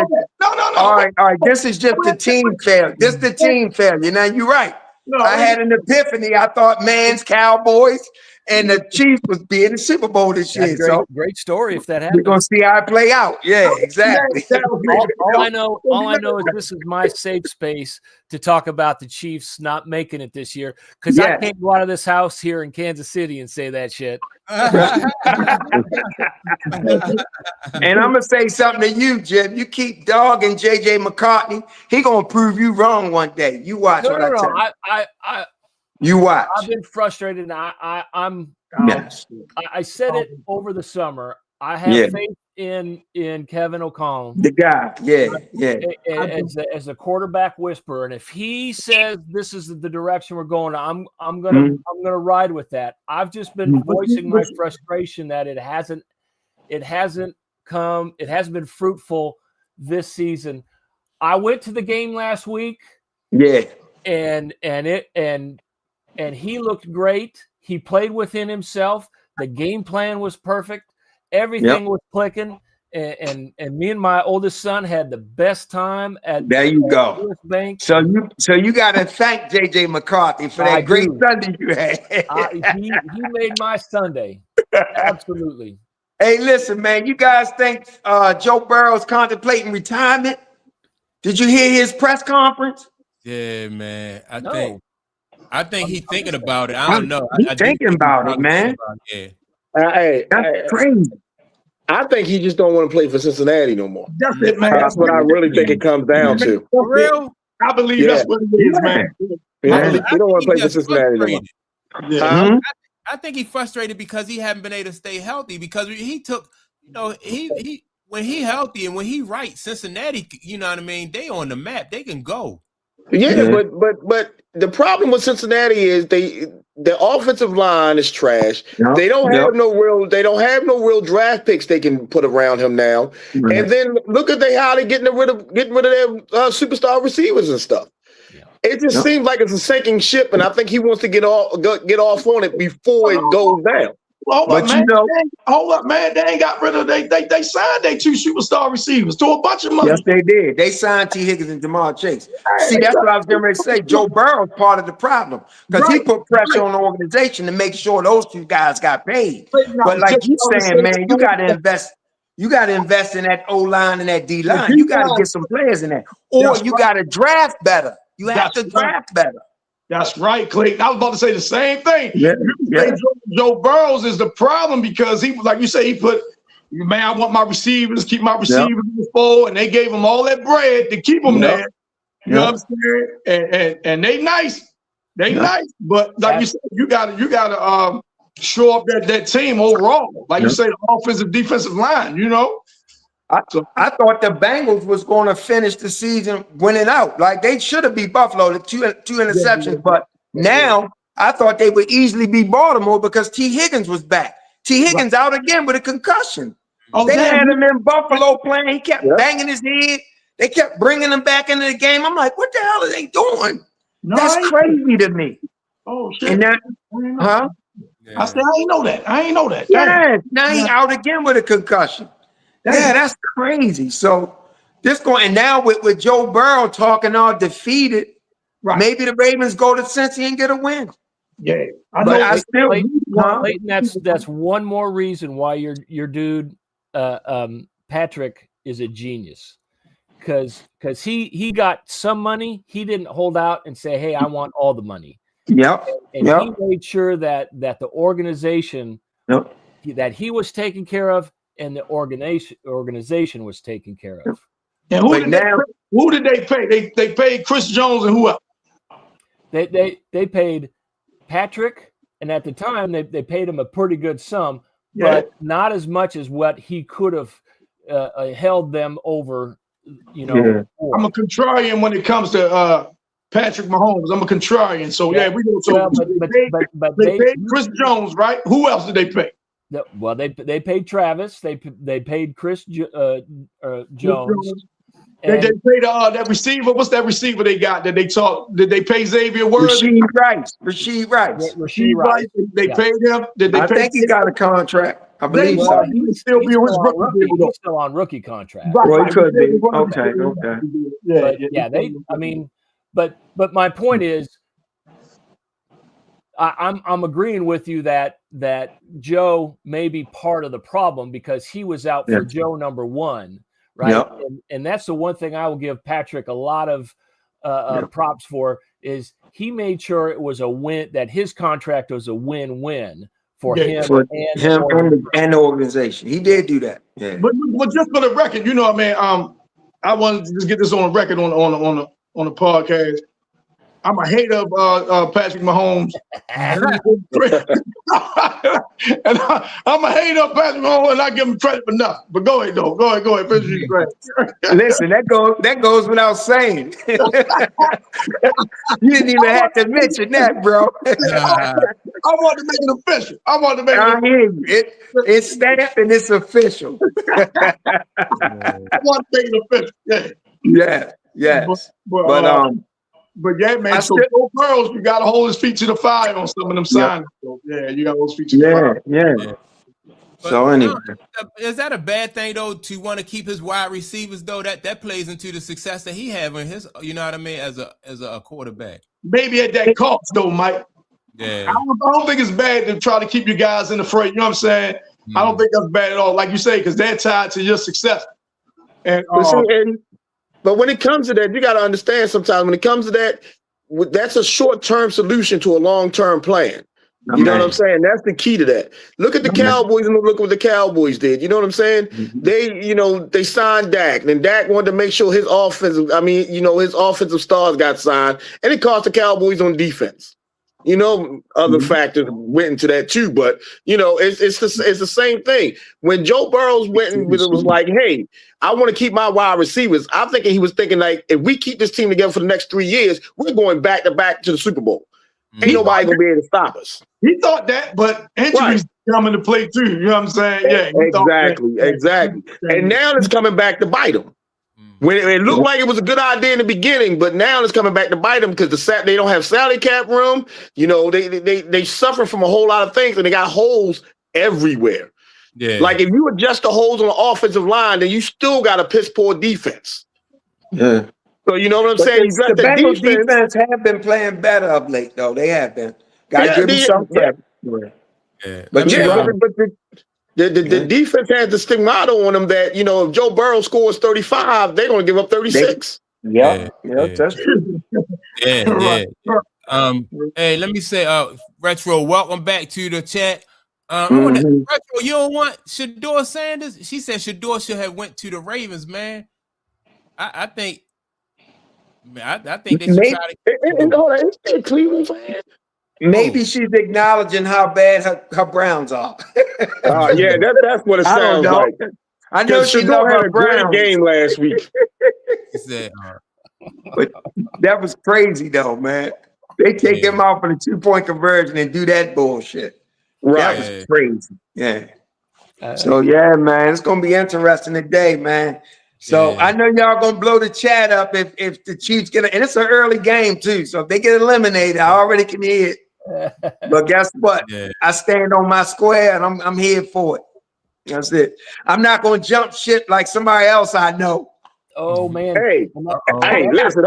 Speaker 5: all right. This is just the team failure. This is the team failure. Now you're right. I had an epiphany. I thought man's Cowboys and the Chiefs was being the Super Bowl this year.
Speaker 4: Great story if that happens.
Speaker 5: We're gonna see how it play out. Yeah, exactly.
Speaker 4: all I know is this is my safe space to talk about the Chiefs not making it this year because I can't go out of this house here in Kansas City and say that shit.
Speaker 5: And I'm gonna say something to you, Jim. You keep dogging JJ McCartney, he gonna prove you wrong one day. You watch what I tell you. You watch.
Speaker 4: I've been frustrated. And I said it over the summer. I have faith in Kevin O'Connell,
Speaker 5: the guy.
Speaker 4: As a quarterback whisperer, and if he says this is the direction we're going, I'm gonna ride with that. I've just been voicing my frustration that it hasn't been fruitful this season. I went to the game last week.
Speaker 5: Yeah.
Speaker 4: And he looked great. He played within himself. The game plan was perfect. Everything was clicking. And me and my oldest son had the best time at
Speaker 5: there you go.
Speaker 4: US Bank.
Speaker 5: So you got to thank JJ McCarthy for that great Sunday you had.
Speaker 4: He made my Sunday. Absolutely.
Speaker 5: Hey, listen, man. You guys think Joe Burrow's contemplating retirement? Did you hear his press conference?
Speaker 1: Yeah, man. I think he's thinking about it. I don't know.
Speaker 5: He's thinking about it, man. That's crazy.
Speaker 3: I think he just don't want to play for Cincinnati no more.
Speaker 2: That's it, man.
Speaker 3: That's what I really think it comes down to.
Speaker 1: For real?
Speaker 2: I believe that's what it is, man.
Speaker 3: He don't want to play for Cincinnati no more.
Speaker 1: Yeah. I think he's frustrated because he haven't been able to stay healthy because he took, when he healthy and when he right, Cincinnati, you know what I mean? They on the map. They can go.
Speaker 3: Yeah, but the problem with Cincinnati is the offensive line is trash.
Speaker 5: Yep.
Speaker 3: They don't have no real draft picks they can put around him now.
Speaker 5: Right.
Speaker 3: And then look at how they getting rid of their superstar receivers and stuff.
Speaker 4: Yeah.
Speaker 3: It just seems like it's a sinking ship, and I think he wants to get off on it before it goes down.
Speaker 2: Hold
Speaker 5: But
Speaker 2: up, man. Hold up, man. They ain't got rid of they signed their 2 superstar receivers to a bunch of money.
Speaker 5: Yes, they did. They signed T. Higgins and Jamar Chase. See, that's what I was getting ready to say. Joe Burrow's part of the problem because he put pressure on the organization to make sure those 2 guys got paid. But like you saying, man, you got to invest. You got to invest in that O-line and that D-line. You got to get some players in there, or you got to draft better. You have to draft better.
Speaker 2: That's right, Clayton. I was about to say the same thing.
Speaker 5: Yeah.
Speaker 2: Joe Burrows is the problem because he, like you say, he put, man, I want my receivers, keep my receivers in the fold, and they gave him all that bread to keep them there. You know what I'm saying? And they nice. They nice. But like you said, you gotta show up that team overall. Like you say, the offensive defensive line, you know.
Speaker 5: I thought the Bengals was going to finish the season winning out. Like they should have beat Buffalo, the two interceptions. But now I thought they would easily beat Baltimore because T. Higgins was back. T. Higgins out again with a concussion. They had him in Buffalo playing. He kept banging his head. They kept bringing him back into the game. I'm like, what the hell are they doing? That's crazy to me.
Speaker 2: Oh, shit.
Speaker 5: And then, huh?
Speaker 2: I said, I ain't know that.
Speaker 5: Yeah, now he out again with a concussion. Yeah, that's crazy. So this going, and now with Joe Burrow talking all defeated, maybe the Ravens go to Cincy and get a win.
Speaker 2: Yeah,
Speaker 4: I still, Clayton, that's one more reason why your dude Patrick is a genius, because he got some money. He didn't hold out and say, "Hey, I want all the money."
Speaker 5: Yep.
Speaker 4: And he made sure that the organization that he was taken care of and the organization was taken care of.
Speaker 2: And who did they pay? They paid Chris Jones and who else?
Speaker 4: They paid Patrick, and at the time they paid him a pretty good sum, but not as much as what he could have held them over. You know,
Speaker 2: I'm a contrarian when it comes to Patrick Mahomes. I'm a contrarian, so we go. So they paid Chris Jones, right? Who else did they pay?
Speaker 4: Well, they paid Travis. They paid Chris Jones.
Speaker 2: They paid that receiver. What's that receiver they got that they taught? Did they pay Xavier Worthy?
Speaker 5: Rasheed Rice.
Speaker 2: They paid him.
Speaker 5: I think he got a contract. I believe so.
Speaker 4: He's still on rookie contract.
Speaker 5: Well, he could be. Okay.
Speaker 4: But my point is, I'm agreeing with you that Joe may be part of the problem because he was out for Joe number 1, right?
Speaker 5: Yep.
Speaker 4: And that's the one thing I will give Patrick a lot of props for is he made sure it was a win, that his contract was a win-win for him
Speaker 5: and the organization. He did do that. Yeah.
Speaker 2: But just for the record, you know what I mean? I wanted to just get this on the record on the podcast. I'm a hater of Patrick Mahomes. And I'm a hater of Patrick Mahomes, and I give him credit for nothing. But go ahead, though. Go ahead. Finish your credit.
Speaker 5: Listen, that goes without saying. You didn't even have to mention that, bro.
Speaker 2: I want to make it official.
Speaker 5: It's stamped and it's official.
Speaker 2: I want to make it official.
Speaker 5: Yeah. Yes.
Speaker 2: But yeah, man. So Joe Burrows, you got to hold his feet to the fire on some of them signings. So, you got to hold his feet to the fire.
Speaker 5: Yeah. So anyway,
Speaker 1: is that a bad thing though to want to keep his wide receivers though? That plays into the success that he had in his, you know what I mean, as a quarterback.
Speaker 2: Maybe at that cost though, Mike.
Speaker 1: Yeah.
Speaker 2: I don't think it's bad to try to keep your guys in the fray. You know what I'm saying? I don't think that's bad at all, like you say, because they're tied to your success. And
Speaker 3: but when it comes to that, you got to understand sometimes when it comes to that, that's a short-term solution to a long-term plan. You know what I'm saying? That's the key to that. Look at the Cowboys and look what the Cowboys did. You know what I'm saying? They signed Dak, and Dak wanted to make sure his offensive stars got signed, and it cost the Cowboys on defense. You know, other factors went into that too, but you know, it's the same thing. When Joe Burrows went and was like, "Hey, I want to keep my wide receivers," I'm thinking he was thinking like, if we keep this team together for the next 3 years, we're going back to back to the Super Bowl. Ain't nobody gonna be able to stop us.
Speaker 2: He thought that, but injuries come into play too. You know what I'm saying? Yeah,
Speaker 3: exactly. And now it's coming back to bite him. When it looked like it was a good idea in the beginning, but now it's coming back to bite them because they don't have salary cap room. You know, they suffer from a whole lot of things, and they got holes everywhere. Yeah. Like if you adjust the holes on the offensive line, then you still got a piss poor defense. Yeah. So you know what I'm saying?
Speaker 5: The Bengals defense have been playing better of late, though. They have been. Got to give them some credit.
Speaker 3: Yeah. But the defense has the stigmata on them that, you know, if Joe Burrow scores 35, they're going to give up 36.
Speaker 5: That's true.
Speaker 1: Yeah. Hey, let me say, Retro, welcome back to the chat. Retro, you don't want Shador Sanders? She said Shador should have went to the Ravens, man. I think they should try to.
Speaker 3: Is Cleveland fan?
Speaker 5: Maybe she's acknowledging how bad her Browns are.
Speaker 3: Yeah, that's what it sounds like.
Speaker 5: I know she had a great
Speaker 3: game last week.
Speaker 5: But that was crazy, though, man. They take them out for the 2-point conversion and do that bullshit. Right. That was crazy. Yeah. So, yeah, man, it's going to be interesting today, man. So I know y'all gonna blow the chat up if the Chiefs get it, and it's an early game too. So if they get eliminated, I already can hear it. But guess what? I stand on my square and I'm here for it. That's it. I'm not gonna jump ship like somebody else I know.
Speaker 4: Oh man!
Speaker 3: Hey, listen.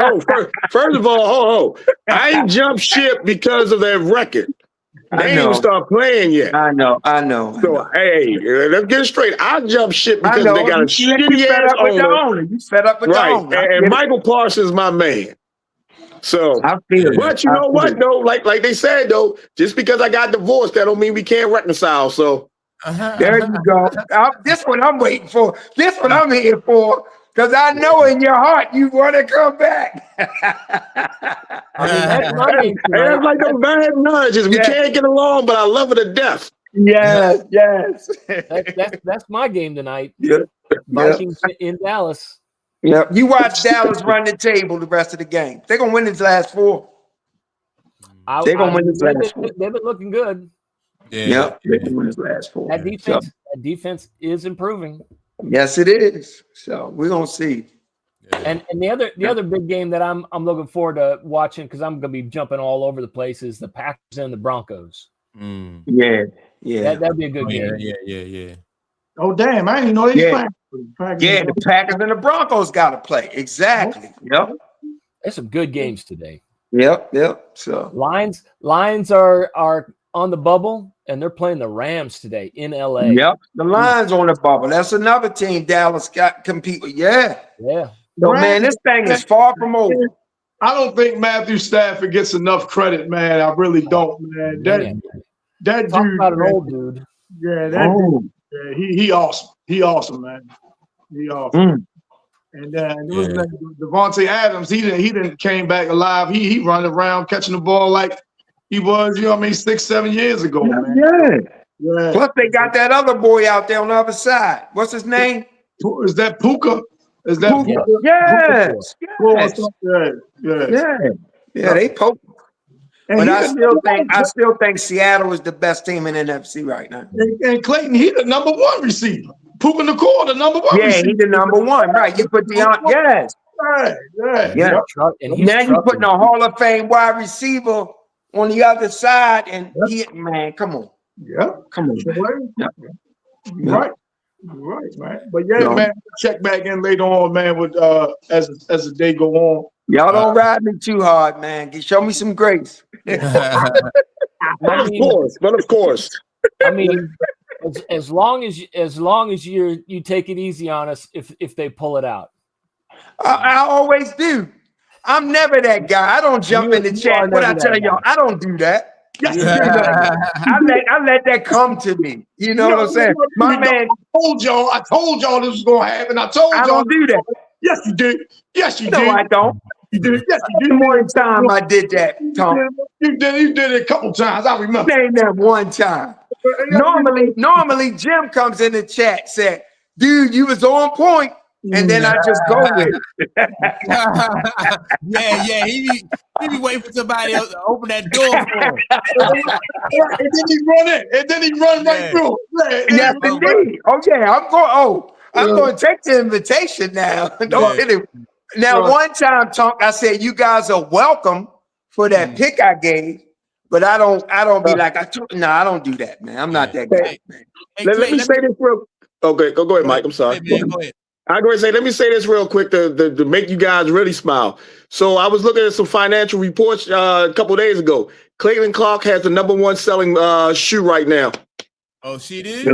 Speaker 3: First of all, I ain't jump ship because of their record. They ain't even start playing yet.
Speaker 5: I know.
Speaker 3: So, hey, let's get it straight. I jump shit because they got a shitty ass owner.
Speaker 5: You fed up with the owner.
Speaker 3: And Michael Parsons is my man. So,
Speaker 5: I feel it.
Speaker 3: But you know what, though? Like they said, though, just because I got divorced, that don't mean we can't reconcile. So,
Speaker 5: there you go. This one I'm waiting for. This one I'm here for. Because I know in your heart you want to come back.
Speaker 3: That's like the bad nudges. We can't get along, but I love her to death.
Speaker 5: Yes.
Speaker 4: That's my game tonight. Vikings in Dallas.
Speaker 5: Yep. You watch Dallas run the table the rest of the game. They're gonna win these last 4. They're gonna win these last 4.
Speaker 4: They've been looking good.
Speaker 5: They're gonna win these last 4.
Speaker 4: That defense is improving.
Speaker 5: Yes, it is. So we're gonna see.
Speaker 4: And the other big game that I'm looking forward to watching, because I'm gonna be jumping all over the place, is the Packers and the Broncos.
Speaker 5: Yeah.
Speaker 4: That'd be a good game.
Speaker 1: Yeah.
Speaker 2: Oh damn! I didn't know they playing.
Speaker 5: The Packers and the Broncos got to play. Exactly. Yep.
Speaker 4: There's some good games today.
Speaker 5: Yep. So
Speaker 4: Lions are on the bubble, and they're playing the Rams today in LA.
Speaker 5: Yep. The Lions on the bubble. That's another team Dallas got compete with. Yeah. So, man, this thing is far from over.
Speaker 2: I don't think Matthew Stafford gets enough credit, man. I really don't, man. That
Speaker 4: Talk
Speaker 2: dude,
Speaker 4: about an old dude.
Speaker 2: Yeah, dude. Yeah, he awesome. He awesome, man. He awesome. And then Devontae Adams, he didn't came back alive. He run around catching the ball like he was, 6-7 years ago, man. Yeah.
Speaker 5: Plus, they got that other boy out there on the other side. What's his name?
Speaker 2: Is that Puka? Is that
Speaker 5: Puka? Yes. They poke. But I still think Seattle is the best team in NFC right now.
Speaker 2: And Clayton, he the number 1 receiver. Puka Nicole, the number 1 receiver.
Speaker 5: Yeah, he's the number 1. Right. You put Right.
Speaker 4: And
Speaker 5: now you're putting a Hall of Fame wide receiver on the other side, and man, come on. Come on.
Speaker 2: Right, man. But man, check back in later on, man, with as the day go on.
Speaker 5: Y'all don't ride me too hard, man. Show me some grace.
Speaker 3: Of course.
Speaker 4: I mean, as long as you take it easy on us if they pull it out.
Speaker 5: I always do. I'm never that guy. I don't jump in the chat. What I tell y'all, I don't do that. I let that come to me. You know what I'm saying? My man,
Speaker 2: I told y'all this was gonna happen. I don't
Speaker 5: do that.
Speaker 2: Yes, you did. Yes, you did.
Speaker 5: No, I don't.
Speaker 2: You did it. Yes, you did.
Speaker 5: One time I did that, Tom.
Speaker 2: You did it a couple times. I remember.
Speaker 5: Name that one time. Normally Jim comes in the chat said, "Dude, you was on point," and then I just go with it.
Speaker 1: yeah. He be waiting for somebody else to open that door for him.
Speaker 2: And then he run in, and then he run right through.
Speaker 5: Yes, indeed. Oh yeah, I'm going to take the invitation now. Don't hit it. Now, one time, Tonk, I said you guys are welcome for that pick I gave, but I don't be like I don't do that, man. I'm not that guy, man.
Speaker 3: Let me say this real. Okay, go ahead, Mike. I'm sorry.
Speaker 1: Hey, man, go ahead.
Speaker 3: I go and say, let me say this real quick to make you guys really smile. So I was looking at some financial reports a couple of days ago. Caitlin Clark has the #1 selling shoe right now.
Speaker 1: Oh, she did?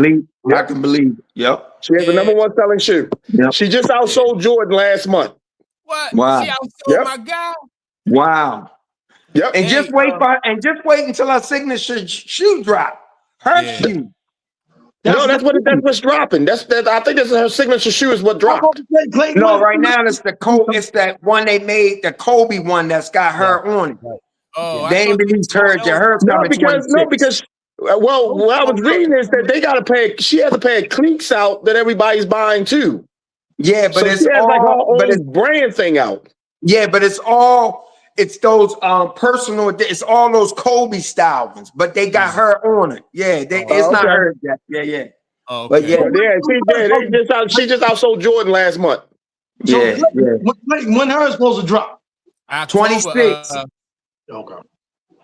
Speaker 5: I can believe it. Yep.
Speaker 3: She has the #1 selling shoe. Yep. She just outsold Jordan last month.
Speaker 1: What?
Speaker 5: Wow.
Speaker 1: She outsold my guy?
Speaker 5: Wow.
Speaker 3: Yep.
Speaker 5: And just wait until our signature shoe drop. Her shoe.
Speaker 3: That's what's dropping. I think that's her signature shoe is what dropped.
Speaker 5: No, right now it's the Kobe. It's that one they made, the Kobe one that's got her on it.
Speaker 1: Oh,
Speaker 5: they ain't released her. Hers coming
Speaker 3: because I was reading is that they got to pay. She has to pay cleats out that everybody's buying too.
Speaker 5: Yeah, but
Speaker 3: so
Speaker 5: it's
Speaker 3: she has
Speaker 5: all
Speaker 3: like her own brand thing out.
Speaker 5: Yeah, but it's those personal. It's all those Kobe style ones, but they got her on it. Yeah, it's not her. Yeah.
Speaker 1: Oh,
Speaker 5: but
Speaker 3: she just outsold Jordan last month.
Speaker 5: Yeah.
Speaker 2: When her is supposed to drop?
Speaker 5: 26.
Speaker 2: Okay.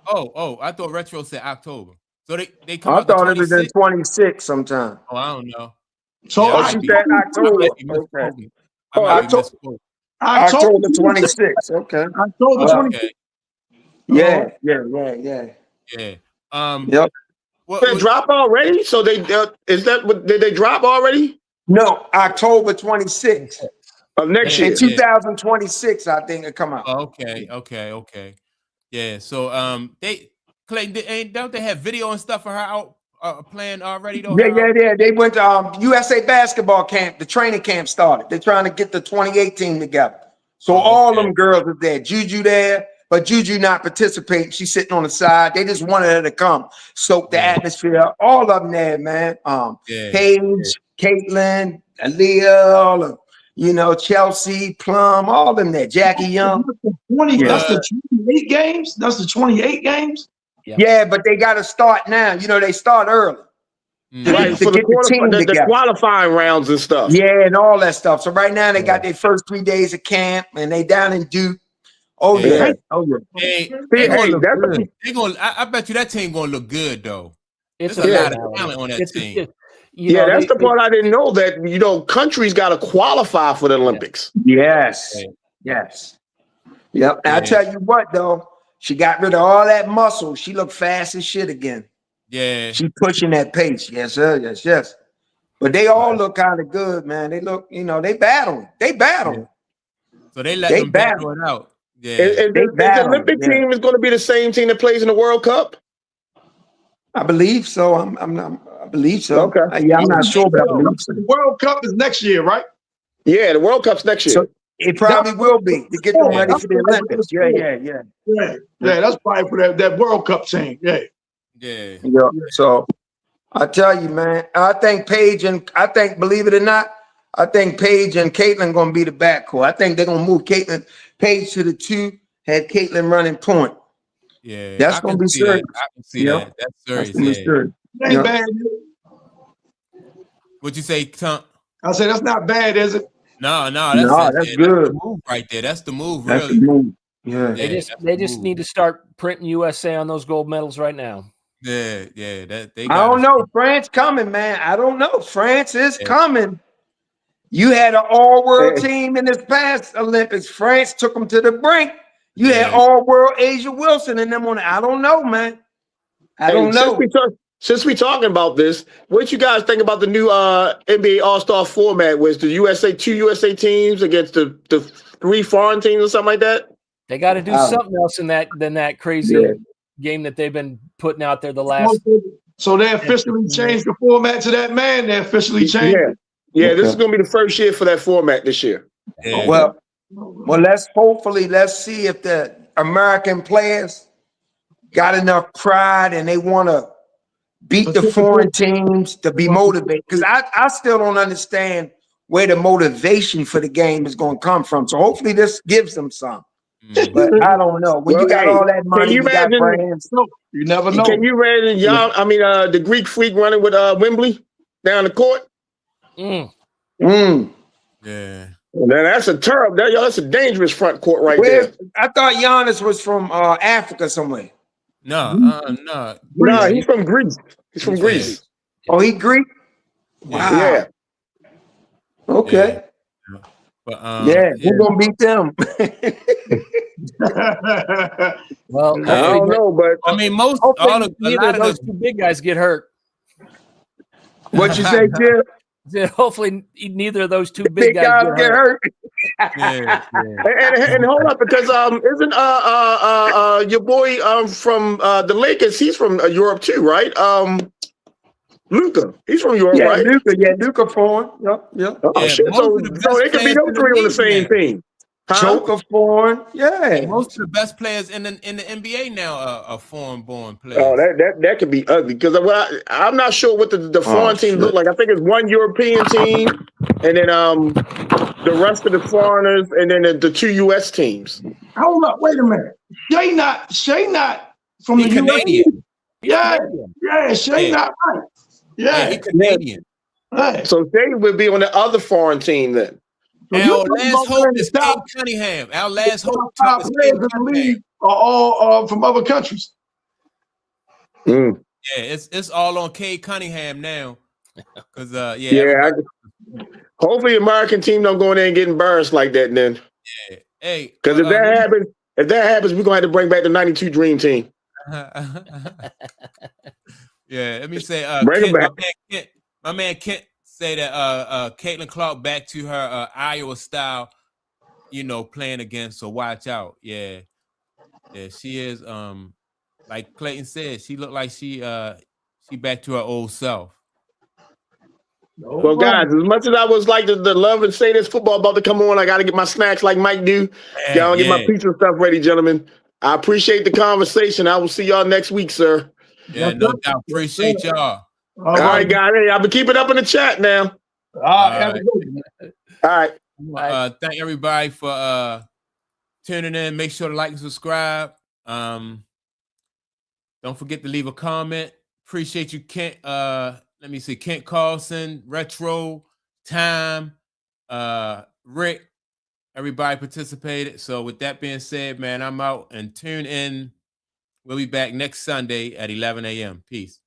Speaker 1: Oh, I thought Retro said October. So they come
Speaker 5: I
Speaker 1: out the
Speaker 5: thought it was in
Speaker 1: 26th?
Speaker 5: 26 sometime.
Speaker 1: Oh, I don't know.
Speaker 2: So
Speaker 5: she said October.
Speaker 2: Okay.
Speaker 5: October 26th. Okay.
Speaker 2: October 26th.
Speaker 5: Yeah.
Speaker 1: Yep.
Speaker 3: They drop already? So did they drop already?
Speaker 5: No, October 26th
Speaker 3: of next year.
Speaker 5: In 2026, I think it come out.
Speaker 1: Oh, okay. Yeah. So don't they have video and stuff for her out playing already though?
Speaker 5: Yeah. They went to USA basketball camp. The training camp started. They're trying to get the 2018 together. So all them girls are there. Juju there, but Juju not participating. She's sitting on the side. They just wanted her to come soak the atmosphere. All of them there, man. Paige, Caitlin, Aaliyah, all of Chelsea, Plum, all of them there. Jackie Young.
Speaker 2: That's the 28 games. That's the 28 games.
Speaker 5: Yeah, but they got to start now. They start early.
Speaker 3: Right, for the qualifying rounds and stuff.
Speaker 5: Yeah, and all that stuff. So right now they got their first 3 days of camp, and they down in Duke. Oh yeah.
Speaker 1: I bet you that team gonna look good though.
Speaker 4: It's
Speaker 1: a lot of talent on that team.
Speaker 3: That's the part I didn't know, that countries got to qualify for the Olympics.
Speaker 5: Yes. Yep. I tell you what though, she got rid of all that muscle. She looked fast as shit again.
Speaker 1: Yeah.
Speaker 5: She pushing that pace. Yes, sir. Yes. But they all look kind of good, man. They look, they battle.
Speaker 1: So they let them battle it out. Yeah.
Speaker 3: And the Olympic team is going to be the same team that plays in the World Cup?
Speaker 5: I believe so. I believe so.
Speaker 3: Okay.
Speaker 5: I'm not sure, but I believe so.
Speaker 2: The World Cup is next year, right?
Speaker 3: Yeah, the World Cup's next year.
Speaker 5: So it probably will be to get them ready for the Olympics.
Speaker 2: Yeah, that's probably for that World Cup team.
Speaker 1: Yeah.
Speaker 5: So I tell you, man, believe it or not, I think Paige and Caitlin gonna be the backcourt. I think they're gonna move Paige to the 2, had Caitlin running point.
Speaker 1: Yeah,
Speaker 5: that's gonna be serious.
Speaker 1: I can see that. That's
Speaker 5: serious.
Speaker 2: Ain't bad.
Speaker 1: What you say, Tom?
Speaker 2: I said that's not bad, is it?
Speaker 1: No,
Speaker 5: that's good.
Speaker 1: That's the move right there. That's the move,
Speaker 5: that's
Speaker 1: really.
Speaker 5: The move. Yeah.
Speaker 4: They just need to start printing USA on those gold medals right now.
Speaker 1: Yeah. I
Speaker 5: don't know. France coming, man. I don't know. France is coming. You had an all-world team in this past Olympics. France took them to the brink. You had all-world Asia Wilson and them on it. I don't know, man. I don't know.
Speaker 3: Since we talking about this, what you guys think about the new NBA All-Star format? Was the 2 USA teams against the 3 foreign teams or something like that?
Speaker 4: They got to do something else than that crazy game that they've been putting out there the last.
Speaker 2: So they officially changed the format to that, man. They officially changed.
Speaker 3: Yeah, this is going to be the first year for that format this year.
Speaker 5: Yeah. Well, Well, let's see if the American players got enough pride and they want to beat the foreign teams to be motivated. Because I still don't understand where the motivation for the game is going to come from. So hopefully this gives them some. But I don't know. When you got all that money, you got brands.
Speaker 2: You never know.
Speaker 3: Can you imagine y'all? I mean, the Greek Freak running with Wembley down the court.
Speaker 1: Yeah.
Speaker 3: Now that's a terrible. That's a dangerous front court right there.
Speaker 5: I thought Giannis was from Africa somewhere.
Speaker 1: No.
Speaker 3: No, he's from Greece. He's from Greece.
Speaker 5: Oh, he Greek? Wow.
Speaker 3: Yeah.
Speaker 5: Okay.
Speaker 1: Yeah. But
Speaker 5: we're gonna beat them.
Speaker 4: Well,
Speaker 3: I don't know, but
Speaker 1: I mean,
Speaker 4: neither of those two big guys get hurt.
Speaker 5: What you say, Jim?
Speaker 4: Hopefully, neither of those two big guys get hurt.
Speaker 3: And hold up, because isn't your boy from the Lakers? He's from Europe too, right? Luka, he's from Europe, right?
Speaker 5: Luka foreign. Yep.
Speaker 3: Oh shit! So they could be those three on the same team.
Speaker 5: Joker foreign,
Speaker 1: Most of the best players in the NBA now are foreign-born players.
Speaker 3: Oh, that could be ugly, because I'm not sure what the foreign team look like. I think it's one European team, and then the rest of the foreigners, and then the two U.S. teams.
Speaker 2: Hold up, wait a minute. Shay not from the
Speaker 1: Canadian.
Speaker 2: Yeah, Shay not right. Yeah,
Speaker 1: he's Canadian.
Speaker 2: Right.
Speaker 3: So Shay would be on the other foreign team then.
Speaker 1: Our last hope is Cade Cunningham. Our last hope
Speaker 2: top players in the league are all from other countries.
Speaker 1: Yeah, it's all on Cade Cunningham now. Because
Speaker 3: hopefully the American team don't go in there and get embarrassed like that then.
Speaker 1: Yeah. Hey,
Speaker 3: because if that happens, we're gonna have to bring back the '92 Dream Team.
Speaker 1: Yeah, let me say,
Speaker 3: bring him back.
Speaker 1: My man Kent say that Caitlin Clark back to her Iowa style, playing again. So watch out. Yeah, she is. Like Clayton said, she looked like she back to her old self.
Speaker 3: Well, guys, as much as I was like the love and say this football about to come on, I got to get my snacks like Mike do. Y'all get my pizza stuff ready, gentlemen. I appreciate the conversation. I will see y'all next week, sir.
Speaker 1: Yeah, no doubt. Appreciate y'all.
Speaker 3: All right, guys. Hey, I'll be keeping up in the chat now.
Speaker 2: All
Speaker 3: right.
Speaker 1: Thank everybody for tuning in. Make sure to like and subscribe. Don't forget to leave a comment. Appreciate you, Kent. Let me see, Kent Carlson, Retro, Time, Rick. Everybody participated. So with that being said, man, I'm out, and tune in. We'll be back next Sunday at 11 a.m. Peace.